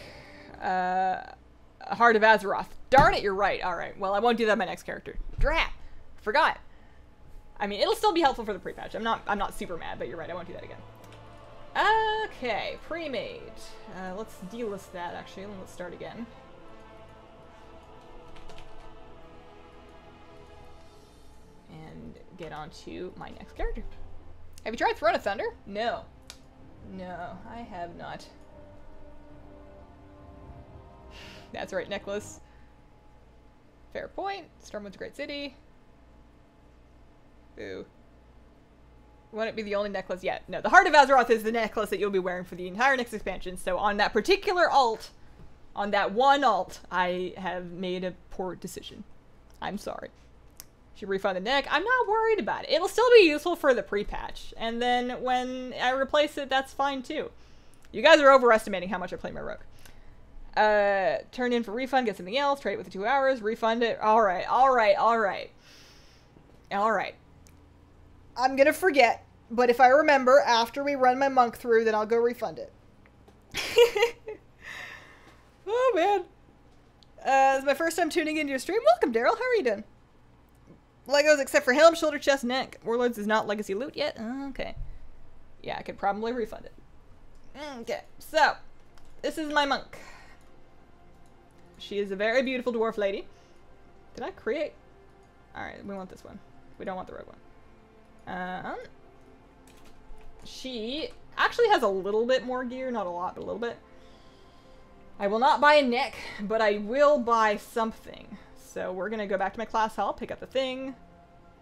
Heart of Azeroth. Darn it, you're right. All right, well, I won't do that on my next character. Drat. Forgot. I mean, it'll still be helpful for the pre-patch. I'm not super mad, but you're right, I won't do that again. Okay, pre-made. Let's delist that, actually, and let's start again. And get on to my next character. Have you tried Throne of Thunder? No. No, I have not. That's right, necklace. Fair point. Stormwood's a great city. Ooh. Wouldn't it be the only necklace yet? No, the Heart of Azeroth is the necklace that you'll be wearing for the entire next expansion. So on that particular alt, on that one alt, I have made a poor decision. I'm sorry. Should refund the neck. I'm not worried about it. It'll still be useful for the pre-patch. And then when I replace it, that's fine too. You guys are overestimating how much I play my rogue. Turn in for refund, get something else, trade it within 2 hours, refund it. Alright. I'm gonna forget, but if I remember after we run my monk through, then I'll go refund it. Oh man. This is my first time tuning into your stream. Welcome, Daryl. How are you doing? Legos except for helm, shoulder, chest, neck. Warlords is not legacy loot yet? Okay. Yeah, I could probably refund it. Okay, so this is my monk. She is a very beautiful dwarf lady. Did I create? Alright, we want this one. We don't want the rogue one. She actually has a little bit more gear, not a lot, but a little bit. I will not buy a neck, but I will buy something. So we're gonna go back to my class hall, pick up the thing.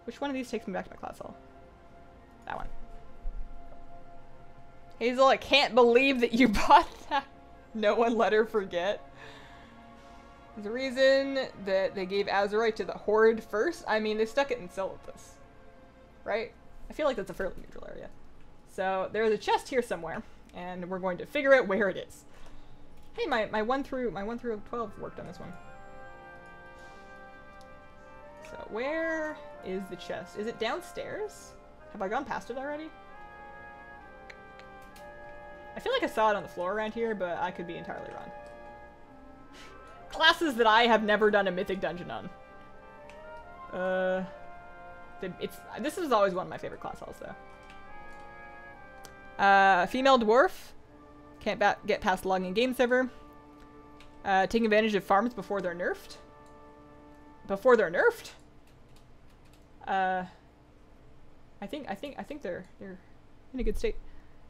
Which one of these takes me back to my class hall? That one. Hazel, I can't believe that you bought that. No one let her forget. There's a reason that they gave Azurite to the Horde first. I mean, they stuck it in Silithus. Right? I feel like that's a fairly neutral area. So, there's a chest here somewhere, and we're going to figure out where it is. Hey, my 1 through 12 worked on this one. So, where is the chest? Is it downstairs? Have I gone past it already? I feel like I saw it on the floor around here, but I could be entirely wrong. Classes that I have never done a mythic dungeon on. This is always one of my favorite class halls, though. Female dwarf. Can't get past logging in game server. Taking advantage of farms before they're nerfed. Before they're nerfed? I think they're in a good state.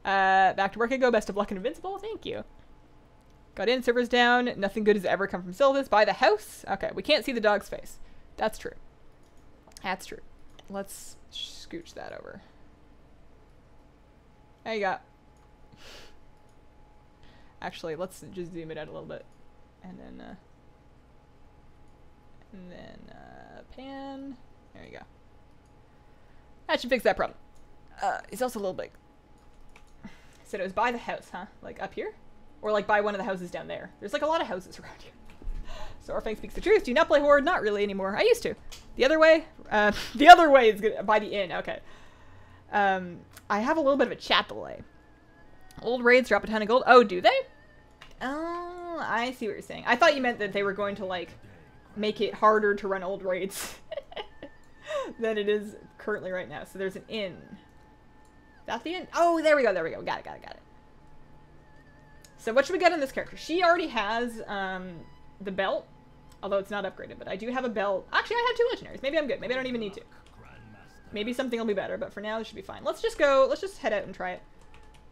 Back to work I go. Best of luck and invincible. Thank you. Got in, servers down. Nothing good has ever come from Silithus. Buy the house. Okay, we can't see the dog's face. That's true. That's true. Let's scooch that over. There you go. Actually, let's just zoom it out a little bit. And then pan. There you go. That should fix that problem. It's also a little big. Said it was by the house, huh? Like up here? Or like by one of the houses down there. There's like a lot of houses around here. So Orfang speaks the truth. Do you not play Horde? Not really anymore. I used to. The other way? The other way is good. By the inn. Okay. I have a little bit of a chat delay. Old raids drop a ton of gold. Oh, do they? Oh, I see what you're saying. I thought you meant that they were going to like make it harder to run old raids than it is currently right now. So there's an inn. That's the inn? Oh, there we go. There we go. Got it. Got it. Got it. So what should we get on this character? She already has the belt, although it's not upgraded, but I do have a belt. Actually, I have 2 legendaries. Maybe I'm good. Maybe I don't even need to. Maybe something will be better, but for now, this should be fine. Let's just go. Let's just head out and try it.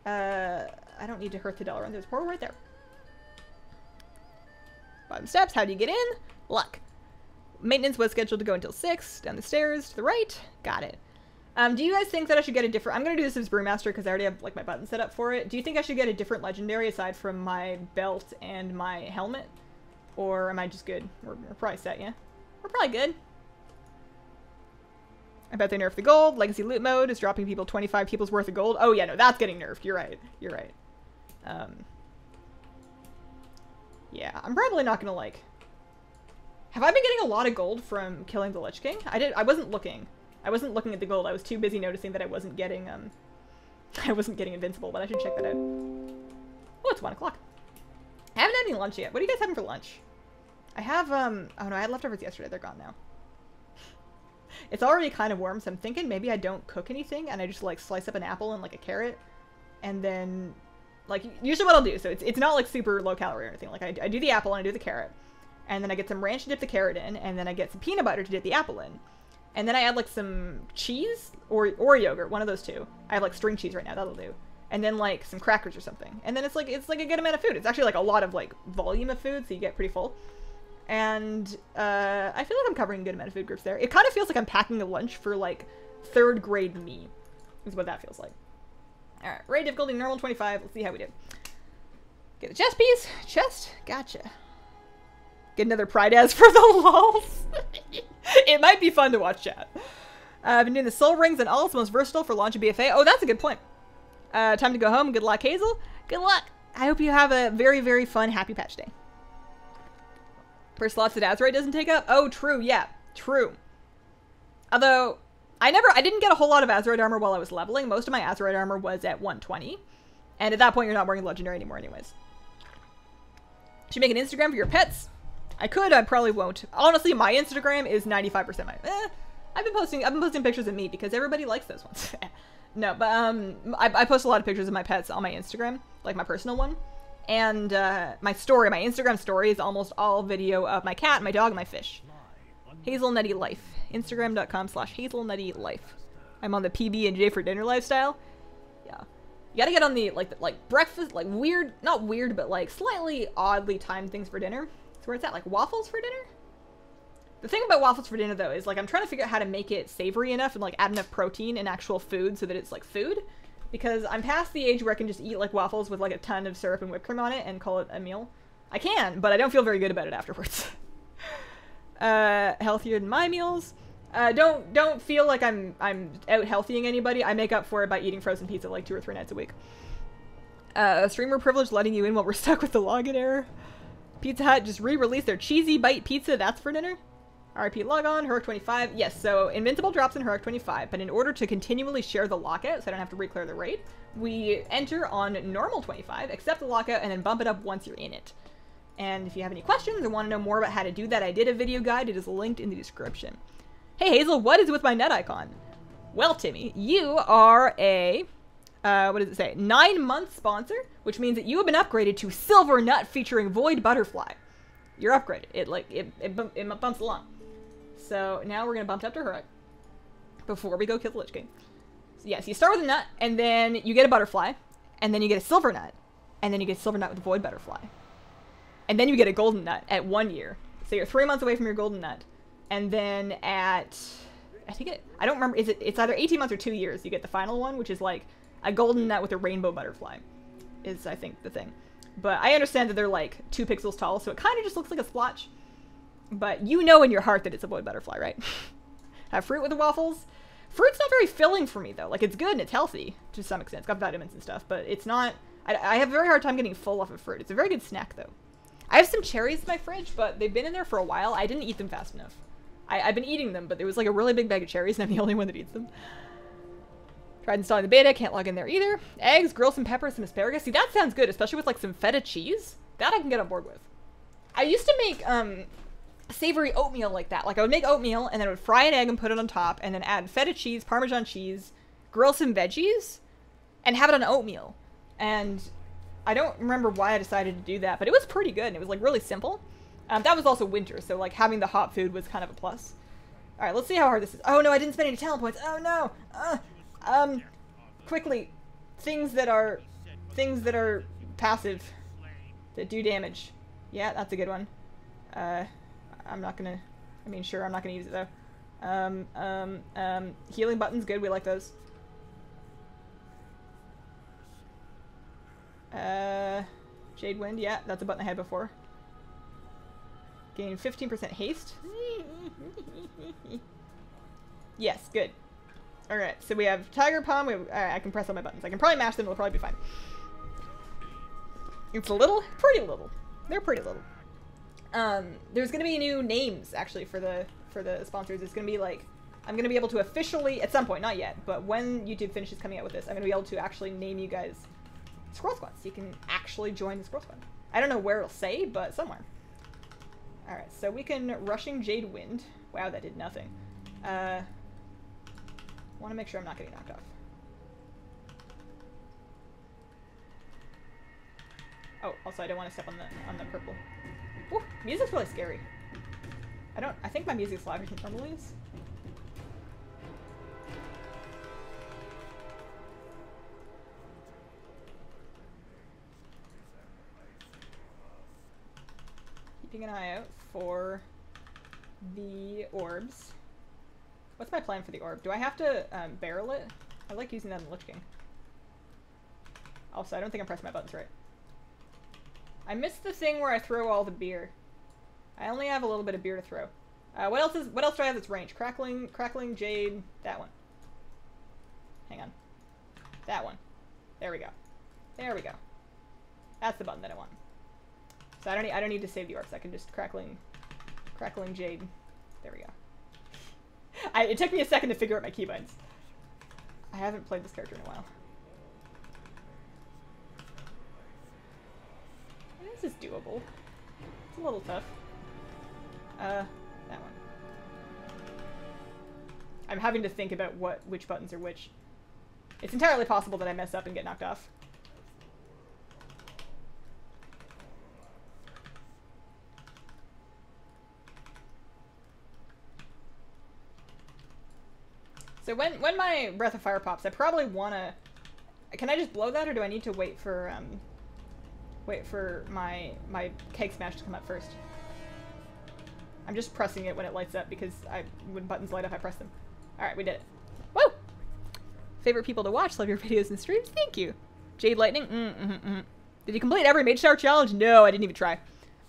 I don't need to hurt the Delrun. There's a portal right there. Bottom steps. How do you get in? Luck. Maintenance was scheduled to go until 6. Down the stairs to the right. Got it. Do you guys think that I should get a different... I'm going to do this as Brewmaster because I already have like my button set up for it. Do you think I should get a different legendary aside from my belt and my helmet? Or am I just good? We're probably set, yeah? We're probably good. I bet they nerfed the gold. Legacy loot mode is dropping people 25 people's worth of gold. Oh yeah, no, that's getting nerfed. You're right. You're right. Yeah, I'm probably not gonna like... Have I been getting a lot of gold from killing the Lich King? I wasn't looking. I wasn't looking at the gold. I was too busy noticing that I wasn't getting invincible, but I should check that out. Oh, it's 1 o'clock. I haven't had any lunch yet. What are you guys having for lunch? I have, oh no, I had leftovers yesterday. They're gone now. It's already kind of warm, so I'm thinking maybe I don't cook anything and I just like slice up an apple and like a carrot. And then, like, usually what I'll do, so it's not like super low calorie or anything. Like I do the apple and I do the carrot. And then I get some ranch to dip the carrot in, and then I get some peanut butter to dip the apple in. And then I add like some cheese or yogurt, one of those two. I have like string cheese right now, that'll do. And then like some crackers or something. And then it's like a good amount of food. It's actually like a lot of like volume of food, so you get pretty full. And I feel like I'm covering a good amount of food groups there. It kind of feels like I'm packing a lunch for like 3rd grade me, is what that feels like. Alright, raid difficulty normal 25. Let's see how we do. Get a chest piece. Chest. Gotcha. Get another pride as for the lulz. It might be fun to watch chat. I've been doing the soul rings and all. It's the most versatile for launch a BFA. Oh, that's a good point. Time to go home. Good luck, Hazel. Good luck. I hope you have a very, very fun happy patch day. Per slots that Azurite doesn't take up? Oh, true. Yeah, true. Although, I didn't get a whole lot of Azurite armor while I was leveling. Most of my Azurite armor was at 120. And at that point, you're not wearing legendary anymore anyways. Should make an Instagram for your pets. I could, I probably won't. Honestly, my Instagram is 95% my... I've been posting pictures of me because everybody likes those ones. No, but I post a lot of pictures of my pets on my Instagram, like my personal one. And my Instagram story is almost all video of my cat, my dog, and my fish. Hazelnutty Life. Instagram.com/hazelnuttylife. I'm on the PB&J for dinner lifestyle. Yeah. You gotta get on the, like breakfast, like weird, not weird, but like slightly oddly timed things for dinner. Where it's at, like waffles for dinner? The thing about waffles for dinner, though, is, like, I'm trying to figure out how to make it savory enough and, like, add enough protein and actual food so that it's, like, food. Because I'm past the age where I can just eat, like, waffles with, like, a ton of syrup and whipped cream on it and call it a meal. I can, but I don't feel very good about it afterwards. Healthier than my meals. Don't feel like I'm out healthying anybody. I make up for it by eating frozen pizza, like, 2 or 3 nights a week. Streamer privilege letting you in while we're stuck with the login error. Pizza Hut just re-released their cheesy bite pizza. That's for dinner. RIP logon, Heroic 25. Yes, so Invincible drops in Heroic 25, but in order to continually share the lockout, so I don't have to re-clear the raid, we enter on normal 25, accept the lockout, and then bump it up once you're in it. And if you have any questions or want to know more about how to do that, I did a video guide. It is linked in the description. Hey Hazel, what is with my nut icon? Well, Timmy, you are a, what does it say? 9-month sponsor, which means that you have been upgraded to Silver Nut featuring Void Butterfly. You're upgraded. It bumps along. So now we're going to bump it up to Heroic before we go kill the Lich King. So yes, you start with a nut, and then you get a butterfly, and then you get a silver nut, and then you get a silver nut with a void butterfly. And then you get a golden nut at 1 year. So you're 3 months away from your golden nut. And then at, I don't remember, it's either 18 months or 2 years you get the final one, which is like a golden nut with a rainbow butterfly, is I think the thing. But I understand that they're like 2 pixels tall, so it kind of just looks like a splotch. But you know in your heart that it's a void butterfly, right? Have fruit with the waffles. Fruit's not very filling for me, though. Like, it's good and it's healthy to some extent. It's got vitamins and stuff, but it's not... I have a very hard time getting full off of fruit. It's a very good snack, though. I have some cherries in my fridge, but they've been in there for a while. I didn't eat them fast enough. I've been eating them, but there was like a really big bag of cherries, and I'm the only one that eats them. Tried installing the beta. Can't log in there either. Eggs, grill some peppers, some asparagus. See, that sounds good, especially with like some feta cheese. That I can get on board with. I used to make... savory oatmeal like that. Like I would make oatmeal and then I would fry an egg and put it on top and then add feta cheese, Parmesan cheese, grill some veggies, and have it on oatmeal. And I don't remember why I decided to do that, but it was pretty good and it was like really simple. That was also winter, so like having the hot food was kind of a plus. Alright, let's see how hard this is. Oh no, I didn't spend any talent points. Oh no! Quickly. Things that are passive. That do damage. Yeah, that's a good one. I'm not gonna, I mean, sure, I'm not gonna use it though. Healing buttons, good, we like those. Jade Wind, yeah, that's a button I had before. Gain 15% haste. Yes, good. Alright, so we have Tiger Palm, I can press on my buttons. I can probably mash them, it'll probably be fine. It's a little, pretty little. They're pretty little. There's gonna be new names actually for the sponsors. It's gonna be like, I'm gonna be able to officially, at some point, not yet, but when YouTube finishes coming out with this, I'm gonna be able to actually name you guys Squirrel Squad, so you can actually join the Squirrel Squad. I don't know where it'll say, but somewhere. Alright, so we can Rushing Jade Wind. Wow, that did nothing. Wanna make sure I'm not getting knocked off. Oh, also I don't want to step on the purple. Ooh, music's really scary. I think my music's louder than it normally is. Keeping an eye out for the orbs. What's my plan for the orb? Do I have to barrel it? I like using that in Lich King. Also, I don't think I'm pressing my buttons right. I missed the thing where I throw all the beer. I only have a little bit of beer to throw. What else do I have that's range? Crackling Jade, that one. Hang on. That one. There we go. There we go. That's the button that I want. So I don't need to save the orcs. I can just Crackling Jade. There we go. It took me a second to figure out my keybinds. I haven't played this character in a while. This is doable. It's a little tough. That one. I'm having to think about which buttons are which. It's entirely possible that I mess up and get knocked off. So when my Breath of Fire pops, I probably wanna... Can I just blow that, or do I need to wait for my Keg Smash to come up first? I'm just pressing it when it lights up because when buttons light up, I press them. Alright, we did it. Woo! Favorite people to watch, love your videos and streams. Thank you. Jade Lightning. Did you complete every Mage Tower challenge? No, I didn't even try.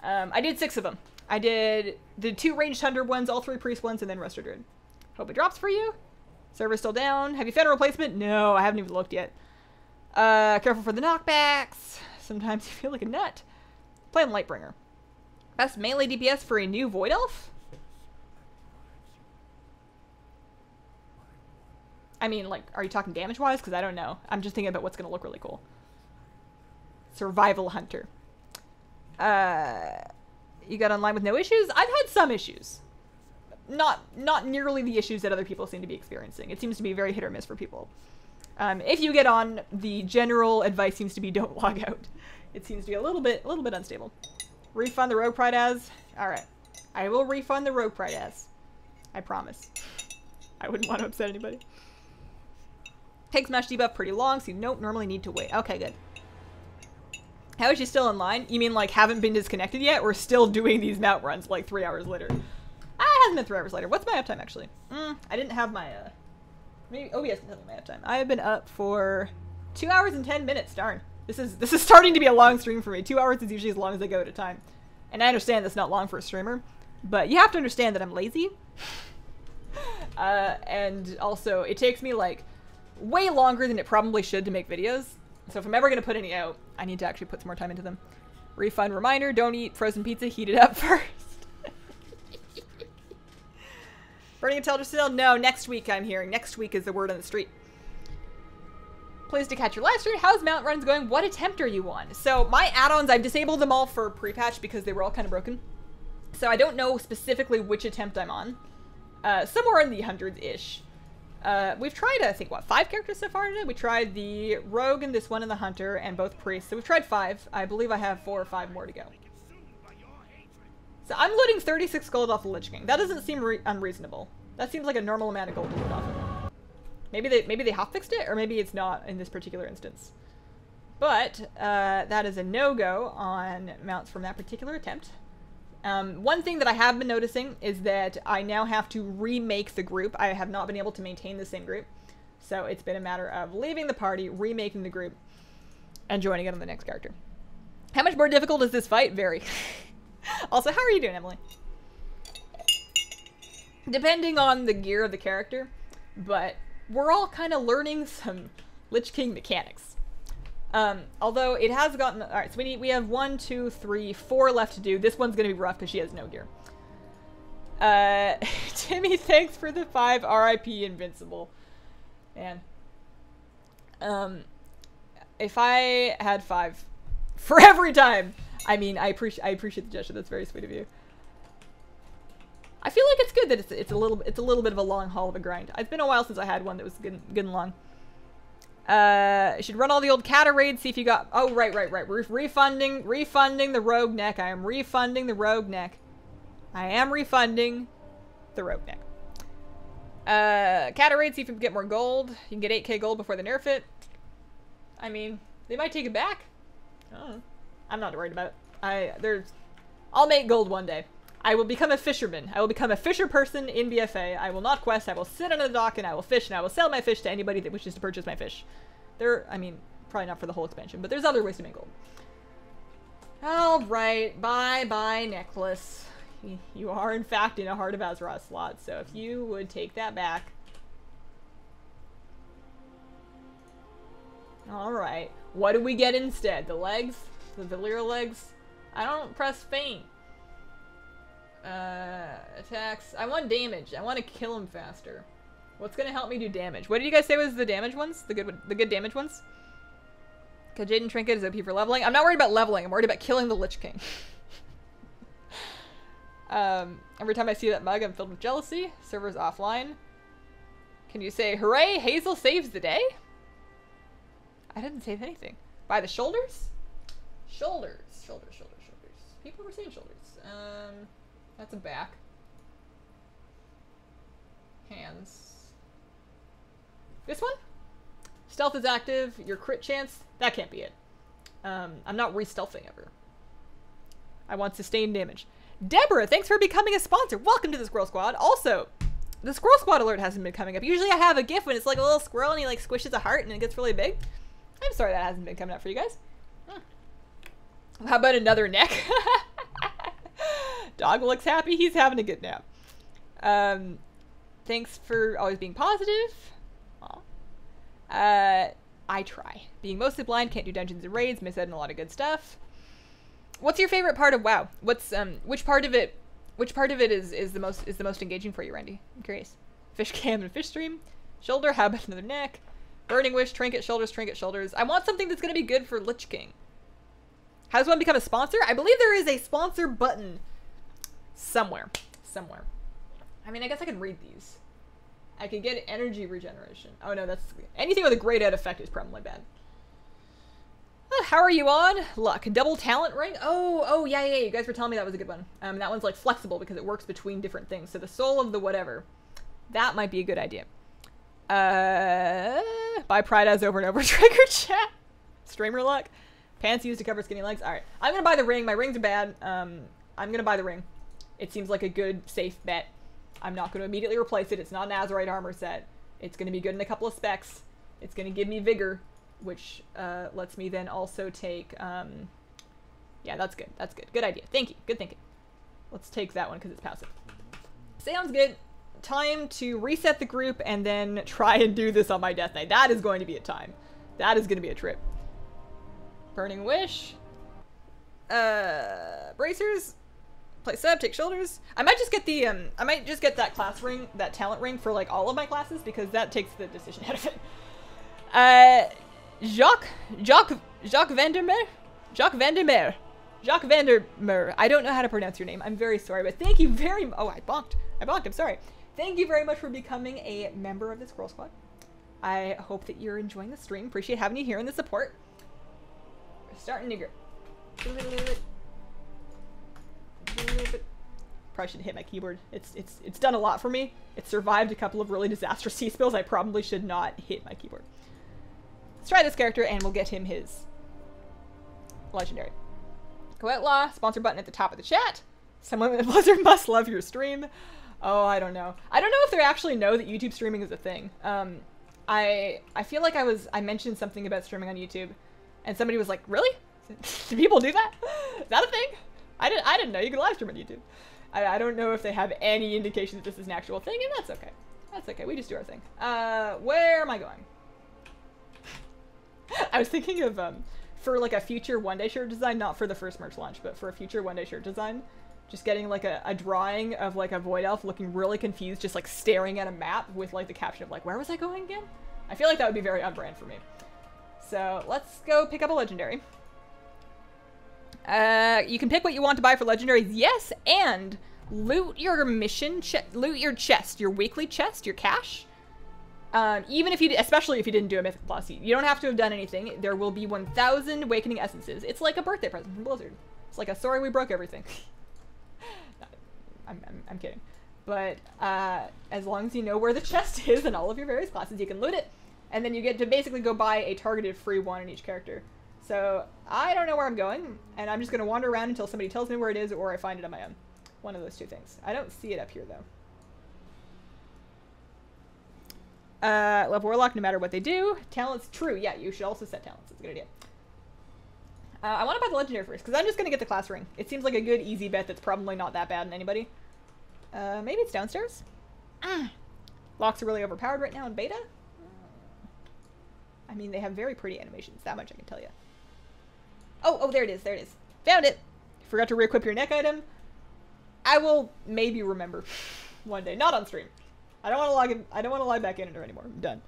I did 6 of them. I did the 2 ranged hunter ones, all 3 priest ones, and then Resto Druid. Hope it drops for you. Server's still down. Have you found a replacement? No, I haven't even looked yet. Careful for the knockbacks. Sometimes you feel like a nut. Play on Lightbringer. Best melee DPS for a new Void Elf? I mean, like, are you talking damage-wise? Because I don't know. I'm just thinking about what's going to look really cool. Survival Hunter. You got online with no issues? I've had some issues. Not nearly the issues that other people seem to be experiencing. It seems to be very hit or miss for people. If you get on, the general advice seems to be don't log out. It seems to be a little bit unstable. Refund the Rogue Pride as? Alright. I will refund the Rogue Pride as. I promise. I wouldn't want to upset anybody. Takes Smash debuff pretty long, so you don't normally need to wait. Okay, good. How is she still in line? You mean like haven't been disconnected yet, or still doing these mount runs like 3 hours later? Ah, it hasn't been 3 hours later. What's my uptime actually? I didn't have my maybe OBS can tell me my uptime. I have been up for 2 hours and 10 minutes. Darn. This is starting to be a long stream for me. 2 hours is usually as long as I go at a time. And I understand that's not long for a streamer, but you have to understand that I'm lazy. And also it takes me like way longer than it probably should to make videos. So if I'm ever going to put any out, I need to actually put some more time into them. Refund reminder, don't eat frozen pizza, heat it up first. Burning Intelligence Still? No, next week I'm hearing. Next week is the word on the street. Pleased to catch your live stream. How's mount runs going? What attempt are you on? So my add-ons, I've disabled them all for pre-patch because they were all kind of broken. So I don't know specifically which attempt I'm on. Somewhere in the hundreds-ish. We've tried, I think, what, 5 characters so far today? We tried the Rogue and this one and the Hunter and both Priests. So we've tried 5. I believe I have 4 or 5 more to go. So I'm looting 36 gold off the Lich King. That doesn't seem unreasonable. That seems like a normal amount of gold to loot off of him. Maybe they hotfixed it, or maybe it's not in this particular instance. But that is a no-go on mounts from that particular attempt. One thing that I have been noticing is that I now have to remake the group. I have not been able to maintain the same group. So it's been a matter of leaving the party, remaking the group, and joining it on the next character. How much more difficult is this fight? Very. Also, how are you doing, Emily? Depending on the gear of the character, but we're all kind of learning some Lich King mechanics. Although it has gotten... Alright, so we have 1, 2, 3, 4 left to do. This one's going to be rough because she has no gear. Timmy, thanks for the 5 RIP Invincible. Man. If I had 5 for every time... I mean, I appreciate the gesture. That's very sweet of you. I feel like it's good that it's a little bit of a long haul of a grind. It's been a while since I had one that was good and long. You should run all the old Cata raids, see if you got... Oh, right. We're refunding the rogue neck. I am refunding the rogue neck. I am refunding the rogue neck. Cata raids, see if you can get more gold. You can get 8k gold before they nerf it. I mean, they might take it back. I don't know. I'm not worried about it. I'll make gold one day. I will become a fisherman. I will become a fisher person in BFA. I will not quest. I will sit on a dock and I will fish and I will sell my fish to anybody that wishes to purchase my fish. I mean, probably not for the whole expansion, but there's other ways to make gold. Alright, bye necklace. You are in fact in a Heart of Azeroth slot, so if you would take that back. Alright, what do we get instead? The legs? The Valyria legs? I don't press feint. Attacks. I want damage. I want to kill him faster. What's gonna help me do damage? What did you guys say was the damage ones? The good damage ones? Okay, Jaden Trinket is OP for leveling. I'm not worried about leveling. I'm worried about killing the Lich King. Every time I see that mug, I'm filled with jealousy. Server's offline. Can you say, hooray, Hazel saves the day? I didn't save anything. By the shoulders? Shoulders. People were saying shoulders. That's a back. Hands. This one? Stealth is active. Your crit chance? That can't be it. I'm not re-stealthing ever. I want sustained damage. Deborah, thanks for becoming a sponsor. Welcome to the Squirrel Squad. Also, the Squirrel Squad alert hasn't been coming up. Usually I have a GIF when it's like a little squirrel and he like squishes a heart and it gets really big. I'm sorry that hasn't been coming up for you guys. How about another neck? Dog looks happy. He's having a good nap. Thanks for always being positive. I try. Being mostly blind, can't do dungeons and raids, miss out on a lot of good stuff. What's your favorite part of WoW? What's which part of it is the most engaging for you, Randy? I'm curious. Fish cam and fish stream. Shoulder, how about another neck? Burning wish, trinket shoulders, trinket shoulders. I want something that's gonna be good for Lich King. How does one become a sponsor? I believe there is a sponsor button somewhere. I mean, I guess I can read these. I could get energy regeneration. Oh no, that's anything with a grayed out effect is probably bad. How are you on? Luck. Double talent ring? Oh, yeah. You guys were telling me that was a good one. That one's like flexible because it works between different things. So the soul of the whatever. That might be a good idea. Buy Pride as over and over. Trigger chat. Streamer luck. Pants used to cover skinny legs. Alright. I'm gonna buy the ring. My rings are bad. I'm gonna buy the ring. It seems like a good, safe bet. I'm not gonna immediately replace it. It's not an Azerite armor set. It's gonna be good in a couple of specs. It's gonna give me vigor, which lets me then also take, yeah, that's good. That's good. Good idea. Thank you. Good thinking. Let's take that one because it's passive. Sounds good. Time to reset the group and then try and do this on my death night. That is going to be a time. That is going to be a trip. Burning Wish. Bracers. Play sub, take shoulders. I might just get the, I might just get that class ring, that talent ring for like all of my classes because that takes the decision out of it. Jacques Vandermeer. I don't know how to pronounce your name. I'm very sorry, but thank you very much. Oh, I bonked. I'm sorry. Thank you very much for becoming a member of the Squirrel Squad. I hope that you're enjoying the stream. Appreciate having you here and the support. We're starting to get... Probably should hit my keyboard. It's done a lot for me. It survived a couple of really disastrous C-spills. I probably should not hit my keyboard. Let's try this character and we'll get him his legendary. Go Outlaw, sponsor button at the top of the chat. Someone with Blizzard must love your stream. Oh, I don't know. I don't know if they actually know that YouTube streaming is a thing. I feel like I mentioned something about streaming on YouTube and somebody was like, really? Do people do that? Is that a thing? I didn't know you could live stream on YouTube. I don't know if they have any indication that this is an actual thing, and that's okay. That's okay. We just do our thing. Where am I going? I was thinking of, for like a future one-day shirt design, not for the first merch launch, but for a future one-day shirt design, just getting like a drawing of like a void elf looking really confused, just like staring at a map with like the caption of like, where was I going again? I feel like that would be very on brand for me. So let's go pick up a legendary. You can pick what you want to buy for legendaries, yes, and loot your mission, loot your chest, your weekly chest, your cash. Even if you, especially if you didn't do a Mythic Plus, you don't have to have done anything. There will be 1,000 Awakening Essences. It's like a birthday present from Blizzard. It's like a sorry we broke everything. I'm kidding. But as long as you know where the chest is in all of your various classes, you can loot it, and then you get to basically go buy a targeted free one in each character. So I don't know where I'm going, and I'm just going to wander around until somebody tells me where it is or I find it on my own. One of those two things. I don't see it up here, though. Love Warlock no matter what they do. Talents, true. Yeah, you should also set talents. It's a good idea. I want to buy the legendary first, because I'm just going to get the class ring. It seems like a good, easy bet that's probably not that bad in anybody. Maybe it's downstairs? Locks are really overpowered right now in beta. I mean, they have very pretty animations. That much I can tell you. Oh, there it is. There it is. Found it. Forgot to re-equip your neck item. I will maybe remember one day. Not on stream. I don't want to log in. I don't want to log back in it anymore. I'm done.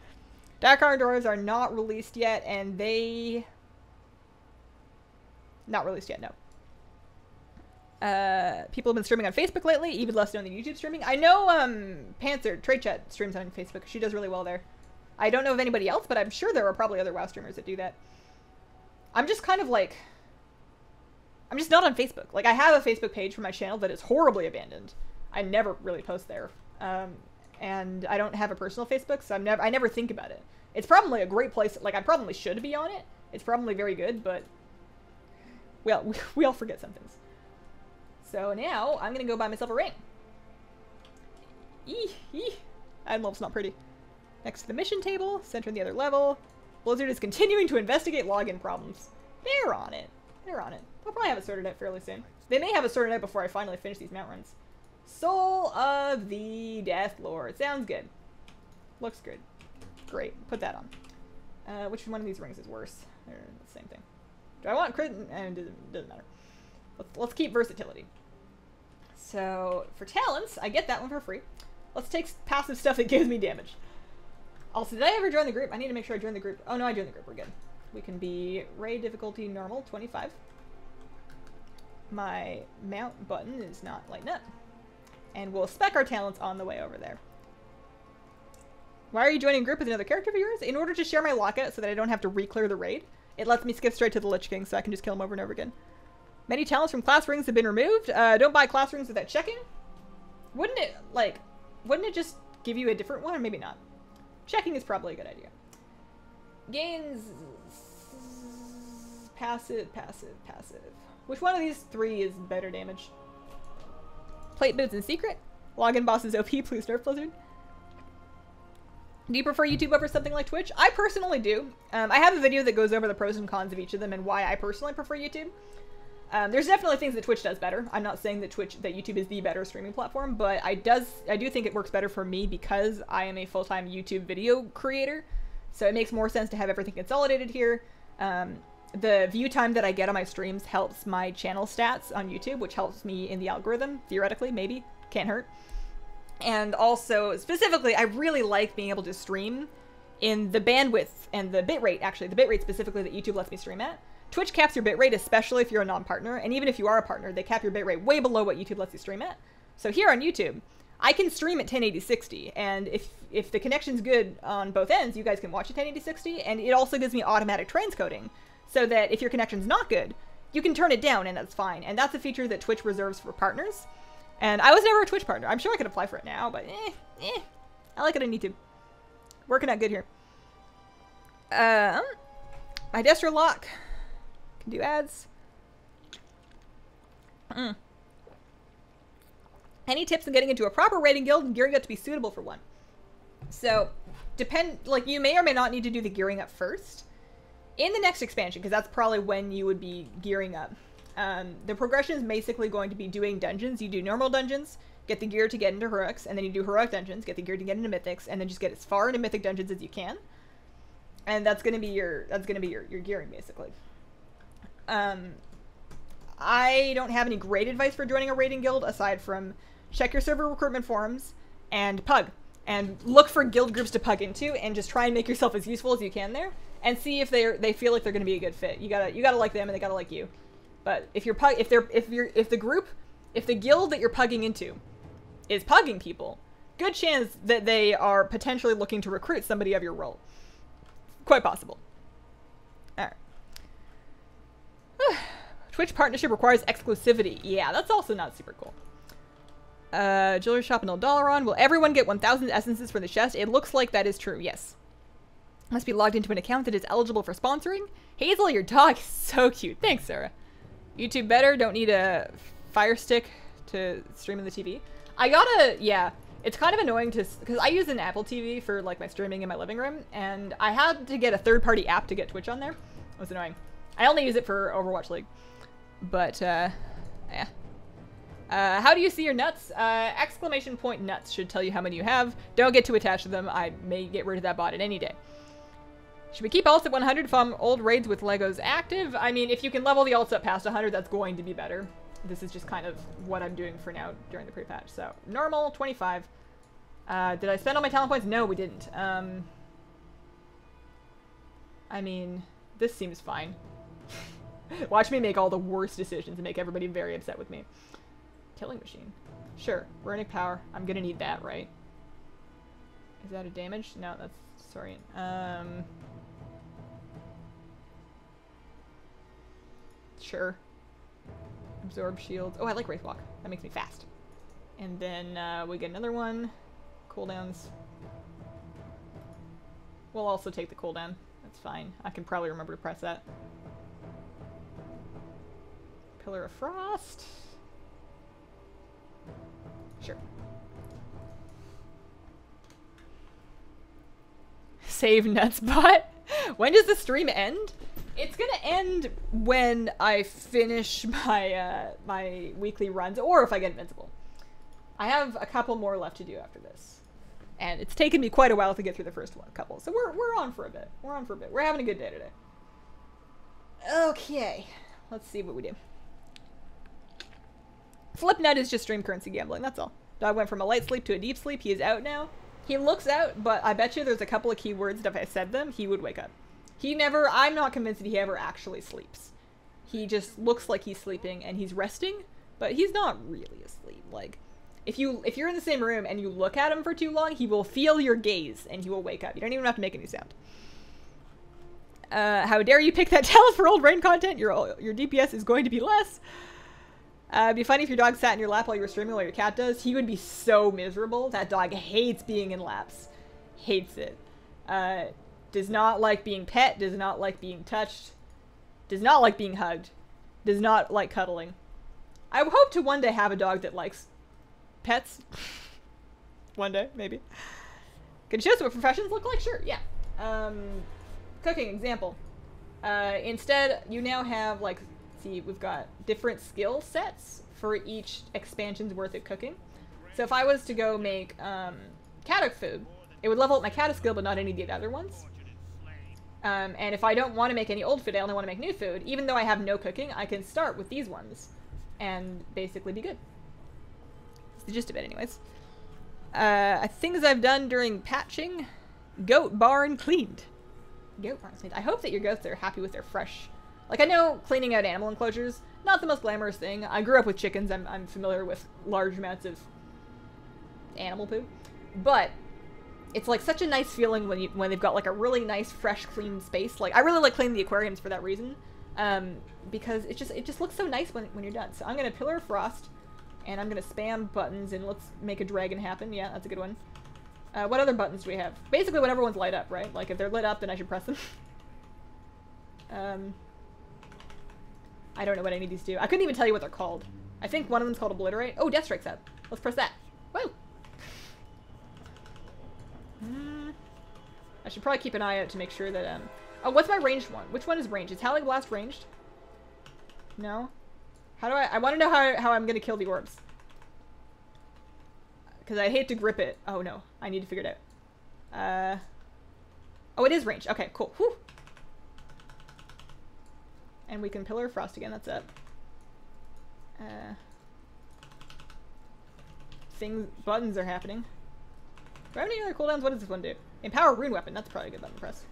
Dark Iron Doors are not released yet, and they... Not released yet, no. People have been streaming on Facebook lately, even less known than YouTube streaming. I know, Panther, Trade Chat streams on Facebook. She does really well there. I don't know of anybody else, but I'm sure there are probably other WoW streamers that do that. I'm just kind of like... I'm just not on Facebook. Like, I have a Facebook page for my channel that is horribly abandoned. I never really post there. And I don't have a personal Facebook, so I never think about it. It's probably a great place. Like, I probably should be on it. It's probably very good, but... Well, we all forget some things. So now I'm gonna go buy myself a ring. Item level's not pretty. Next to the mission table, center in the other level. Blizzard is continuing to investigate login problems. They're on it. They're on it. They'll probably have it sorted out fairly soon. They may have it sorted out before I finally finish these mount runs. Soul of the Death Lord. Sounds good. Looks good. Great. Put that on. Which one of these rings is worse? They're the same thing. Do I want crit? It doesn't matter. Let's keep versatility. So, for talents, I get that one for free. Let's take passive stuff that gives me damage. Also, did I ever join the group? I need to make sure I join the group. Oh no, I joined the group. We're good. We can be raid difficulty normal, 25. My mount button is not lighting up. And we'll spec our talents on the way over there. Why are you joining a group with another character of yours? In order to share my lockout so that I don't have to re-clear the raid. It lets me skip straight to the Lich King so I can just kill him over and over again. Many talents from class rings have been removed. Don't buy class rings without checking. Wouldn't it just give you a different one? Or maybe not. Checking is probably a good idea. Gains... Passive, passive, passive. Which one of these three is better damage? Plate boots in secret? Login bosses OP, please nerf Blizzard. Do you prefer YouTube over something like Twitch? I personally do. I have a video that goes over the pros and cons of each of them and why I personally prefer YouTube. There's definitely things that Twitch does better. I'm not saying that YouTube is the better streaming platform, but I do think it works better for me because I am a full-time YouTube video creator. So it makes more sense to have everything consolidated here. The view time that I get on my streams helps my channel stats on YouTube, which helps me in the algorithm, theoretically, maybe. Can't hurt. And also, specifically, I really like being able to stream in the bandwidth and the bitrate, actually, the bitrate specifically that YouTube lets me stream at. Twitch caps your bitrate, especially if you're a non-partner, and even if you are a partner, they cap your bitrate way below what YouTube lets you stream at. So here on YouTube, I can stream at 1080-60, and if the connection's good on both ends, you guys can watch at 1080-60, and it also gives me automatic transcoding, so that if your connection's not good, you can turn it down, and that's fine. And that's a feature that Twitch reserves for partners. And I was never a Twitch partner. I'm sure I could apply for it now, but I like it on YouTube. Working out good here. My Destro lock. Can do ads. Any tips on getting into a proper raiding guild and gearing up to be suitable for one? So, you may or may not need to do the gearing up first. In the next expansion, because that's probably when you would be gearing up. The progression is basically going to be doing dungeons. You do normal dungeons, get the gear to get into heroics, and then you do heroic dungeons, get the gear to get into mythics, and then just get as far into mythic dungeons as you can. And that's gonna be your gearing basically. I don't have any great advice for joining a raiding guild aside from check your server recruitment forums and pug. And look for guild groups to pug into and just try and make yourself as useful as you can there. And see if they feel like they're gonna be a good fit. You gotta like them and they gotta like you. But if the guild that you're pugging into is pugging people, good chance that they are potentially looking to recruit somebody of your role. Quite possible. Alright. Twitch partnership requires exclusivity. Yeah, that's also not super cool. Jewelry shop in Eldaron. Will everyone get 1,000 essences for the chest? It looks like that is true, yes. Must be logged into an account that is eligible for sponsoring. Hazel, your dog is so cute. Thanks, Sarah. YouTube better. Don't need a Fire Stick to stream in the TV. Yeah. It's kind of annoying because I use an Apple TV for like my streaming in my living room, and I had to get a third-party app to get Twitch on there. It was annoying. I only use it for Overwatch League. But, yeah. How do you see your nuts? Exclamation point nuts should tell you how many you have. Don't get too attached to them. I may get rid of that bot at any day. Should we keep alts at 100 from old raids with Legos active? I mean, if you can level the alts up past 100, that's going to be better. This is just kind of what I'm doing for now during the pre-patch. So, normal, 25. Did I spend all my talent points? No, we didn't. I mean, this seems fine. Watch me make all the worst decisions and make everybody very upset with me. Killing machine. Sure. Runic power. I'm gonna need that, right? Is that a damage? No, that's... Sorry. Sure. Absorb shields. Oh, I like Wraithwalk. That makes me fast. And then we get another one. Cooldowns. We'll also take the cooldown. That's fine. I can probably remember to press that. Pillar of Frost. Sure. Save Nutsbot. When does the stream end? It's gonna end when I finish my my weekly runs, or if I get invincible. I have a couple more left to do after this, and it's taken me quite a while to get through the first couple. So we're on for a bit. We're on for a bit. We're having a good day today. Okay, let's see what we do. Flipnut is just stream currency gambling. That's all. Dog went from a light sleep to a deep sleep. He is out now. He looks out, but I bet you there's a couple of keywords that if I said them, he would wake up. He never, I'm not convinced that he ever actually sleeps. He just looks like he's sleeping and he's resting, but he's not really asleep. Like, if you're in the same room and you look at him for too long, he will feel your gaze and he will wake up. You don't even have to make any sound. How dare you pick that talent for old rain content? Your DPS is going to be less. It'd be funny if your dog sat in your lap while you were streaming, while your cat does. He would be so miserable. That dog hates being in laps. Hates it. Does not like being pet. Does not like being touched. Does not like being hugged. Does not like cuddling. I hope to one day have a dog that likes pets. One day, maybe. Can you show us what professions look like? Sure, yeah. Cooking, example. Instead, you now have, like, see, we've got different skill sets for each expansion's worth of cooking. So if I was to go make cattic food, it would level up my cattic skill, but not any of the other ones. And if I don't want to make any old food, I only want to make new food, even though I have no cooking, I can start with these ones and basically be good. That's the gist of it anyways. Things I've done during patching. Goat barn cleaned. Goat barn cleaned. I hope that your goats are happy with their fresh... Like, I know cleaning out animal enclosures, not the most glamorous thing. I grew up with chickens. I'm familiar with large amounts of animal poo. But it's like such a nice feeling when they've got like a really nice, fresh, clean space. Like, I really like cleaning the aquariums for that reason. Because it just looks so nice when you're done. So I'm gonna Pillar of Frost, and I'm gonna spam buttons, and let's make a dragon happen. Yeah, that's a good one. What other buttons do we have? Basically, whatever ones light up, right? Like, if they're lit up, then I should press them. I don't know what any of these do. I couldn't even tell you what they're called. I think one of them's called Obliterate. Oh, Death Strike's up. Let's press that. Woo! I should probably keep an eye out to make sure that, oh, what's my ranged one? Which one is ranged? Is Howling Blast ranged? No? How do I want to know how I'm gonna kill the orbs. Because I hate to grip it. Oh, no. I need to figure it out. Oh, it is ranged. Okay, cool. Whew. And we can Pillar of Frost again, that's up. Buttons are happening. Do I have any other cooldowns? What does this one do? Empower Rune Weapon, that's probably a good button to press.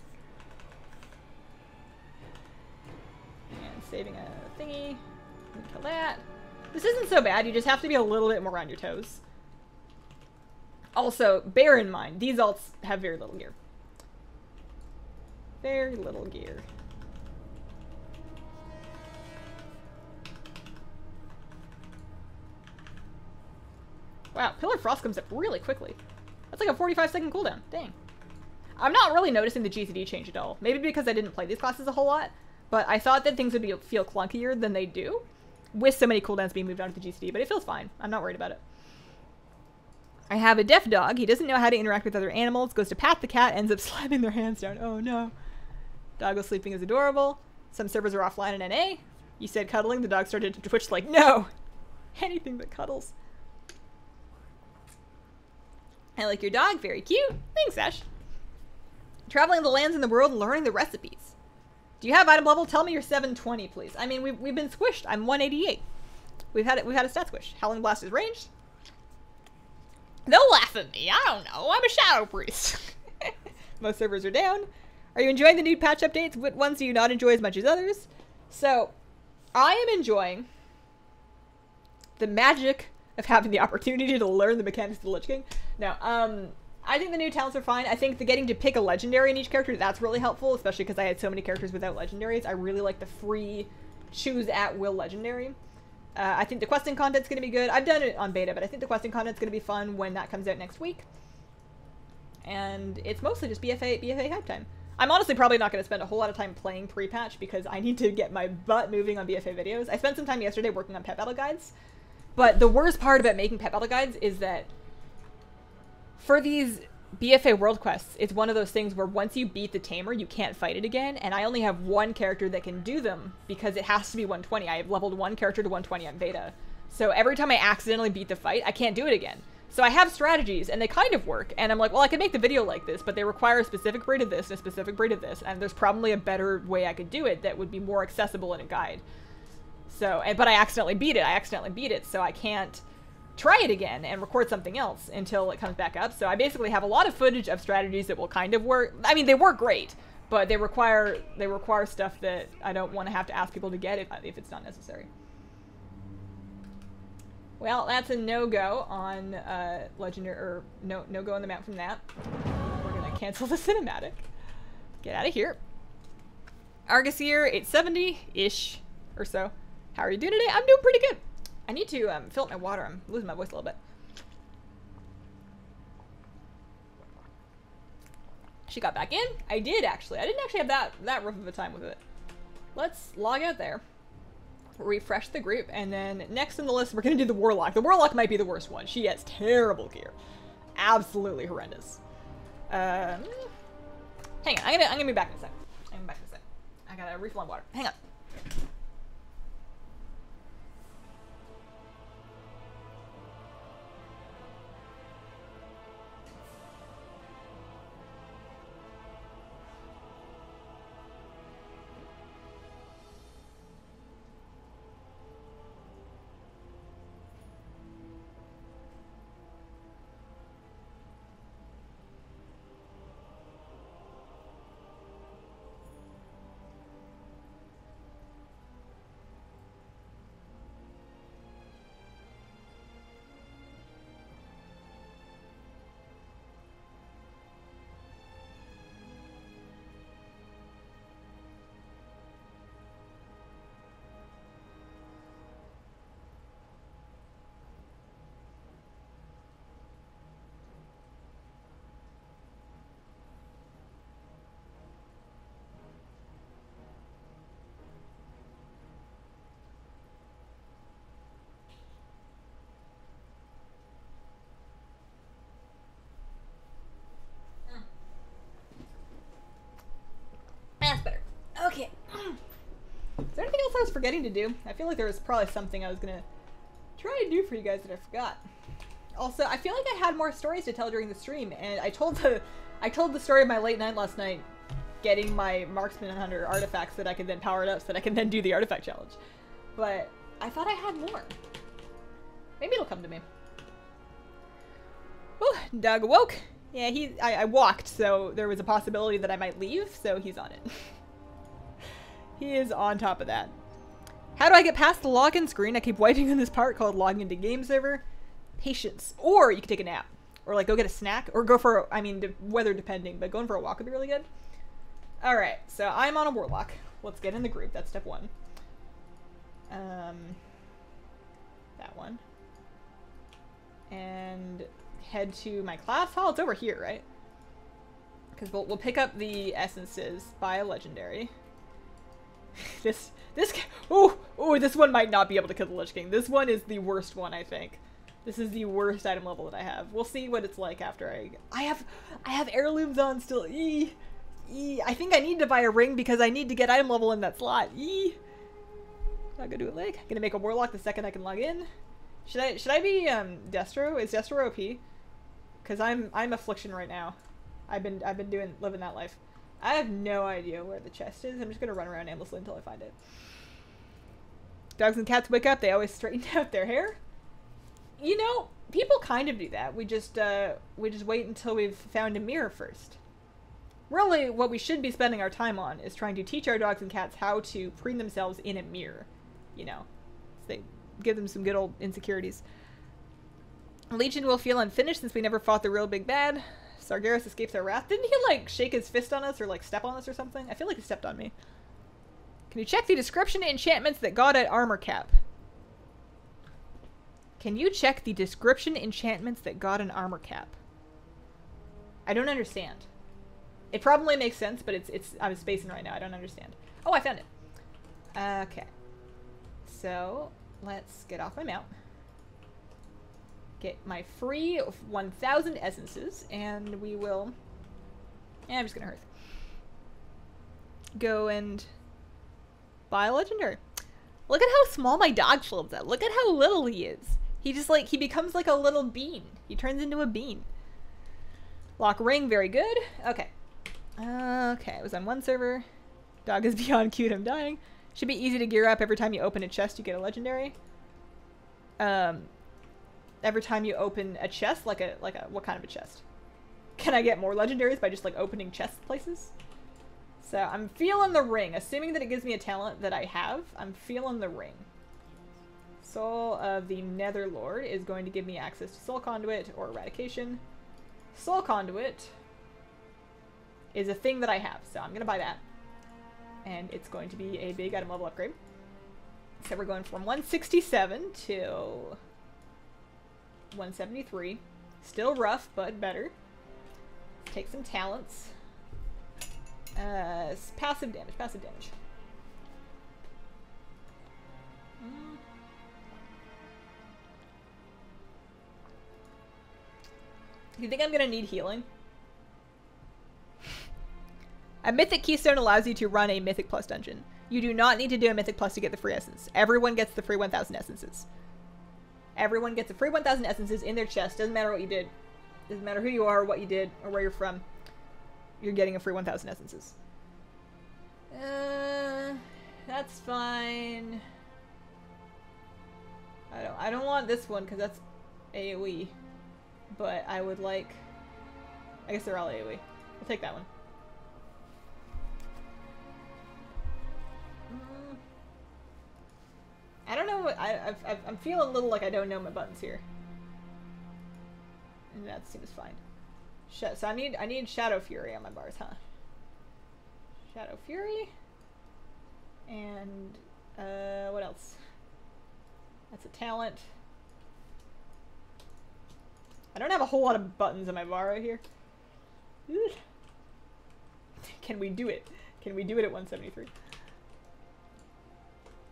And saving a thingy. Kill that. This isn't so bad, you just have to be a little bit more on your toes. Also, bear in mind, these alts have very little gear. Very little gear. Wow, Pillar of Frost comes up really quickly. That's like a 45-second cooldown. Dang. I'm not really noticing the GCD change at all. Maybe because I didn't play these classes a whole lot, but I thought that things would feel clunkier than they do with so many cooldowns being moved on to the GCD, but it feels fine. I'm not worried about it. I have a deaf dog. He doesn't know how to interact with other animals, goes to pat the cat, ends up slamming their hands down. Oh no. Doggo sleeping is adorable. Some servers are offline in NA. You said cuddling. The dog started to twitch like, no! Anything but cuddles. I like your dog. Very cute. Thanks, Ash. Traveling the lands in the world and learning the recipes. Do you have item level? Tell me you're 720, please. I mean, we've been squished. I'm 188. We've had a stat squish. Howling Blast is ranged. They'll laugh at me. I don't know. I'm a Shadow Priest. Most servers are down. Are you enjoying the new patch updates? What ones do you not enjoy as much as others? So, I am enjoying the magic of having the opportunity to learn the mechanics of the Lich King. No, I think the new talents are fine. I think the getting to pick a legendary in each character, that's really helpful, especially because I had so many characters without legendaries. I really like the free choose at will legendary. I think the questing content's going to be good. I've done it on beta, but I think the questing content's going to be fun when that comes out next week. And it's mostly just BFA hype time. I'm honestly probably not going to spend a whole lot of time playing pre-patch because I need to get my butt moving on BFA videos. I spent some time yesterday working on pet battle guides But the worst part about making pet battle guides is that for these BFA world quests, it's one of those things where once you beat the tamer, you can't fight it again, and I only have one character that can do them because it has to be 120. I have leveled one character to 120 on beta. So every time I accidentally beat the fight, I can't do it again. So I have strategies, and they kind of work, and I'm like, well, I could make the video like this, but they require a specific breed of this and a specific breed of this, and there's probably a better way I could do it that would be more accessible in a guide. So, but I accidentally beat it, so I can't try it again and record something else until it comes back up. So I basically have a lot of footage of strategies that will kind of work. I mean, they work great, but they require stuff that I don't want to have to ask people to get if it's not necessary. Well, that's a no-go on Legendary, or no-go on the map from that. We're gonna cancel the cinematic. Get out of here. Argosier, 870-ish or so. How are you doing today? I'm doing pretty good. I need to fill up my water. I'm losing my voice a little bit. She got back in. I did, actually. I didn't actually have that rough of a time with it. Let's log out there. Refresh the group, and then next on the list, we're going to do the Warlock. The Warlock might be the worst one. She has terrible gear. Absolutely horrendous. Hang on. I'm gonna be back in a sec. I gotta refill my water. Hang on. That's better. Okay. Is there anything else I was forgetting to do? I feel like there was probably something I was gonna try to do for you guys that I forgot. Also, I feel like I had more stories to tell during the stream, and I told the story of my late night last night, getting my marksman and hunter artifacts that I could then power it up so that I can then do the artifact challenge. But I thought I had more. Maybe it'll come to me. Oh, Doug awoke. Yeah, I walked, so there was a possibility that I might leave, so he's on it. He is on top of that. How do I get past the login screen? I keep wiping on this part called logging into game server. Patience. Or you can take a nap. Or like go get a snack. Or go for, I mean, weather depending, but going for a walk would be really good. Alright, so I'm on a warlock. Let's get in the group. That's step one. That one. And head to my class hall. It's over here, right? Because we'll pick up the essences by a legendary. this one might not be able to kill the Lich King. This one is the worst one, I think. This is the worst item level that I have. We'll see what it's like after I have heirlooms on still. I think I need to buy a ring because I need to get item level in that slot. Not gonna do it like. Gonna make a warlock the second I can log in. Should I be Destro? Is Destro OP? Because I'm affliction right now. I've been living that life. I have no idea where the chest is. I'm just gonna run around aimlessly until I find it. Dogs and cats wake up. They always straighten out their hair. You know, people kind of do that. We just wait until we've found a mirror first. Really, what we should be spending our time on is trying to teach our dogs and cats how to preen themselves in a mirror. You know, so they give them some good old insecurities. Legion will feel unfinished since we never fought the real big bad. Sargeras escapes our wrath. Didn't he, like, shake his fist on us or, like, step on us or something? I feel like he stepped on me. Can you check the description enchantments that got at armor cap? Can you check the description enchantments that got an armor cap? I don't understand. It probably makes sense, but I'm spacing right now. I don't understand. Oh, I found it. Okay. So, let's get off my mount. get my free 1,000 essences, and we will... Yeah, I'm just gonna hearth. Go and buy a legendary. Look at how small my dog slopes at. Look at how little he is. He just like, he becomes like a little bean. He turns into a bean. Lock ring, very good. Okay. Okay, it was on one server. Dog is beyond cute, I'm dying. Should be easy to gear up. Every time you open a chest, you get a legendary. Every time you open a chest, like a, what kind of a chest? Can I get more legendaries by just like opening chest places? So I'm feeling the ring. Assuming that it gives me a talent that I have, I'm feeling the ring. Soul of the Netherlord is going to give me access to Soul Conduit or Eradication. Soul Conduit is a thing that I have, so I'm going to buy that. And it's going to be a big item level upgrade. So we're going from 167 to 173. Still rough, but better. Let's take some talents. Passive damage, passive damage. Do you think I'm gonna need healing? A Mythic Keystone allows you to run a Mythic Plus dungeon. You do not need to do a Mythic Plus to get the free essence. Everyone gets the free 1,000 essences. Everyone gets a free 1,000 essences in their chest. Doesn't matter what you did. Doesn't matter who you are, what you did, or where you're from. You're getting a free 1,000 essences. That's fine. I don't want this one because that's AoE. But I would like... I guess they're all AoE. I'll take that one. I don't know what... I'm feeling a little like I don't know my buttons here. And that seems fine. So I need Shadow Fury on my bars, huh? Shadow Fury. And... what else? That's a talent. I don't have a whole lot of buttons on my bar right here. Ooh. Can we do it? Can we do it at 173?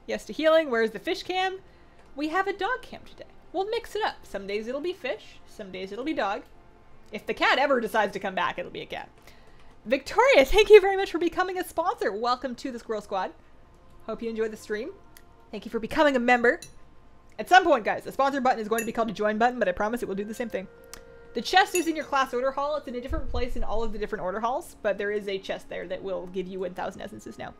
Yes to healing. Where's the fish cam? We have a dog cam today. We'll mix it up. Some days it'll be fish. Some days it'll be dog. If the cat ever decides to come back, it'll be a cat. Victoria, thank you very much for becoming a sponsor. Welcome to the Squirrel Squad. Hope you enjoyed the stream. Thank you for becoming a member. At some point, guys, the sponsor button is going to be called a join button, but I promise it will do the same thing. The chest is in your class order hall. It's in a different place in all of the different order halls, but there is a chest there that will give you 1,000 essences now.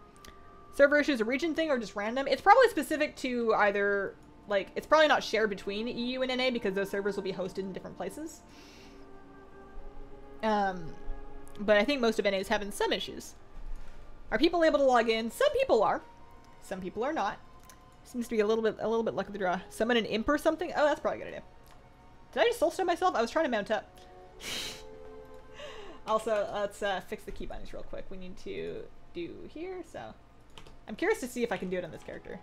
Server issue is a region thing or just random? It's probably specific to either, like, it's probably not shared between EU and NA because those servers will be hosted in different places. But I think most of NA is having some issues. Are people able to log in? Some people are. Some people are not. Seems to be a little bit luck of the draw. Summon an imp or something? Oh, that's probably a good idea. Did I just soulstone myself? I was trying to mount up. Also, let's fix the key bindings real quick. We need to do here, so... I'm curious to see if I can do it on this character.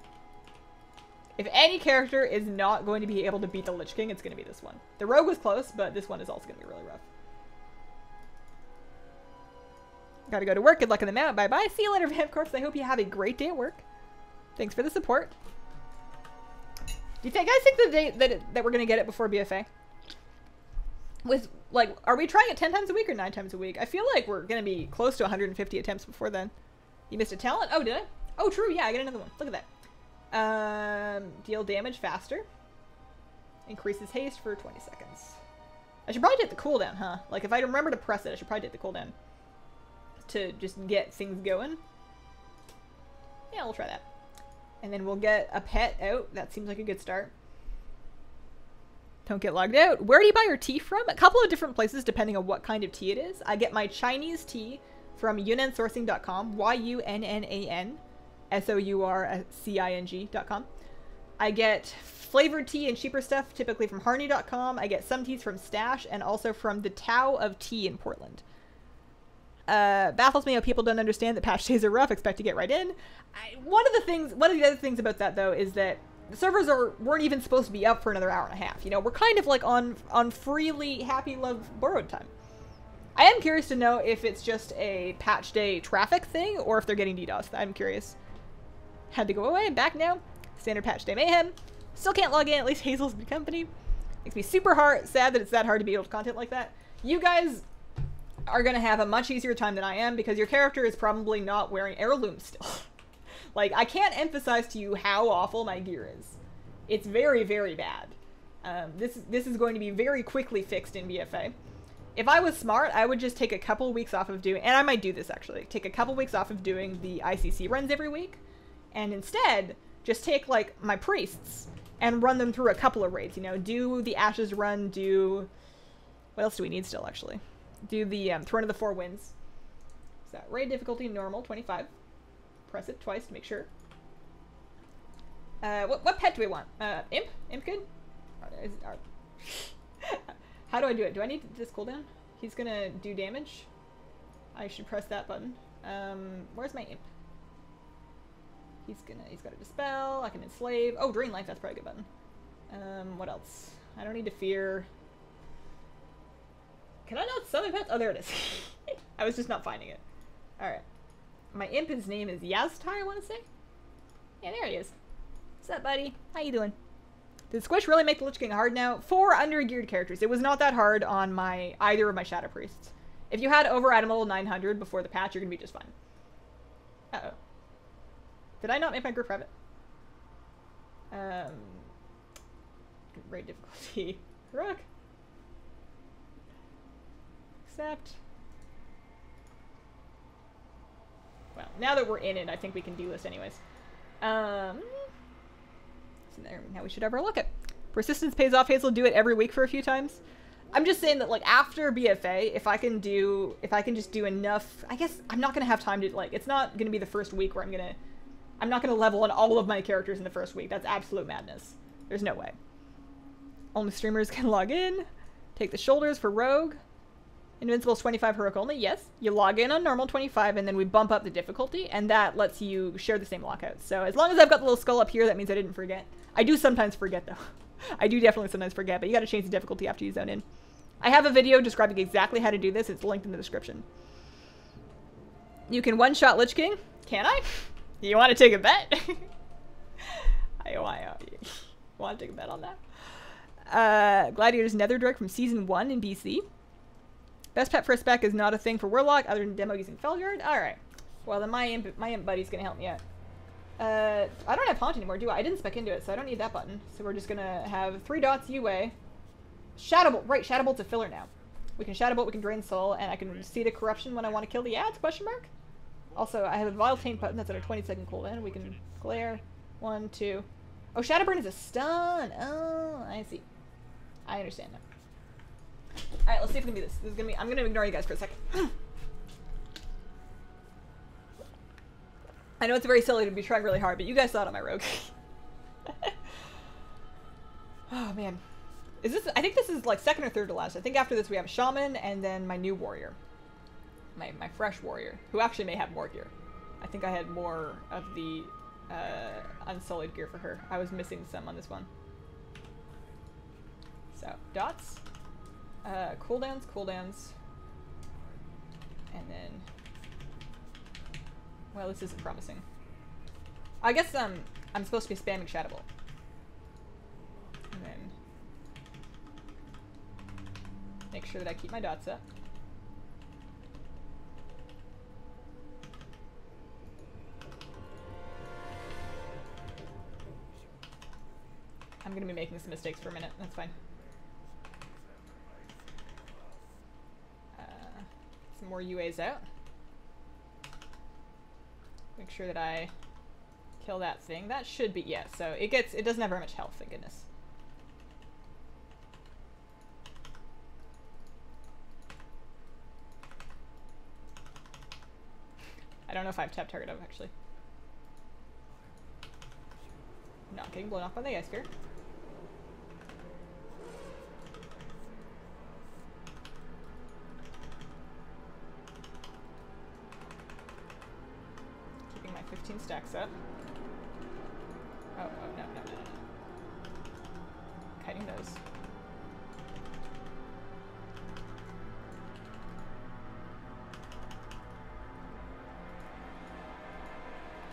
If any character is not going to be able to beat the Lich King, it's going to be this one. The Rogue was close, but this one is also going to be really rough. Gotta go to work. Good luck in the mount. Bye-bye. See you later, Vamcorps. I hope you have a great day at work. Thanks for the support. Do you guys think the day that we're going to get it before BFA? With, like, are we trying it 10 times a week or 9 times a week? I feel like we're going to be close to 150 attempts before then. You missed a talent? Oh, did I? Oh, true. Yeah, I get another one. Look at that. Deal damage faster. Increases haste for 20 seconds. I should probably take the cooldown, huh? Like, if I remember to press it, I should probably take the cooldown. To just get things going. Yeah, we'll try that. And then we'll get a pet out. That seems like a good start. Don't get logged out. Where do you buy your tea from? A couple of different places depending on what kind of tea it is. I get my Chinese tea from yunnansourcing.com. YUNNANSOURCING.com. I get flavored tea and cheaper stuff typically from harney.com. I get some teas from Stash and also from the Tao of Tea in Portland. Baffles me how people don't understand that patch days are rough, expect to get right in. One of the other things about that though is that the servers weren't even supposed to be up for another hour and a half. You know, we're kind of like on freely happy love borrowed time. I am curious to know if it's just a patch day traffic thing or if they're getting DDoS. I'm curious. Had to go away, back now. Standard patch day mayhem. Still can't log in, at least Hazel's good company. Makes me super sad that it's that hard to be able to content like that. You guys are gonna have a much easier time than I am because your character is probably not wearing heirlooms still. Like, I can't emphasize to you how awful my gear is. It's very, very bad. This is going to be very quickly fixed in BFA. If I was smart, I would just take a couple weeks off of doing, and I might do this actually, take a couple weeks off of doing the ICC runs every week, and instead just take like my priests and run them through a couple of raids. You know, do the Ashes run, do, what else do we need still actually? Do the Throne of the Four Winds. Is that raid difficulty normal 25? Press it twice to make sure. What pet do we want? Imp? Imp good? How do I do it? Do I need this cooldown? He's gonna do damage. I should press that button. Where's my imp? He's got a dispel. I can enslave. Oh, drain life. That's probably a good button. What else? I don't need to fear. Can I not summon pets? Oh, there it is. I was just not finding it. All right. My imp's name is Yaztai, I want to say. Yeah, there he is. What's up, buddy? How you doing? Did Squish really make the Lich King hard now? For undergeared characters, it was not that hard on either of my Shadow Priests. If you had over item level 900 before the patch, you're gonna be just fine. Uh-oh. Did I not make my group private? Raid difficulty. Rook. Accept. Well, now that we're in it, I think we can delist anyways. So there, now we should have our lockout. Persistence pays off. Hazel, do it every week for a few times. I'm just saying that, like, after BFA, if I can just do enough, I guess I'm not gonna have time to, like, it's not gonna be the first week where I'm not gonna level on all of my characters in the first week. That's absolute madness. There's no way. Only streamers can log in. Take the shoulders for rogue. Invincible's 25 heroic only. Yes, you log in on normal 25, and then we bump up the difficulty, and that lets you share the same lockouts. So as long as I've got the little skull up here, that means I didn't forget. I do sometimes forget, though. I do definitely sometimes forget, but you gotta change the difficulty after you zone in. I have a video describing exactly how to do this. It's linked in the description. You can one-shot Lich King. Can I? You want to take a bet? You want to take a bet on that? Gladiator's Netherdark from Season 1 in BC. Best pet for a spec is not a thing for Warlock other than demo using Felguard. Alright. Well, then my imp buddy's gonna help me out. I don't have Haunt anymore, do I? I didn't spec into it, so I don't need that button. So we're just gonna have 3 dots UA. Shadow Bolt. Right, Shadow Bolt's a filler now. We can Shadow Bolt, we can Drain Soul, and I can see the corruption when I want to kill the ads, question mark? Also, I have a Vile Taint button that's at a 20-second cooldown. We can glare. 1, 2. Oh, Shadowburn is a stun. Oh, I see. I understand now. Alright, let's see if we can do this. This is gonna be, I'm gonna ignore you guys for a second. I know it's very silly to be trying really hard, but you guys saw it on my rogue. Oh man. Is this, I think this is like second or third to last. I think after this we have a shaman and then my new warrior. My fresh warrior, who actually may have more gear. I think I had more of the unsullied gear for her. I was missing some on this one. So, dots. Cooldowns, and then, well, this isn't promising. I guess I'm supposed to be spamming Shadow Bolt. And then make sure that I keep my dots up. I'm gonna be making some mistakes for a minute, that's fine. Some more UAs out. Make sure that I kill that thing. That should be, yeah, so it doesn't have very much health, thank goodness. I don't know if I have tap target up actually. Not getting blown off by the ice spear. Keeping my 15 stacks up. Oh, no. Kiting those.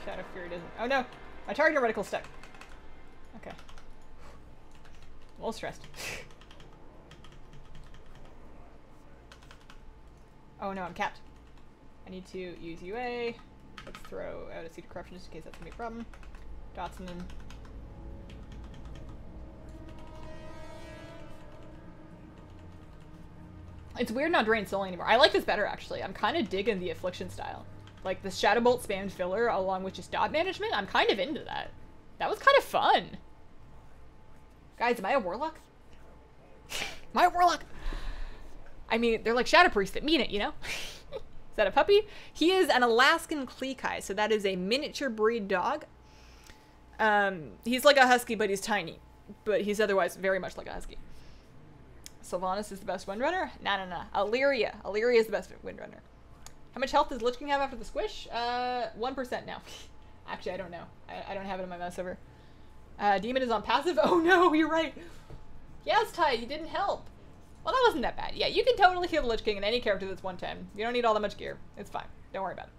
Shadow Fury doesn't. Oh no! My target reticle's stuck. Okay. I'm a little stressed. Oh no, I'm capped. I need to use UA. Let's throw out a Seed of Corruption just in case that's gonna be a problem. Dotson. It's weird not draining soul anymore. I like this better, actually. I'm kind of digging the Affliction style. Like, the Shadow Bolt spammed filler along with just dot management, I'm kind of into that. That was kind of fun. Guys, am I a Warlock? Am I a Warlock? I mean, they're like Shadow Priests that mean it, you know? Is that a puppy? He is an Alaskan Kleekai, so that is a miniature breed dog. He's like a husky, but he's tiny. But he's otherwise very much like a husky. Sylvanas is the best windrunner? Nah. Illyria. Illyria is the best windrunner. How much health does Lich King have after the squish? 1% now. Actually, I don't know. I don't have it in my mouse over. Demon is on passive. Oh no, you're right. Yes, Ty, you didn't help. Well, that wasn't that bad. Yeah, you can totally heal the Lich King in any character that's 110. You don't need all that much gear. It's fine. Don't worry about it.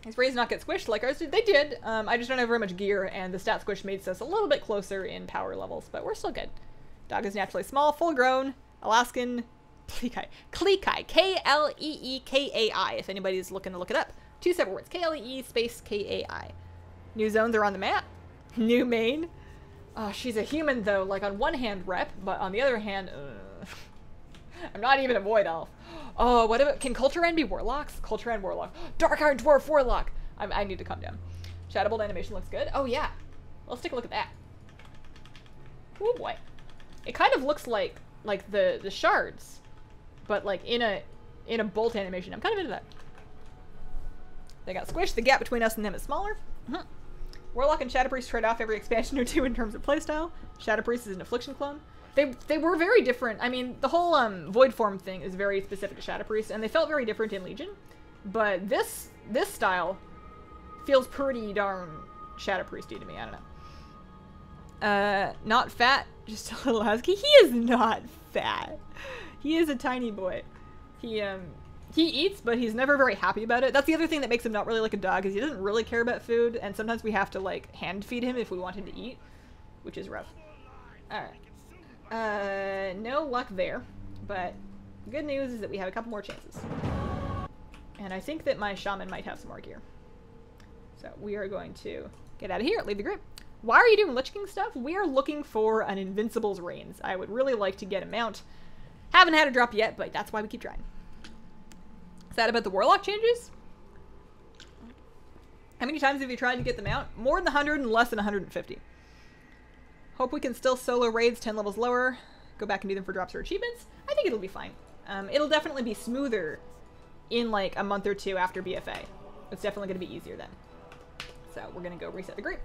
His rays not get squished like ours did. They did. I just don't have very much gear, and the stat squish makes us a little bit closer in power levels, but we're still good. Dog is naturally small, full-grown, Alaskan Kleekai. Kleekai. K-L-E-E-K-A-I, if anybody's looking to look it up. 2 separate words. K-L-E-E space K-A-I. New zones are on the map. New main. Oh, she's a human, though. Like, on one hand, rep, but on the other hand, I'm not even a Void Elf. Oh, what about... Can Culture be Warlocks? Culture Warlock. Dark Iron Dwarf Warlock! I need to calm down. Shadow Bolt animation looks good. Oh, yeah. Let's take a look at that. Oh, boy. It kind of looks like the shards, but like in a bolt animation. I'm kind of into that. They got squished. The gap between us and them is smaller. Warlock and Shadow Priest trade off every expansion or two in terms of playstyle. Shadow Priest is an Affliction clone. They were very different. I mean, the whole Void Form thing is very specific to Shadow Priest, and they felt very different in Legion. But this style feels pretty darn Shadow Priesty to me. I don't know. Not fat, just a little husky. He is not fat. He is a tiny boy. He eats, but he's never very happy about it. That's the other thing that makes him not really like a dog, is he doesn't really care about food, and sometimes we have to, like, hand feed him if we want him to eat, which is rough. Alright. No luck there, but the good news is that we have a couple more chances. And I think that my shaman might have some more gear. So we are going to get out of here, leave the group. Why are you doing Lich King stuff? We are looking for an Invincible's Reigns. I would really like to get a mount. Haven't had a drop yet, but that's why we keep trying. Is that about the Warlock changes? How many times have you tried to get the mount? More than 100 and less than 150. Hope we can still solo raids 10 levels lower. Go back and do them for drops or achievements. I think it'll be fine. It'll definitely be smoother in like a month or two after BFA. It's definitely going to be easier then. So we're going to go reset the group.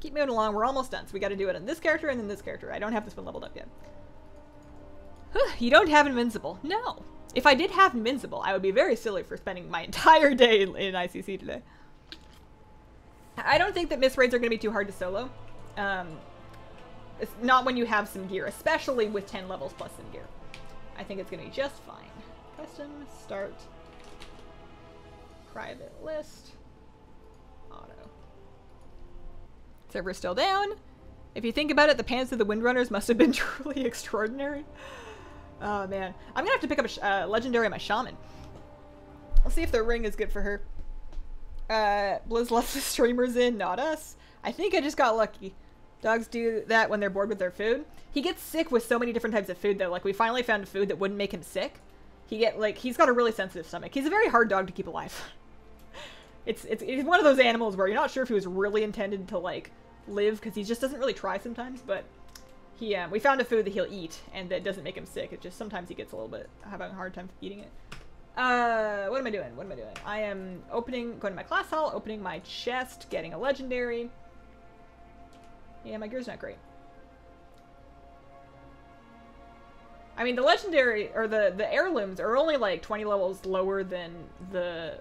Keep moving along. We're almost done. So we got to do it on this character and then this character. I don't have this one leveled up yet. You don't have Invincible. No. If I did have Invincible, I would be very silly for spending my entire day in ICC today. I don't think that Miss Raids are going to be too hard to solo. It's not when you have some gear, especially with 10 levels plus some gear. I think it's going to be just fine. Custom, start, private list, auto. Server still down. If you think about it, the pants of the Windrunners must have been truly extraordinary. Oh man. I'm gonna have to pick up a legendary on my shaman. I'll see if the ring is good for her. Blizz lets the streamers in, not us. I think I just got lucky. Dogs do that when they're bored with their food. He gets sick with so many different types of food though. Like we finally found a food that wouldn't make him sick. He's got a really sensitive stomach. He's a very hard dog to keep alive. It's one of those animals where you're not sure if he was really intended to like live because he just doesn't really try sometimes, but we found a food that he'll eat and that doesn't make him sick. It just sometimes he gets a little bit having a hard time eating it. What am I doing? I am going to my class hall, opening my chest, getting a legendary. Yeah, my gear's not great. I mean, the legendary, or the heirlooms are only like 20 levels lower than the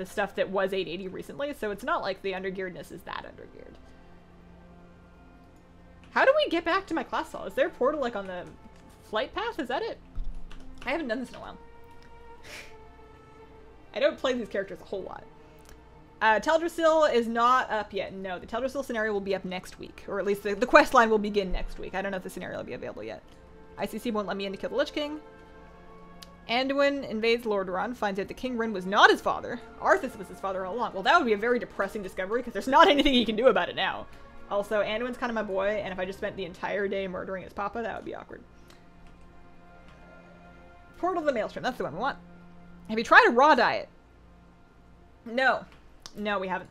stuff that was 880 recently, so it's not like the undergearedness is that undergeared. How do we get back to my class hall? Is there a portal like on the flight path? Is that it? I haven't done this in a while. I don't play these characters a whole lot. Teldrassil is not up yet. No, the Teldrassil scenario will be up next week, or at least the quest line will begin next week. I don't know if the scenario will be available yet. ICC won't let me in to kill the Lich King. Anduin invades Lordaeron, finds out that King Rin was not his father. Arthas was his father all along. Well, that would be a very depressing discovery, because there's not anything he can do about it now. Also, Anduin's kind of my boy, and if I just spent the entire day murdering his papa, that would be awkward. Portal to the Maelstrom, that's the one we want. Have you tried a raw diet? No. No, we haven't.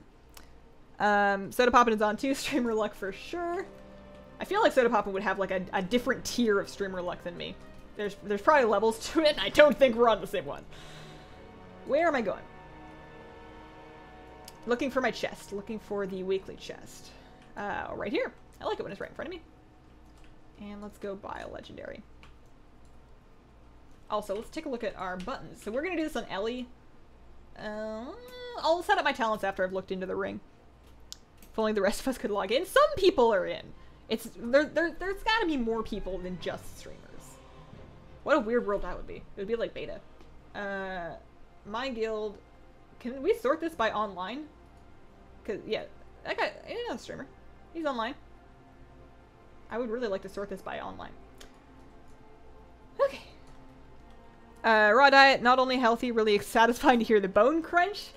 Soda Poppin is on too, streamer luck for sure. I feel like Soda Poppin would have like a different tier of streamer luck than me. There's probably levels to it, and I don't think we're on the same one. Where am I going? Looking for my chest. Looking for the weekly chest. Right here. I like it when it's right in front of me. And let's go buy a legendary. Also, let's take a look at our buttons. So we're going to do this on Ellie. I'll set up my talents after I've looked into the ring. If only the rest of us could log in. Some people are in. There's got to be more people than just streamers. What a weird world that would be. It would be like beta. My guild. Can we sort this by online? Cause yeah, that guy, he's not a streamer. He's online. I would really like to sort this by online. Okay. Raw diet, not only healthy, really satisfying to hear the bone crunch.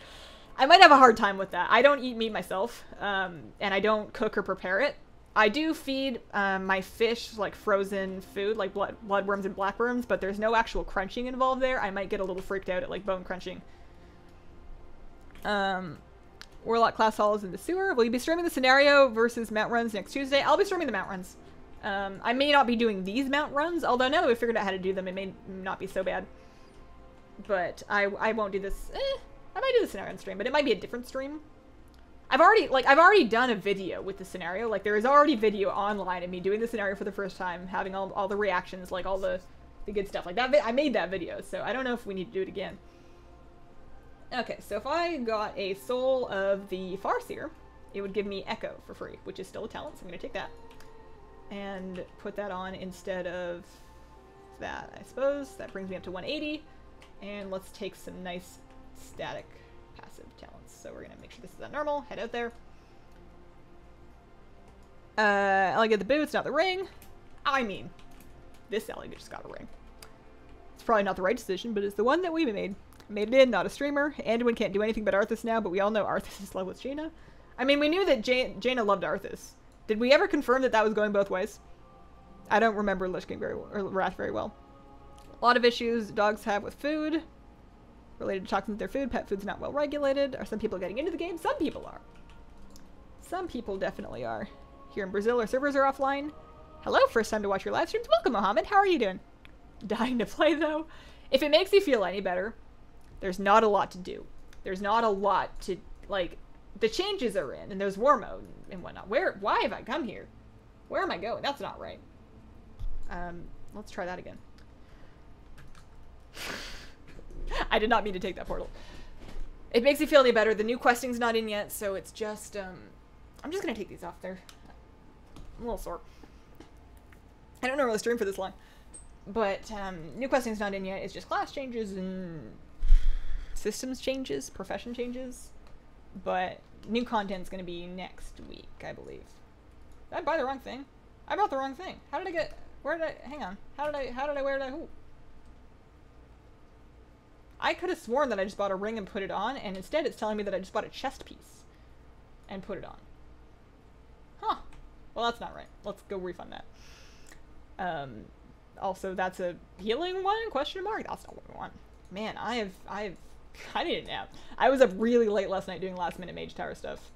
I might have a hard time with that. I don't eat meat myself, and I don't cook or prepare it. I do feed my fish like frozen food, like bloodworms and blackworms, but there's no actual crunching involved there. I might get a little freaked out at like bone crunching. Warlock class halls in the sewer. Will you be streaming the scenario versus mount runs next Tuesday? I'll be streaming the mount runs. I may not be doing these mount runs, although now that we've figured out how to do them, it may not be so bad. But I won't do this. I might do the scenario on stream, but it might be a different stream. I've already done a video with the scenario. Like, there is already video online of me doing the scenario for the first time, having all the reactions, like all the good stuff. Like that, I made that video, so I don't know if we need to do it again. Okay, so if I got a soul of the Farseer, it would give me Echo for free, which is still a talent, so I'm gonna take that. And put that on instead of that, I suppose. That brings me up to 180. And let's take some nice static passive talents. So we're gonna make sure this is at normal, head out there. I'll get the boots, not the ring. I mean, this Ellie just got a ring. It's probably not the right decision, but it's the one that we made. Made it in, not a streamer. Anduin can't do anything but Arthas now, but we all know Arthas is in love with Jaina. I mean, we knew that Jaina loved Arthas. Did we ever confirm that that was going both ways? I don't remember Lich King or Wrath very well. A lot of issues dogs have with food. Related to toxins in their food. Pet food's not well regulated. Are some people getting into the game? Some people are. Some people definitely are. Here in Brazil, our servers are offline. Hello, first time to watch your live streams. Welcome, Mohammed. How are you doing? Dying to play, though. If it makes you feel any better, there's not a lot to do. There's not a lot to, like, the changes are in, and there's war mode and whatnot. Why have I come here? Where am I going? That's not right. Let's try that again. I did not mean to take that portal. It makes you feel any better. The new questing's not in yet, so it's just, I'm just gonna take these off there. I'm a little sore. I don't normally stream for this long. But, new questing's not in yet. It's just class changes and systems changes, profession changes. But new content's gonna be next week, I believe. Did I buy the wrong thing? I bought the wrong thing. How did I get, where did I, hang on. How did I wear that? Ooh. I could have sworn that I just bought a ring and put it on, and instead it's telling me that I just bought a chest piece and put it on. Huh. Well, that's not right. Let's go refund that. Also, that's a healing one? Question mark? That's not what we want. Man, I need a nap. I was up really late last night doing last minute mage tower stuff.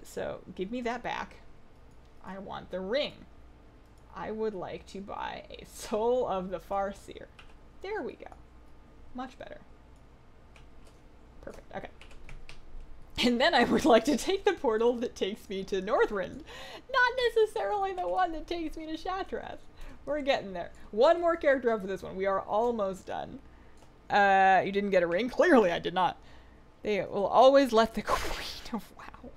So give me that back. I want the ring. I would like to buy a soul of the Farseer. There we go. Much better. Perfect. Okay. And then I would like to take the portal that takes me to Northrend. Not necessarily the one that takes me to Shattrath. We're getting there. One more character up for this one. We are almost done. You didn't get a ring? Clearly I did not. They will always let the queen of WoW.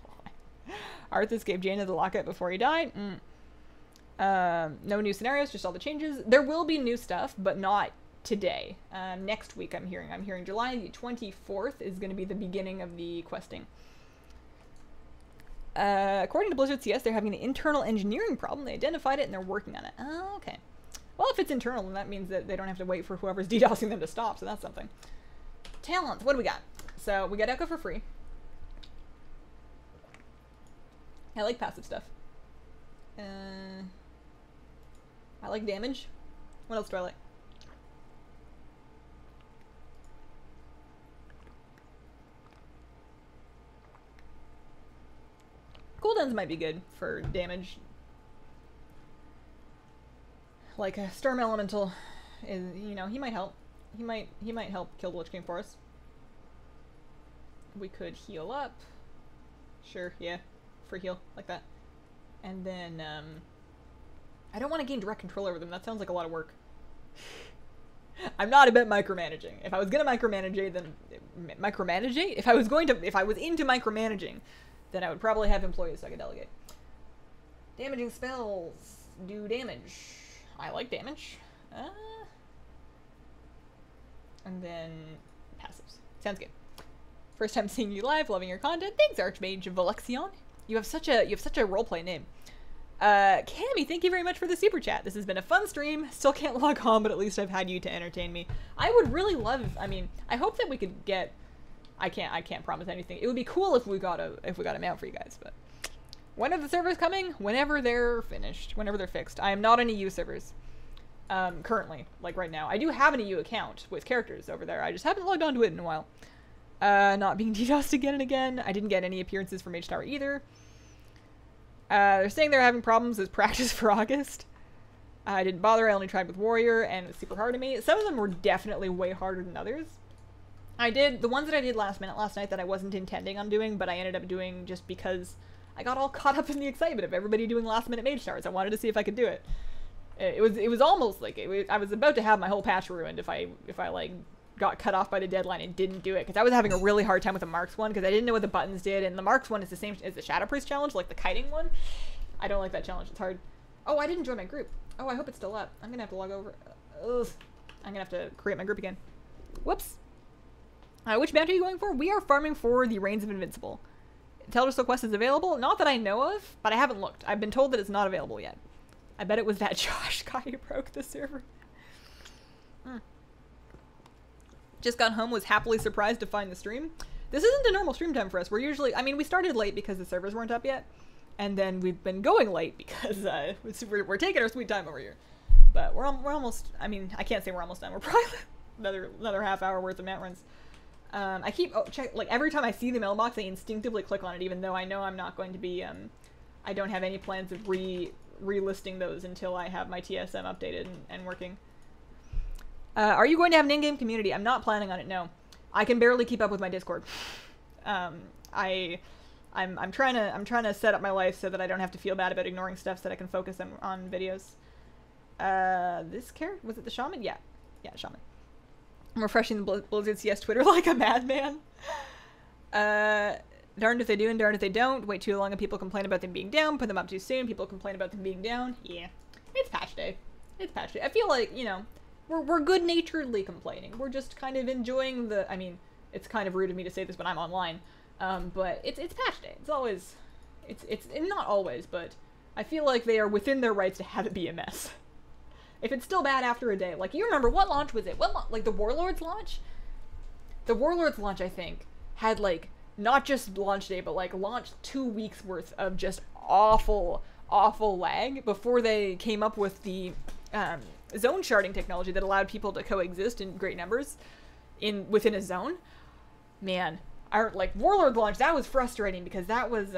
Arthas gave Jaina the lockout before he died. No new scenarios, just all the changes. There will be new stuff, but not today. Next week I'm hearing July the 24th is going to be the beginning of the questing. According to Blizzard CS, they're having an internal engineering problem. They identified it and they're working on it. Oh, okay. Well, if it's internal, then that means that they don't have to wait for whoever's DDoSing them to stop, so that's something. Talents, what do we got? So, we got Echo for free. I like passive stuff. I like damage. What else do I like? Cooldowns might be good for damage. Like a Storm Elemental is, you know, he might help. He might help kill the Lich King for us. We could heal up. Sure, yeah. Free heal, like that. And then, I don't want to gain direct control over them. That sounds like a lot of work. I'm not a bit micromanaging. If I was gonna micromanage, then If I was into micromanaging, then I would probably have employees so I could delegate. Damaging spells do damage. I like damage. And then passives. Sounds good. First time seeing you live, loving your content. Thanks, Archmage Valexion. You have such a roleplay name. Cammy, thank you very much for the super chat. This has been a fun stream. Still can't log on, but at least I've had you to entertain me. I would really love, I mean, I hope that we could get, I can't promise anything. It would be cool if we got a mount for you guys, but when are the servers coming? Whenever they're finished, whenever they're fixed. I am not on EU servers. Currently, like right now. I do have an EU account with characters over there. I just haven't logged onto it in a while. Not being DDoSed again and again. I didn't get any appearances from Mage Tower either. They're saying they're having problems as practice for August. I didn't bother. I only tried with Warrior, and it was super hard to me. Some of them were definitely way harder than others. The ones that I did last night that I wasn't intending on doing, but I ended up doing just because I got all caught up in the excitement of everybody doing last minute Mage Towers. I wanted to see if I could do it. It was almost like I was about to have my whole patch ruined if I like got cut off by the deadline and didn't do it, because I was having a really hard time with the Marks one because I didn't know what the buttons did, and the Marks one is the same as the Shadow Priest challenge, like the kiting one. I don't like that challenge. It's hard. Oh, I didn't join my group. Oh, I hope it's still up. I'm gonna have to log over. Ugh. I'm gonna have to create my group again. Whoops. Which bounty are you going for? We are farming for the Reigns of Invincible. Teldrassil quest is available. Not that I know of, but I haven't looked. I've been told that it's not available yet. I bet it was that Josh guy who broke the server. Just got home, was happily surprised to find the stream. This isn't a normal stream time for us. We're usually, I mean, we started late because the servers weren't up yet. And then we've been going late because we're taking our sweet time over here. But we're almost, I mean, I can't say we're almost done. We're probably another half hour worth of mount runs. I keep, like every time I see the mailbox, I instinctively click on it, even though I know I'm not going to be, I don't have any plans of relisting those until I have my TSM updated and working. Are you going to have an in-game community? I'm not planning on it, no. I can barely keep up with my Discord. I'm trying to set up my life so that I don't have to feel bad about ignoring stuff so that I can focus on videos. This character, was it the Shaman? Yeah, Shaman. I'm refreshing the Blizzard CS Twitter like a madman. Darned if they do and darned if they don't. Wait too long and people complain about them being down. Put them up too soon. People complain about them being down. Yeah, it's patch day. It's patch day. I feel like, you know, we're good-naturedly complaining. We're just kind of enjoying the, I mean, it's kind of rude of me to say this when I'm online. But it's patch day. It's always, it's not always, but I feel like they are within their rights to have it be a mess. If it's still bad after a day, like, you remember, what launch was it? Like, the Warlords launch? The Warlords launch, I think, had, like, not just launch day, but, like, launch 2 weeks worth of just awful lag before they came up with the, zone sharding technology that allowed people to coexist in great numbers within a zone. Man, like, Warlord launch, that was frustrating because that was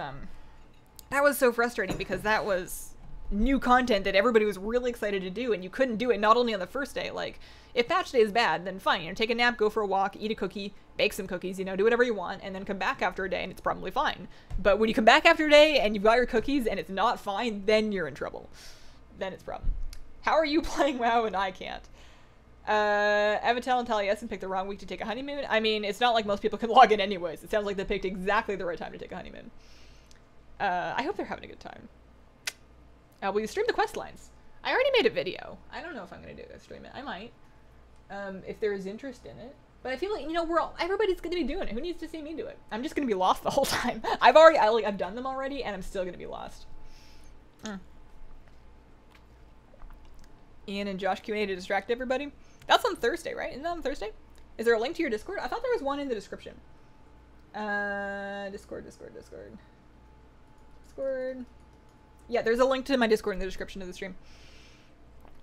so frustrating because that was new content that everybody was really excited to do, and you couldn't do it not only on the first day. Like, if patch day is bad, then fine, you know, take a nap, go for a walk, eat a cookie, bake some cookies, you know, do whatever you want, and then come back after a day and it's probably fine. But when you come back after a day and you've got your cookies and it's not fine, then you're in trouble. Then it's a problem. How are you playing WoW and I can't? Evitel and Taliesin picked the wrong week to take a honeymoon. I mean, it's not like most people can log in anyways. It sounds like they picked exactly the right time to take a honeymoon. I hope they're having a good time. Will you stream the quest lines? I already made a video. I don't know if I'm going to stream it. I might. If there is interest in it. But I feel like, you know, everybody's going to be doing it. Who needs to see me do it? I'm just going to be lost the whole time. I've done them already, and I'm still going to be lost. Ian and Josh Q&A to distract everybody. That's on Thursday, right? Isn't that on Thursday? Is there a link to your Discord? I thought there was one in the description. Discord. Yeah, there's a link to my Discord in the description of the stream.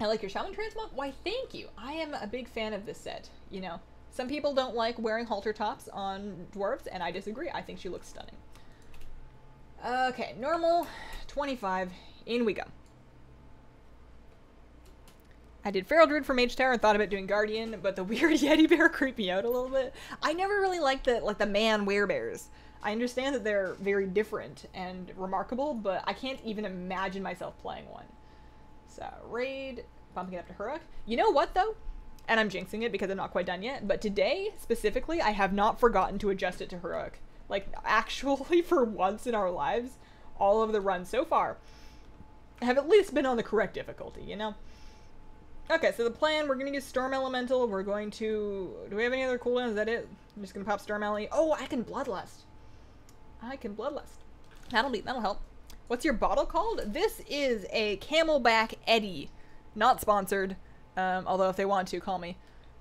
I like your shaman transmog. Why, thank you. I am a big fan of this set. You know, some people don't like wearing halter tops on dwarves, and I disagree. I think she looks stunning. Okay, normal, 25. In we go. I did Feral Druid for Mage Tower and thought about doing Guardian, but the weird Yeti bear creeped me out a little bit. I never really liked the man werebears. I understand that they're very different and remarkable, but I can't even imagine myself playing one. So, raid, bumping it up to Huruk. You know what, though? And I'm jinxing it because I'm not quite done yet, but today, specifically, I have not forgotten to adjust it to Huruk. Like, actually, for once in our lives, all of the runs so far have at least been on the correct difficulty, you know? Okay, so the plan, we're going to use Storm Elemental. We're going to... Do we have any other cooldowns? Is that it? I'm just going to pop Storm Ele. Oh, I can Bloodlust. That'll help. What's your bottle called? This is a Camelback Eddy. Not sponsored. Although if they want to, call me.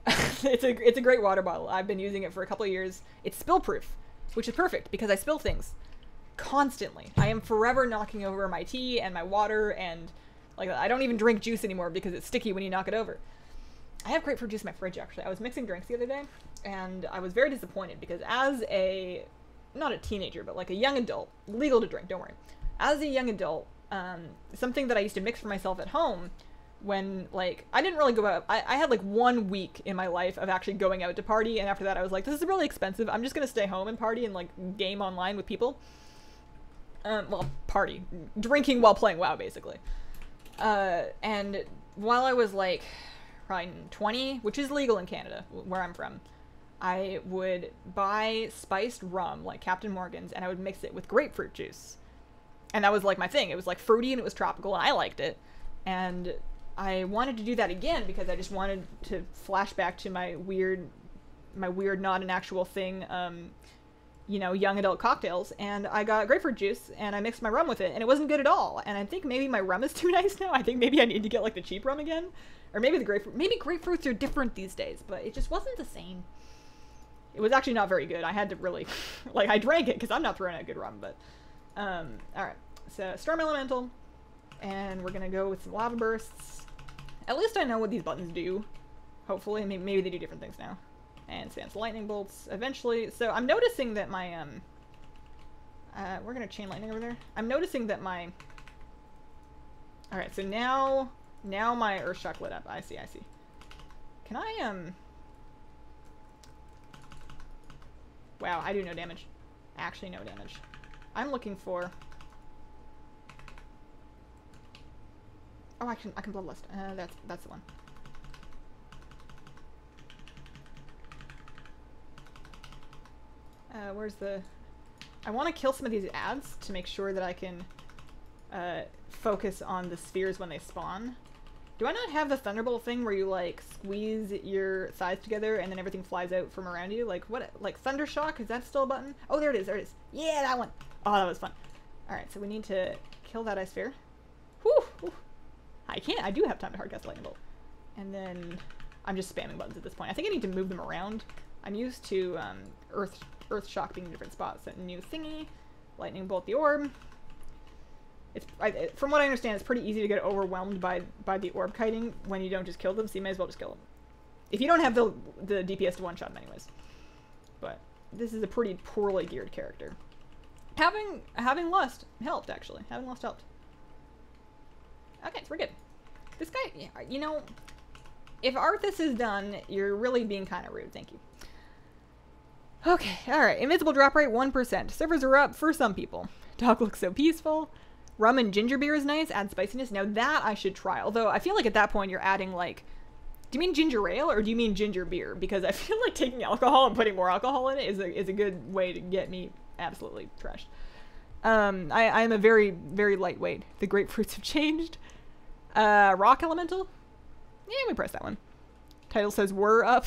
It's a great water bottle. I've been using it for a couple of years. It's spill-proof, which is perfect because I spill things constantly. I am forever knocking over my tea and my water, and like I don't even drink juice anymore because it's sticky when you knock it over. I have grapefruit juice in my fridge, actually. I was mixing drinks the other day, and I was very disappointed because as a, not a teenager, but like a young adult, legal to drink, don't worry. As a young adult, something that I used to mix for myself at home when, like, I didn't really go out. I had like 1 week in my life of actually going out to party, and after that I was like, this is really expensive. I'm just gonna stay home and party and like game online with people. Well, party. Drinking while playing WoW, basically. And while I was like probably 20, which is legal in Canada, where I'm from, I would buy spiced rum, like Captain Morgan's, and I would mix it with grapefruit juice. And that was like my thing. It was like fruity and it was tropical, and I liked it. And I wanted to do that again because I just wanted to flash back to my weird not an actual thing, you know, young adult cocktails. And I got grapefruit juice and I mixed my rum with it, and it wasn't good at all. And I think maybe my rum is too nice now. I think maybe I need to get like the cheap rum again, or maybe the grapefruit. Maybe grapefruits are different these days, but it just wasn't the same. It was actually not very good. I had to really, like, I drank it because I'm not throwing out good rum, but all right. So Storm Elemental, and we're gonna go with some lava bursts. At least I know what these buttons do. Hopefully, maybe they do different things now. And Stance Lightning Bolts eventually. So I'm noticing that my, we're gonna Chain Lightning over there. I'm noticing that my, alright, so now my Earth Shock lit up. I see. Can I, wow, I do no damage. Actually, no damage. I'm looking for, oh, I can Bloodlust. That's the one. Where's the... I want to kill some of these ads to make sure that I can focus on the spheres when they spawn. Do I not have the Thunderbolt thing where you, like, squeeze your thighs together and then everything flies out from around you? Like, what? Like, Thunder Shock? Is that still a button? Oh, there it is. Yeah, that one. Oh, that was fun. Alright, so we need to kill that ice sphere. Whew! I do have time to hardcast Lightning Bolt. And then I'm just spamming buttons at this point. I think I need to move them around. I'm used to Earth Shock being in different spots. That new thingy. Lightning Bolt the orb. From what I understand, it's pretty easy to get overwhelmed by the orb kiting when you don't just kill them, so you may as well just kill them. If you don't have the DPS to one-shot them anyways. But this is a pretty poorly geared character. Having Lust helped, actually. Having Lust helped. Okay, so we're good. This guy, you know, if Arthas is done, you're really being kind of rude. Thank you. Okay, alright. Invincible drop rate, 1%. Servers are up for some people. Dog looks so peaceful. Rum and ginger beer is nice. Add spiciness. Now that I should try. Although I feel like at that point you're adding, like... Do you mean ginger ale or do you mean ginger beer? Because I feel like taking alcohol and putting more alcohol in it is a good way to get me absolutely trashed. I am a very, very lightweight. The grapefruits have changed. Rock Elemental? Yeah, we press that one. Title says we're up.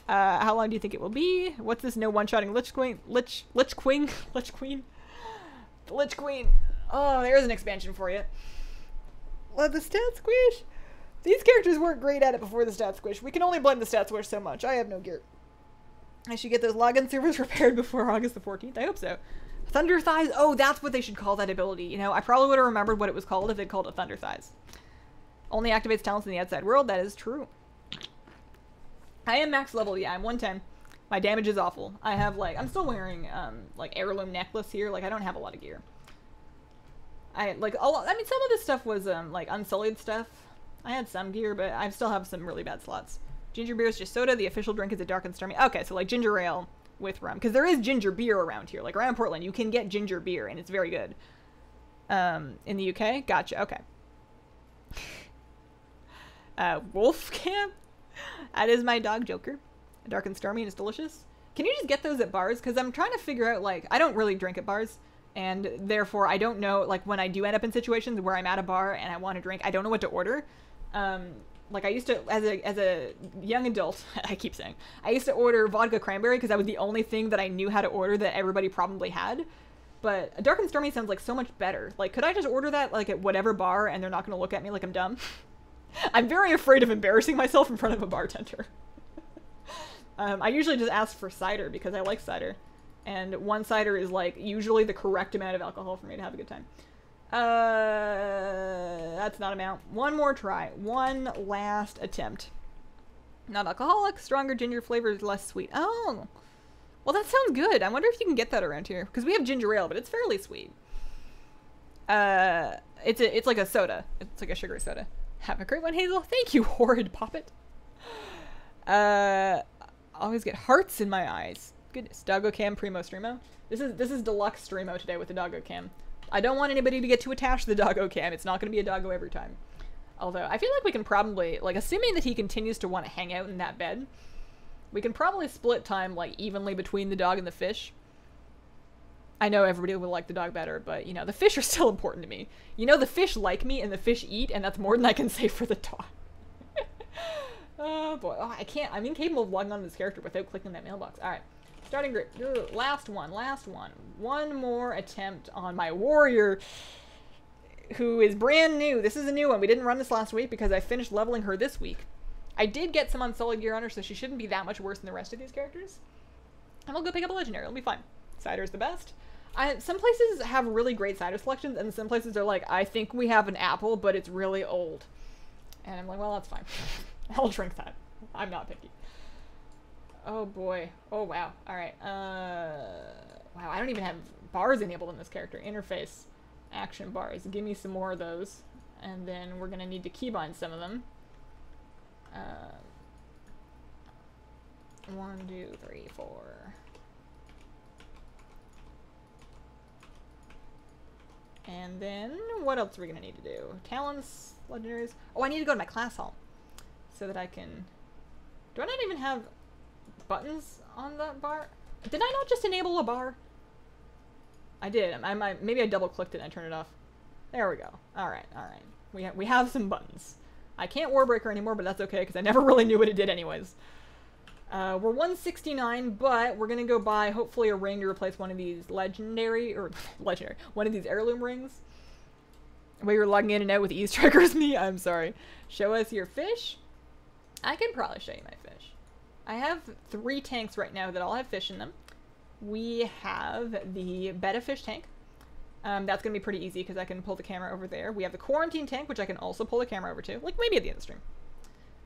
How long do you think it will be? What's this no one-shotting Lich Queen? Lich Queen? The Lich Queen. Oh, there's an expansion for you. Let the stats squish. These characters weren't great at it before the stat squish. We can only blame the stat squish so much. I have no gear. I should get those login servers repaired before August the 14th. I hope so. Thunder Thighs? Oh, that's what they should call that ability. You know, I probably would have remembered what it was called if they'd called it Thunder Thighs. Only activates talents in the outside world. That is true. I am max level. Yeah, I'm 110. My damage is awful. I have, like, I'm still wearing, like, heirloom necklace here. Like, I don't have a lot of gear. I mean, some of this stuff was, like, unsullied stuff. I had some gear, but I still have some really bad slots. Ginger beer is just soda. The official drink is a dark and stormy. Okay, so, like, ginger ale with rum. Because there is ginger beer around here. Like, around Portland, you can get ginger beer, and it's very good. In the UK? Gotcha, okay. Wolf Camp? That is my dog, Joker. Dark and stormy, and it's delicious. Can you just get those at bars? Because I'm trying to figure out, like, I don't really drink at bars. And therefore, I don't know, like, when I do end up in situations where I'm at a bar and I want to drink, I don't know what to order. Like, I used to, as a young adult, I keep saying, I used to order vodka cranberry because that was the only thing that I knew how to order that everybody probably had. But Dark and Stormy sounds like so much better. Like, could I just order that, like, at whatever bar and they're not going to look at me like I'm dumb? I'm very afraid of embarrassing myself in front of a bartender. I usually just ask for cider because I like cider. And one cider is, like, usually the correct amount of alcohol for me to have a good time. That's not amount. One more try. One last attempt. Not alcoholic, stronger ginger flavors, less sweet. Oh, well, that sounds good. I wonder if you can get that around here because we have ginger ale, but it's fairly sweet. It's like a soda. It's like a sugary soda. Have a great one, Hazel. Thank you, horrid poppet. Always get hearts in my eyes. Goodness. Doggo cam, primo streamo. This is deluxe streamo today with the doggo cam. I don't want anybody to get too attached to the doggo cam. It's not going to be a doggo every time. Although, I feel like we can probably, like, assuming that he continues to want to hang out in that bed, we can probably split time, like, evenly between the dog and the fish. I know everybody will like the dog better, but, you know, the fish are still important to me. You know, the fish like me and the fish eat, and that's more than I can say for the dog. Oh, boy. Oh, I can't. I'm incapable of logging on to this character without clicking that mailbox. All right. Starting group. Last one. One more attempt on my warrior, who is brand new. This is a new one. We didn't run this last week because I finished leveling her this week. I did get some unsullied gear on her, so she shouldn't be that much worse than the rest of these characters. And we'll go pick up a legendary. It'll be fine. Cider's the best. Some places have really great cider selections, and some places are like, I think we have an apple, but it's really old. And I'm like, well, that's fine. I'll drink that. I'm not picky. Oh boy. Oh wow. Alright. Wow, I don't even have bars enabled in this character. Interface. Action bars. Give me some more of those. And then we're gonna need to keybind some of them. 1, 2, 3, 4. And then, what else are we gonna need to do? Talents, legendaries. Oh, I need to go to my class hall. So that I can... Do I not even have buttons on that bar? Did I not just enable a bar? I did. Maybe I double clicked it and I turned it off. There we go. Alright, alright. We have some buttons. I can't Warbreaker anymore, but that's okay, because I never really knew what it did anyways. We're 169, but we're gonna go buy, hopefully, a ring to replace one of these legendary, one of these heirloom rings. While you're logging in and out with ease triggers me, I'm sorry. Show us your fish. I can probably show you my fish. I have 3 tanks right now that all have fish in them. We have the betta fish tank. That's going to be pretty easy because I can pull the camera over there. We have the quarantine tank, which I can also pull the camera over to, like maybe at the end of the stream.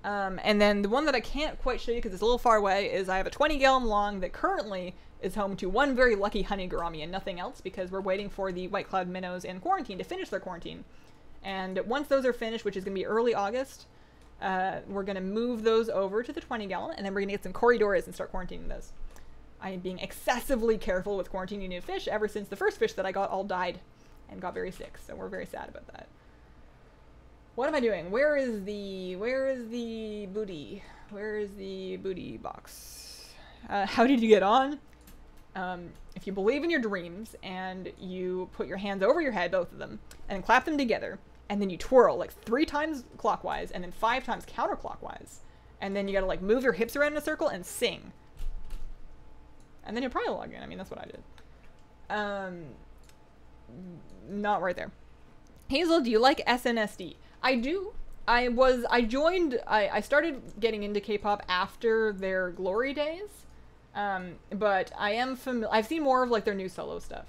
And then the one that I can't quite show you because it's a little far away is I have a 20-gallon long that currently is home to one very lucky honey gourami and nothing else because we're waiting for the White Cloud minnows in quarantine to finish their quarantine. And once those are finished, which is going to be early August, we're going to move those over to the 20-gallon, and then we're going to get some corridors and start quarantining those. I am being excessively careful with quarantining new fish ever since the first fish that I got all died and got very sick, so we're very sad about that. What am I doing? Where is the booty? Where is the booty box? How did you get on? If you believe in your dreams and you put your hands over your head, both of them, and clap them together, and then you twirl like 3 times clockwise and then 5 times counterclockwise, and then you gotta like move your hips around in a circle and sing. And then you'll probably log in. I mean, that's what I did. Not right there. Hazel, do you like SNSD? I do. I started getting into K-pop after their glory days. But I am familiar. I've seen more of like their new solo stuff.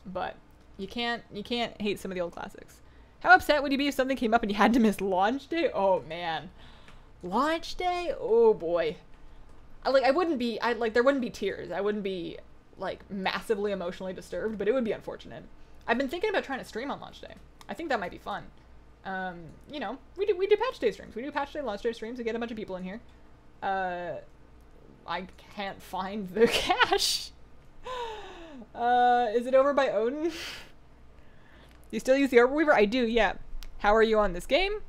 But you can't hate some of the old classics. How upset would you be if something came up and you had to miss launch day? Oh man. Launch day? Oh boy. I wouldn't be there wouldn't be tears. I wouldn't be like massively emotionally disturbed, but it would be unfortunate. I've been thinking about trying to stream on launch day. I think that might be fun. You know, we do patch day streams. We do patch day, launch day streams to get a bunch of people in here. I can't find the cache. Is it over by Odin? You still use the Overweaver? I do, yeah. How are you on this game?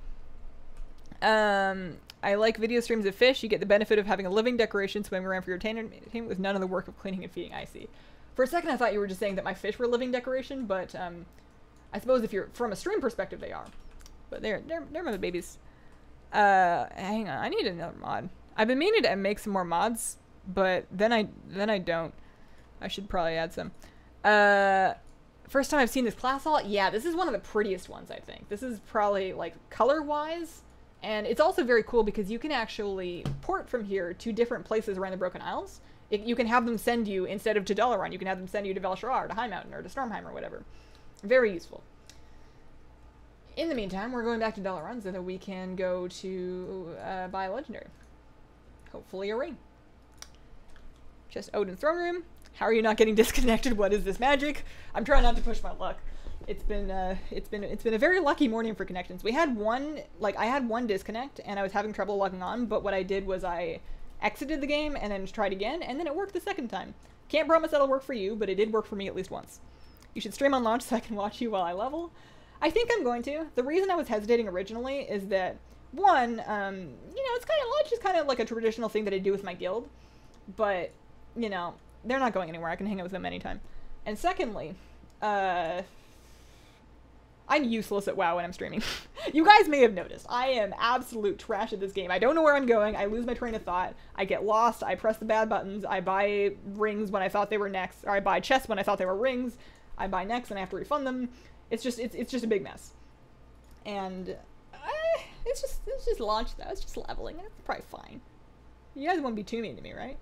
I like video streams of fish. You get the benefit of having a living decoration swimming around for your entertainment with none of the work of cleaning and feeding. I see. For a second, I thought you were just saying that my fish were living decoration, but I suppose if you're from a stream perspective, they are. But they're my babies. Hang on, I need another mod. I've been meaning to make some more mods, but then I don't. I should probably add some. First time I've seen this class alt. Yeah, this is one of the prettiest ones, I think. This is probably like color-wise. And it's also very cool because you can actually port from here to different places around the Broken Isles. You can have them send you, instead of to Dalaran, you can have them send you to Velshrar, to High Mountain, or to Stormheim, or whatever. Very useful. In the meantime, we're going back to Dalaran so that we can go to buy a legendary. Hopefully a ring. Just Odin Throne Room. How are you not getting disconnected? What is this magic? I'm trying not to push my luck. It's been a very lucky morning for connections. We had one, I had one disconnect and I was having trouble logging on, but what I did was I exited the game and then tried again, and then it worked the second time. Can't promise that'll work for you, but it did work for me at least once. You should stream on launch so I can watch you while I level. I think I'm going to. The reason I was hesitating originally is that, one, you know, it's kind of, launch is kind of like a traditional thing that I do with my guild, but, you know, they're not going anywhere. I can hang out with them anytime. And secondly, I'm useless at WoW when I'm streaming. You guys may have noticed. I am absolute trash at this game. I don't know where I'm going. I lose my train of thought. I get lost. I press the bad buttons. I buy rings when I thought they were necks. Or I buy chests when I thought they were rings. I buy necks and I have to refund them. It's just a big mess. And it's just launch though. It's just leveling. It's probably fine. You guys won't be too mean to me, right?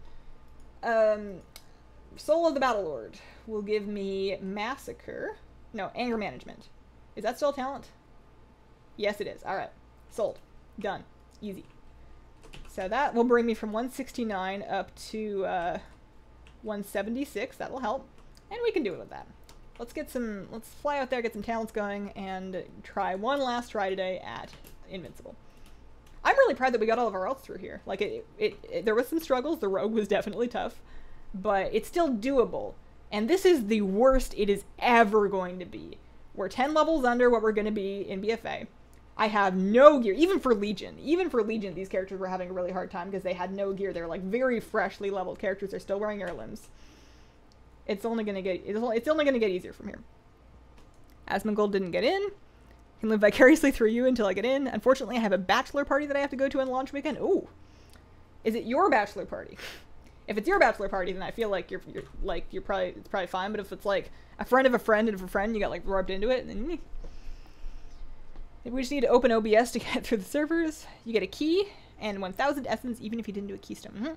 Soul of the Battle Lord will give me Massacre. No, Anger Management. Is that still a talent? Yes, it is. Alright. Sold. Done. Easy. So that will bring me from 169 up to 176. That'll help. And we can do it with that. Let's fly out there, get some talents going, and try one last try today at Invincible. I'm really proud that we got all of our ults through here. Like, there was some struggles. The rogue was definitely tough. But it's still doable. And this is the worst it is ever going to be. We're 10 levels under what we're going to be in BFA. I have no gear, even for Legion. Even for Legion, these characters were having a really hard time because they had no gear. They're like very freshly leveled characters. They're still wearing heirlooms. It's only going to get easier from here. Asmongold didn't get in. Can live vicariously through you until I get in. Unfortunately, I have a bachelor party that I have to go to on launch weekend. Ooh. Is it your bachelor party? If it's your bachelor party, then I feel like it's probably fine. But if it's like a friend of a friend and of a friend, you got like roped into it, then maybe we just need to open OBS to get through the servers. You get a key and 1,000 essence, even if you didn't do a keystone.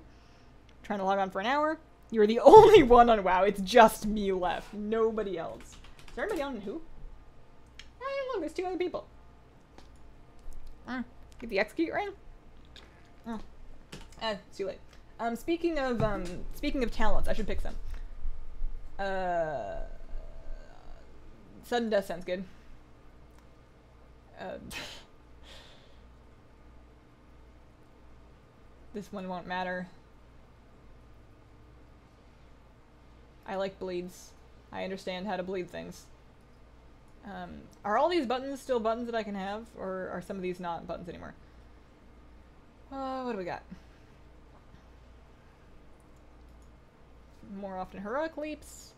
Trying to log on for an hour. You're the only one on WoW. It's just me left. Nobody else. Is there anybody on who? I don't know. There's 2 other people. Get the execute ring. It's too late. Speaking of talents, I should pick some. Sudden death sounds good. This one won't matter. I like bleeds. I understand how to bleed things. Are all these buttons still buttons that I can have, or are some of these not buttons anymore? What do we got? More often heroic leaps.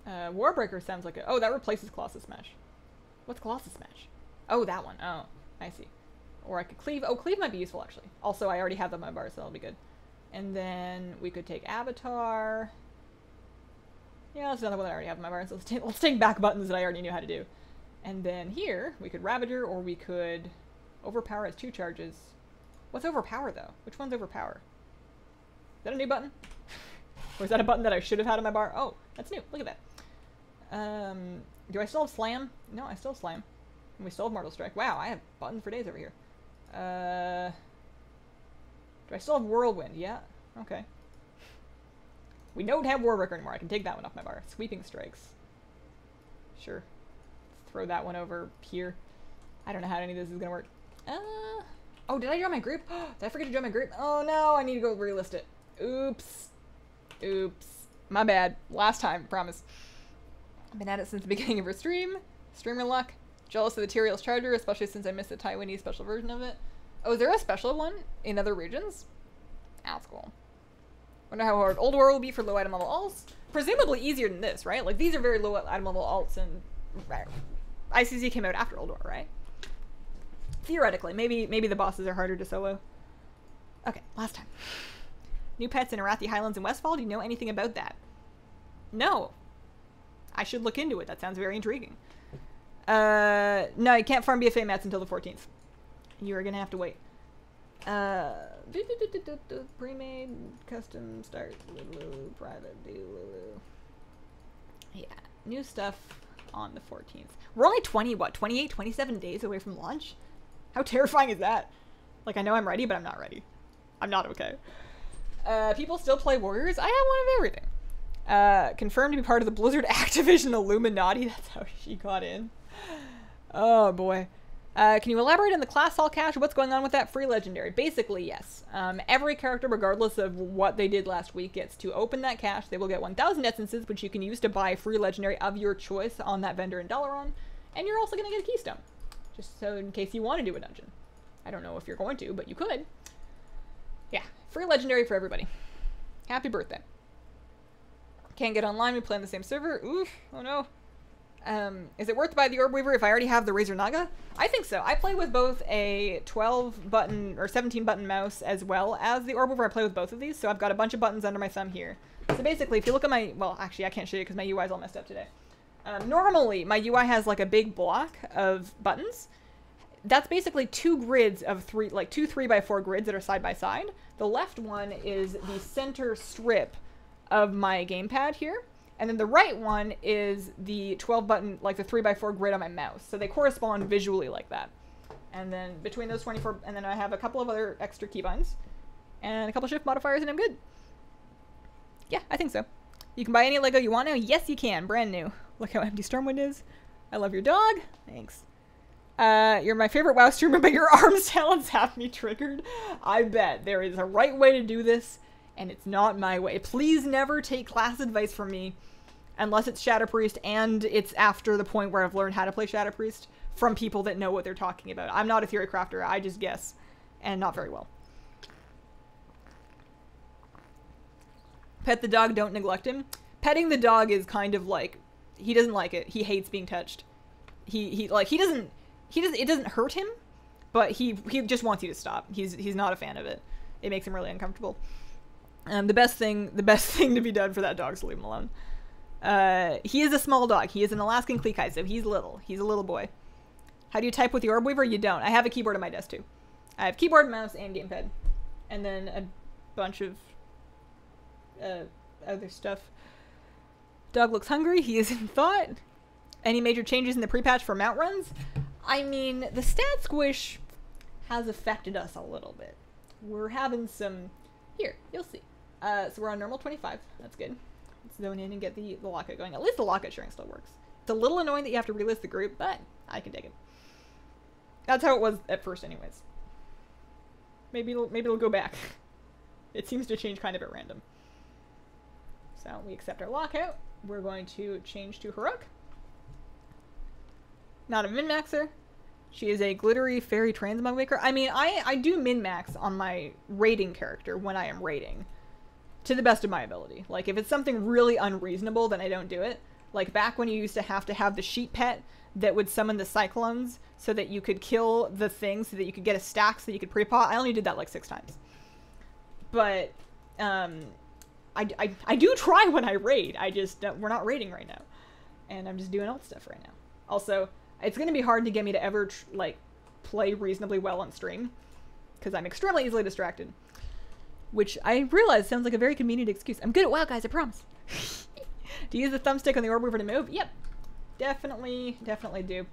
Warbreaker sounds like a... Oh, that replaces Colossus Smash. What's Colossus Smash? Oh, that one. Oh, I see. Or I could cleave. Oh, cleave might be useful, actually. Also, I already have them on my bar, so that'll be good. And then we could take Avatar. Yeah, that's another one that I already have in my bar. So let's take back buttons that I already knew how to do. And then here, we could Ravager, or we could Overpower as 2 charges. What's Overpower, though? Which one's Overpower? Is that a new button? Or is that a button that I should have had in my bar? Oh, that's new. Look at that. Do I still have Slam? No, I still have Slam. And we still have Mortal Strike. Wow, I have buttons for days over here. Do I still have Whirlwind? Yeah. Okay. We don't have Warbreaker anymore. I can take that one off my bar. Sweeping Strikes. Sure. Let's throw that one over here. I don't know how any of this is gonna work. Oh, did I draw my group? Did I forget to draw my group? Oh no, I need to go relist it. Oops. Oops. My bad. Last time, promise. I've been at it since the beginning of her stream. Streamer luck. Jealous of the Tyrael's Charger, especially since I missed the Tywinese special version of it. Oh, is there a special one in other regions? That's cool. Wonder how hard Old War will be for low item level alts. Presumably easier than this, right? Like, these are very low item level alts, and ICZ came out after Old War, right? Theoretically. Maybe the bosses are harder to solo. Okay, last time. New pets in Arathi Highlands and Westfall. Do you know anything about that? No. I should look into it. That sounds very intriguing. No, you can't farm BFA mats until the 14th. You are gonna have to wait. Pre-made, custom, start, private, yeah, new stuff on the 14th. We're only 28, 27 days away from launch? How terrifying is that? Like, I know I'm ready, but I'm not ready. I'm not okay. People still play Warriors? I have one of everything. Confirmed to be part of the Blizzard Activision Illuminati. That's how she got in. Oh boy. Can you elaborate on the class hall cache? What's going on with that? Free legendary. Basically, yes. Every character, regardless of what they did last week, gets to open that cache. They will get 1,000 essences, which you can use to buy free legendary of your choice on that vendor in Dalaran. And you're also going to get a keystone. Just so in case you want to do a dungeon. I don't know if you're going to, but you could. Yeah, free legendary for everybody. Happy birthday. Can't get online, we play on the same server. Oof, oh no. Is it worth to buy the Orb Weaver if I already have the Razor Naga? I think so. I play with both a 12 button or 17 button mouse as well as the Orb Weaver. I play with both of these, so I've got a bunch of buttons under my thumb here. So basically, if you look at my, well, actually I can't show you because my UI is all messed up today. Normally, my UI has like a big block of buttons. That's basically 2 grids of 3, like 2 3x4 grids that are side by side. The left one is the center strip of my gamepad here. And then the right one is the 12 button, like the 3x4 grid on my mouse. So they correspond visually like that. And then between those 24, and then I have a couple of other extra keybinds and a couple shift modifiers, and I'm good. Yeah, I think so. You can buy any Lego you want now? Yes, you can. Brand new. Look how empty Stormwind is. I love your dog. Thanks. You're my favorite WoW streamer, but your arms talents have me triggered. I bet. There is a right way to do this, and it's not my way. Please never take class advice from me unless it's Shadow Priest and it's after the point where I've learned how to play Shadow Priest from people that know what they're talking about. I'm not a theory crafter. I just guess, and not very well. Pet the dog, don't neglect him. Petting the dog is kind of like, he doesn't like it. He hates being touched. It doesn't hurt him, but he just wants you to stop. He's not a fan of it. It makes him really uncomfortable. The best thing to be done for that dog is to leave him alone. He is a small dog. He is an Alaskan Kleekai, so he's little. He's a little boy. How do you type with the Orb Weaver? You don't. I have a keyboard on my desk too. I have keyboard, mouse, and gamepad. And then a bunch of other stuff. Dog looks hungry. He is in thought. Any major changes in the pre-patch for mount runs? I mean, the stat squish has affected us a little bit. We're having some... Here, you'll see. So we're on normal 25. That's good. Let's zone in and get the lockout going. At least the lockout sharing still works. It's a little annoying that you have to relist the group, but I can dig it. That's how it was at first anyways. Maybe it'll go back. It seems to change kind of at random. So we accept our lockout. We're going to change to Haruk. Not a min-maxer. She is a glittery fairy transmog maker. I mean, I do min-max on my raiding character when I am raiding. To the best of my ability. Like, if it's something really unreasonable, then I don't do it. Like, back when you used to have the sheep pet that would summon the cyclones so that you could kill the thing so that you could get a stack so that you could pre-pot. I only did that like 6 times. But, I do try when I raid. I just, we're not raiding right now. And I'm just doing alt stuff right now. Also, it's going to be hard to get me to ever, like, play reasonably well on stream. Because I'm extremely easily distracted. Which I realize sounds like a very convenient excuse. I'm good at WoW, guys, I promise. Do you use the thumbstick on the orb weaver to move? Yep. Definitely do.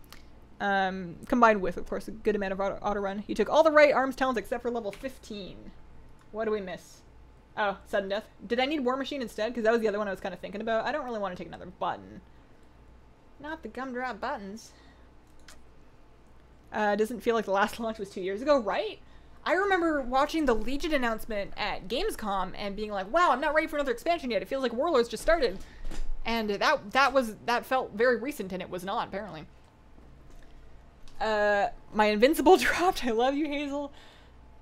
Combined with, of course, a good amount of auto run. You took all the right arms talents except for level 15. What do we miss? Oh, sudden death. Did I need War Machine instead? Because that was the other one I was kind of thinking about. I don't really want to take another button. Not the gumdrop buttons. Doesn't feel like the last launch was 2 years ago, right? I remember watching the Legion announcement at Gamescom and being like, wow, I'm not ready for another expansion yet. It feels like Warlords just started. And that felt very recent, and it was not, apparently. My Invincible dropped. I love you, Hazel.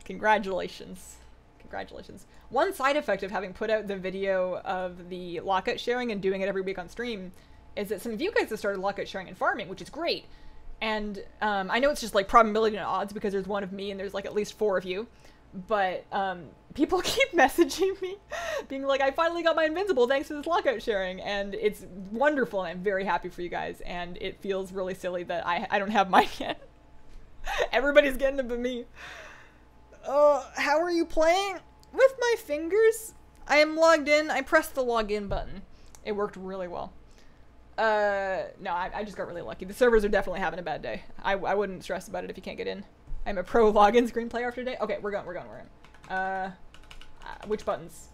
Congratulations. Congratulations. One side effect of having put out the video of the lockout sharing and doing it every week on stream is that some of you guys have started lockout sharing and farming, which is great. And I know it's just like probability and odds because there's one of me and there's like at least 4 of you. But people keep messaging me being like, I finally got my Invincible thanks to this lockout sharing. And it's wonderful and I'm very happy for you guys. And it feels really silly that I don't have mine yet. Everybody's getting it but me. How are you playing? With my fingers. I am logged in. I pressed the login button. It worked really well. No, I just got really lucky. The servers are definitely having a bad day. I wouldn't stress about it if you can't get in. I'm a pro login screen player after today. Okay, we're in. Which buttons?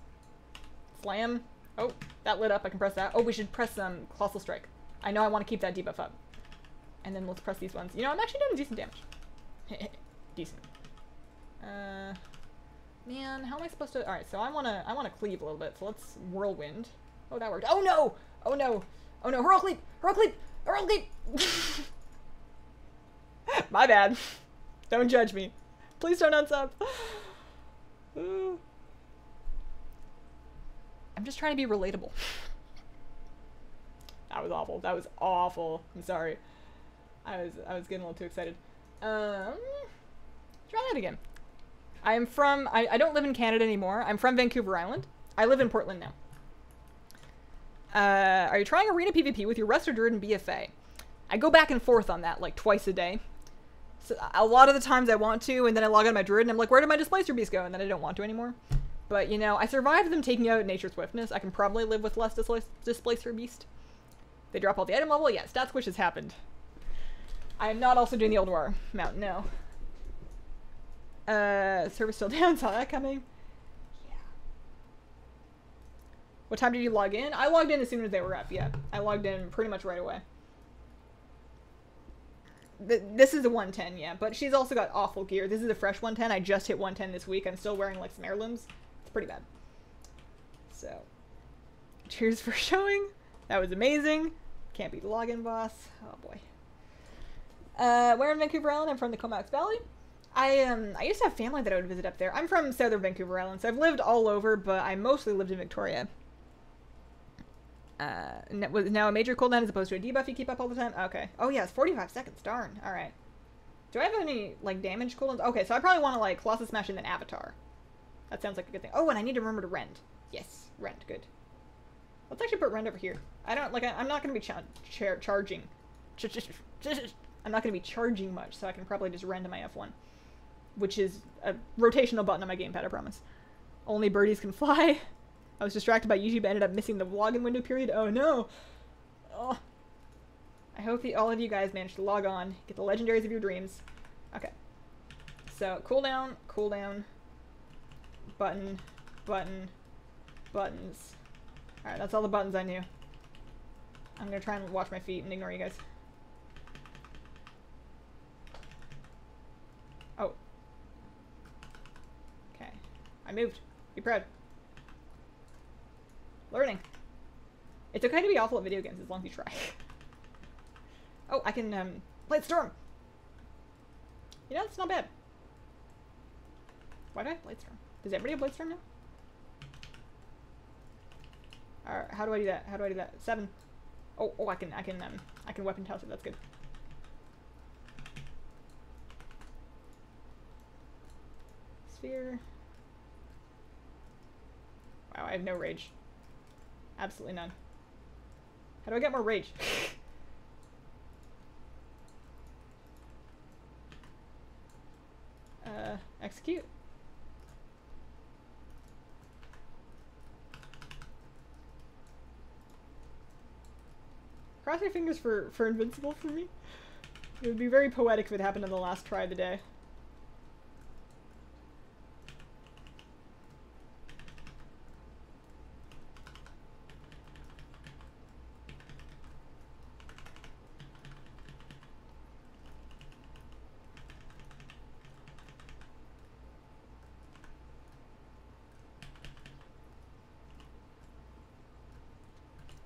Slam. Oh, that lit up. I can press that. Oh, we should press Colossal Strike. I know I want to keep that debuff up. And then let's press these ones. You know, I'm actually doing decent damage. Decent. Man, how am I supposed to? All right, so I wanna cleave a little bit. So let's whirlwind. Oh, that worked. Oh no! Oh no! Oh no! Heroic leap! Heroic leap! Heroic leap! My bad. Don't judge me. Please don't unsub. I'm just trying to be relatable. That was awful. That was awful. I'm sorry. I was getting a little too excited. Try that again. I don't live in Canada anymore. I'm from Vancouver Island. I live in Portland now. Are you trying Arena PvP with your Rest or Druid and BFA? I go back and forth on that like twice a day. So a lot of the times I want to, and then I log on my Druid and I'm like, where did my Displacer Beast go? And then I don't want to anymore. But, you know, I survived them taking out Nature Swiftness. I can probably live with less Displacer Beast. They drop all the item level? Yeah, stat squish has happened. I am not also doing the Old War Mountain, no. Server still down, saw that coming. Yeah. What time did you log in? I logged in as soon as they were up, yeah. I logged in pretty much right away. This is a 110, yeah, but she's also got awful gear. This is a fresh 110. I just hit 110 this week. I'm still wearing, like, some heirlooms. It's pretty bad. So, cheers for showing. That was amazing. Can't beat the login boss. Oh, boy. Where in Vancouver Island? I'm from the Comox Valley. I used to have family that I would visit up there. I'm from southern Vancouver Island, so I've lived all over, but I mostly lived in Victoria. Now a major cooldown as opposed to a debuff you keep up all the time? Okay. Oh yeah, it's 45 seconds. Darn. Alright. Do I have any, like, damage cooldowns? Okay, so I probably want to, like, Colossus Smash and then Avatar. That sounds like a good thing. Oh, and I need to remember to rend. Yes, rend. Good. Let's actually put rend over here. I don't, like, I'm not going to be charging. I'm not going to be charging much, so I can probably just rend to my F1. Which is a rotational button on my gamepad, I promise. Only birdies can fly. I was distracted by YouTube, but ended up missing the login window period. Oh no! Oh. I hope all of you guys managed to log on, get the legendaries of your dreams. Okay. So, cooldown, cooldown, button, button, buttons. Alright, that's all the buttons I knew. I'm gonna try and watch my feet and ignore you guys. Oh. Okay. I moved. Be proud. Learning. It's okay to be awful at video games as long as you try. Oh, I can, Blade Storm! You know, it's not bad. Why do I have Blade Storm? Does everybody have Blade Storm now? Alright, how do I do that? How do I do that? 7. Oh, I can weapon toss it, that's good. Sphere. Wow, have no rage. Absolutely none. How do I get more rage? Execute. Cross your fingers for invincible for me. It would be very poetic if it happened on the last try of the day.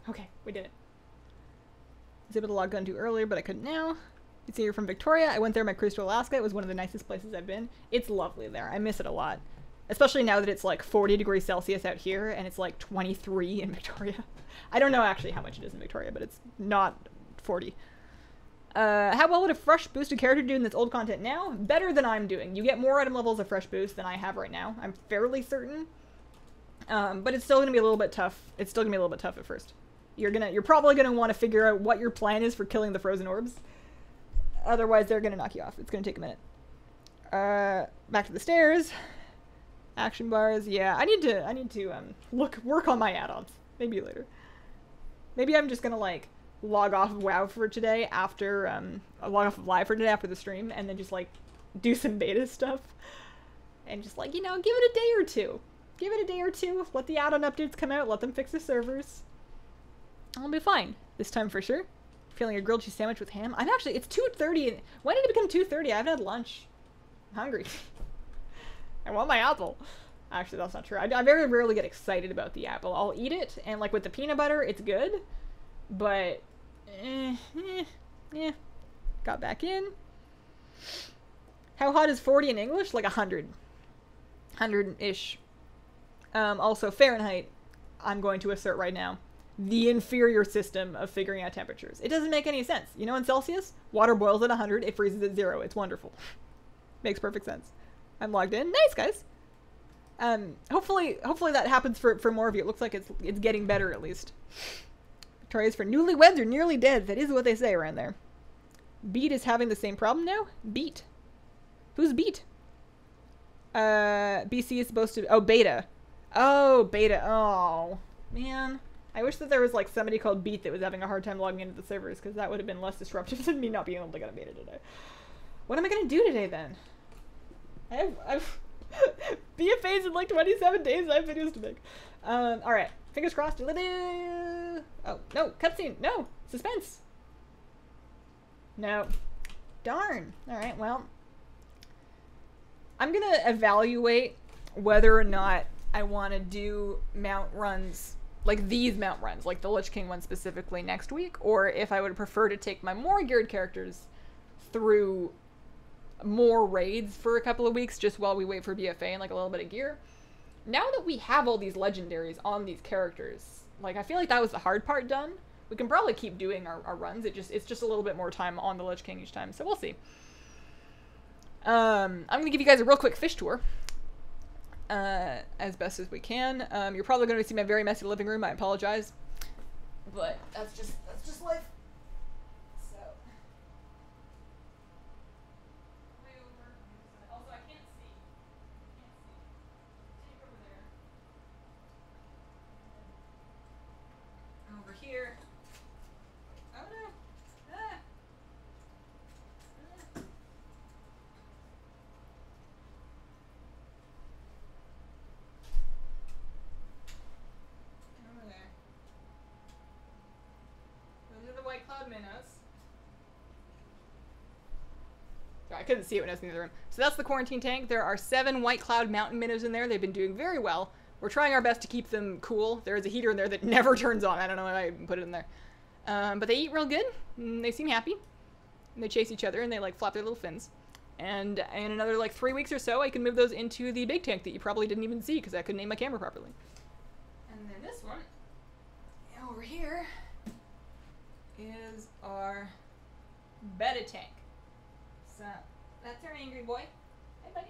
Okay, we did it. I was able to log on to earlier, but I couldn't now. You see, you're from Victoria. I went there my cruise to Alaska. It was one of the nicest places I've been. It's lovely there. I miss it a lot. Especially now that it's like 40 degrees Celsius out here and it's like 23 in Victoria. I don't know actually how much it is in Victoria, but it's not 40. How well would a fresh boosted character do in this old content now? Better than I'm doing. You get more item levels of fresh boost than I have right now. I'm fairly certain. But it's still gonna be a little bit tough. It's still gonna be a little bit tough at first. You're probably gonna want to figure out what your plan is for killing the frozen orbs. Otherwise, they're gonna knock you off. It's gonna take a minute. Back to the stairs. Action bars. Yeah, I need to work on my add-ons. Maybe later. Maybe I'm just gonna like log off of WoW for today after log off of live for today after the stream, and then just like do some beta stuff, and just like, you know, give it a day or two. Give it a day or two. Let the add-on updates come out. Let them fix the servers. I'll be fine this time for sure. Feeling a grilled cheese sandwich with ham. I'm actually, it's 2:30. When did it become 2:30? I haven't had lunch. I'm hungry. I want my apple. Actually, that's not true. I very rarely get excited about the apple. I'll eat it, and like with the peanut butter, it's good. But, got back in. How hot is 40 in English? Like 100. 100-ish. Also, Fahrenheit, I'm going to assert right now. The inferior system of figuring out temperatures. It doesn't make any sense. You know, in Celsius, water boils at 100, it freezes at 0. It's wonderful. Makes perfect sense. I'm logged in. Nice, guys. Hopefully that happens for more of you. It looks like it's getting better at least. Victoria's for newlyweds or nearly dead. That is what they say around there. Beat is having the same problem now? Beat. Who's Beat? BC is supposed to... Oh, Beta. Oh, Beta. Oh, man. I wish that there was like somebody called Beat that was having a hard time logging into the servers, because that would have been less disruptive than me not being able to get a beta today. What am I going to do today then? I've BFAs in like 27 days. I have videos to make. Alright. Fingers crossed. Oh, no. Cutscene. No. Suspense. No. Darn. Alright, well. I'm going to evaluate whether or not I want to do mount runs, like these mount runs, like the Lich King one specifically next week, or if I would prefer to take my more geared characters through more raids for a couple of weeks just while we wait for BFA and like a little bit of gear. Now that we have all these legendaries on these characters, like I feel like that was the hard part done. We can probably keep doing our runs. It's just a little bit more time on the Lich King each time, so we'll see. I'm gonna give you guys a real quick fish tour. As best as we can. You're probably going to see my very messy living room. I apologize, but that's just life. So, way over. Also, I can't see. Take over there. Over here. Oh no. Ah. White cloud minnows. I couldn't see it when I was in the other room. So that's the quarantine tank. There are 7 white cloud mountain minnows in there. They've been doing very well. We're trying our best to keep them cool. There is a heater in there that never turns on. I don't know why I put it in there. But they eat real good. And they seem happy. And they chase each other and they like flap their little fins. And in another like 3 weeks or so, I can move those into the big tank that you probably didn't even see because I couldn't aim my camera properly. And then this one over here is our beta tank. So that's our angry boy. Hey, buddy.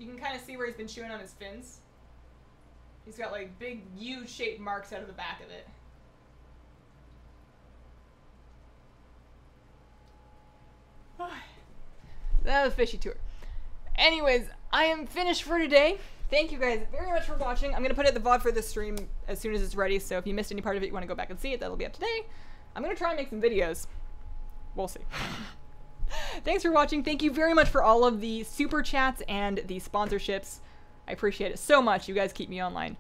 You can kind of see where he's been chewing on his fins. He's got like big U-shaped marks out of the back of it. That was a fishy tour. Anyways, I am finished for today. Thank you guys very much for watching. I'm going to put out the VoD for this stream as soon as it's ready, so if you missed any part of it, you want to go back and see it, that'll be up today. I'm going to try and make some videos. We'll see. Thanks for watching. Thank you very much for all of the super chats and the sponsorships. I appreciate it so much. You guys keep me online.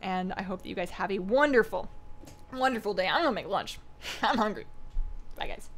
And I hope that you guys have a wonderful, wonderful day. I'm going to make lunch. I'm hungry. Bye, guys.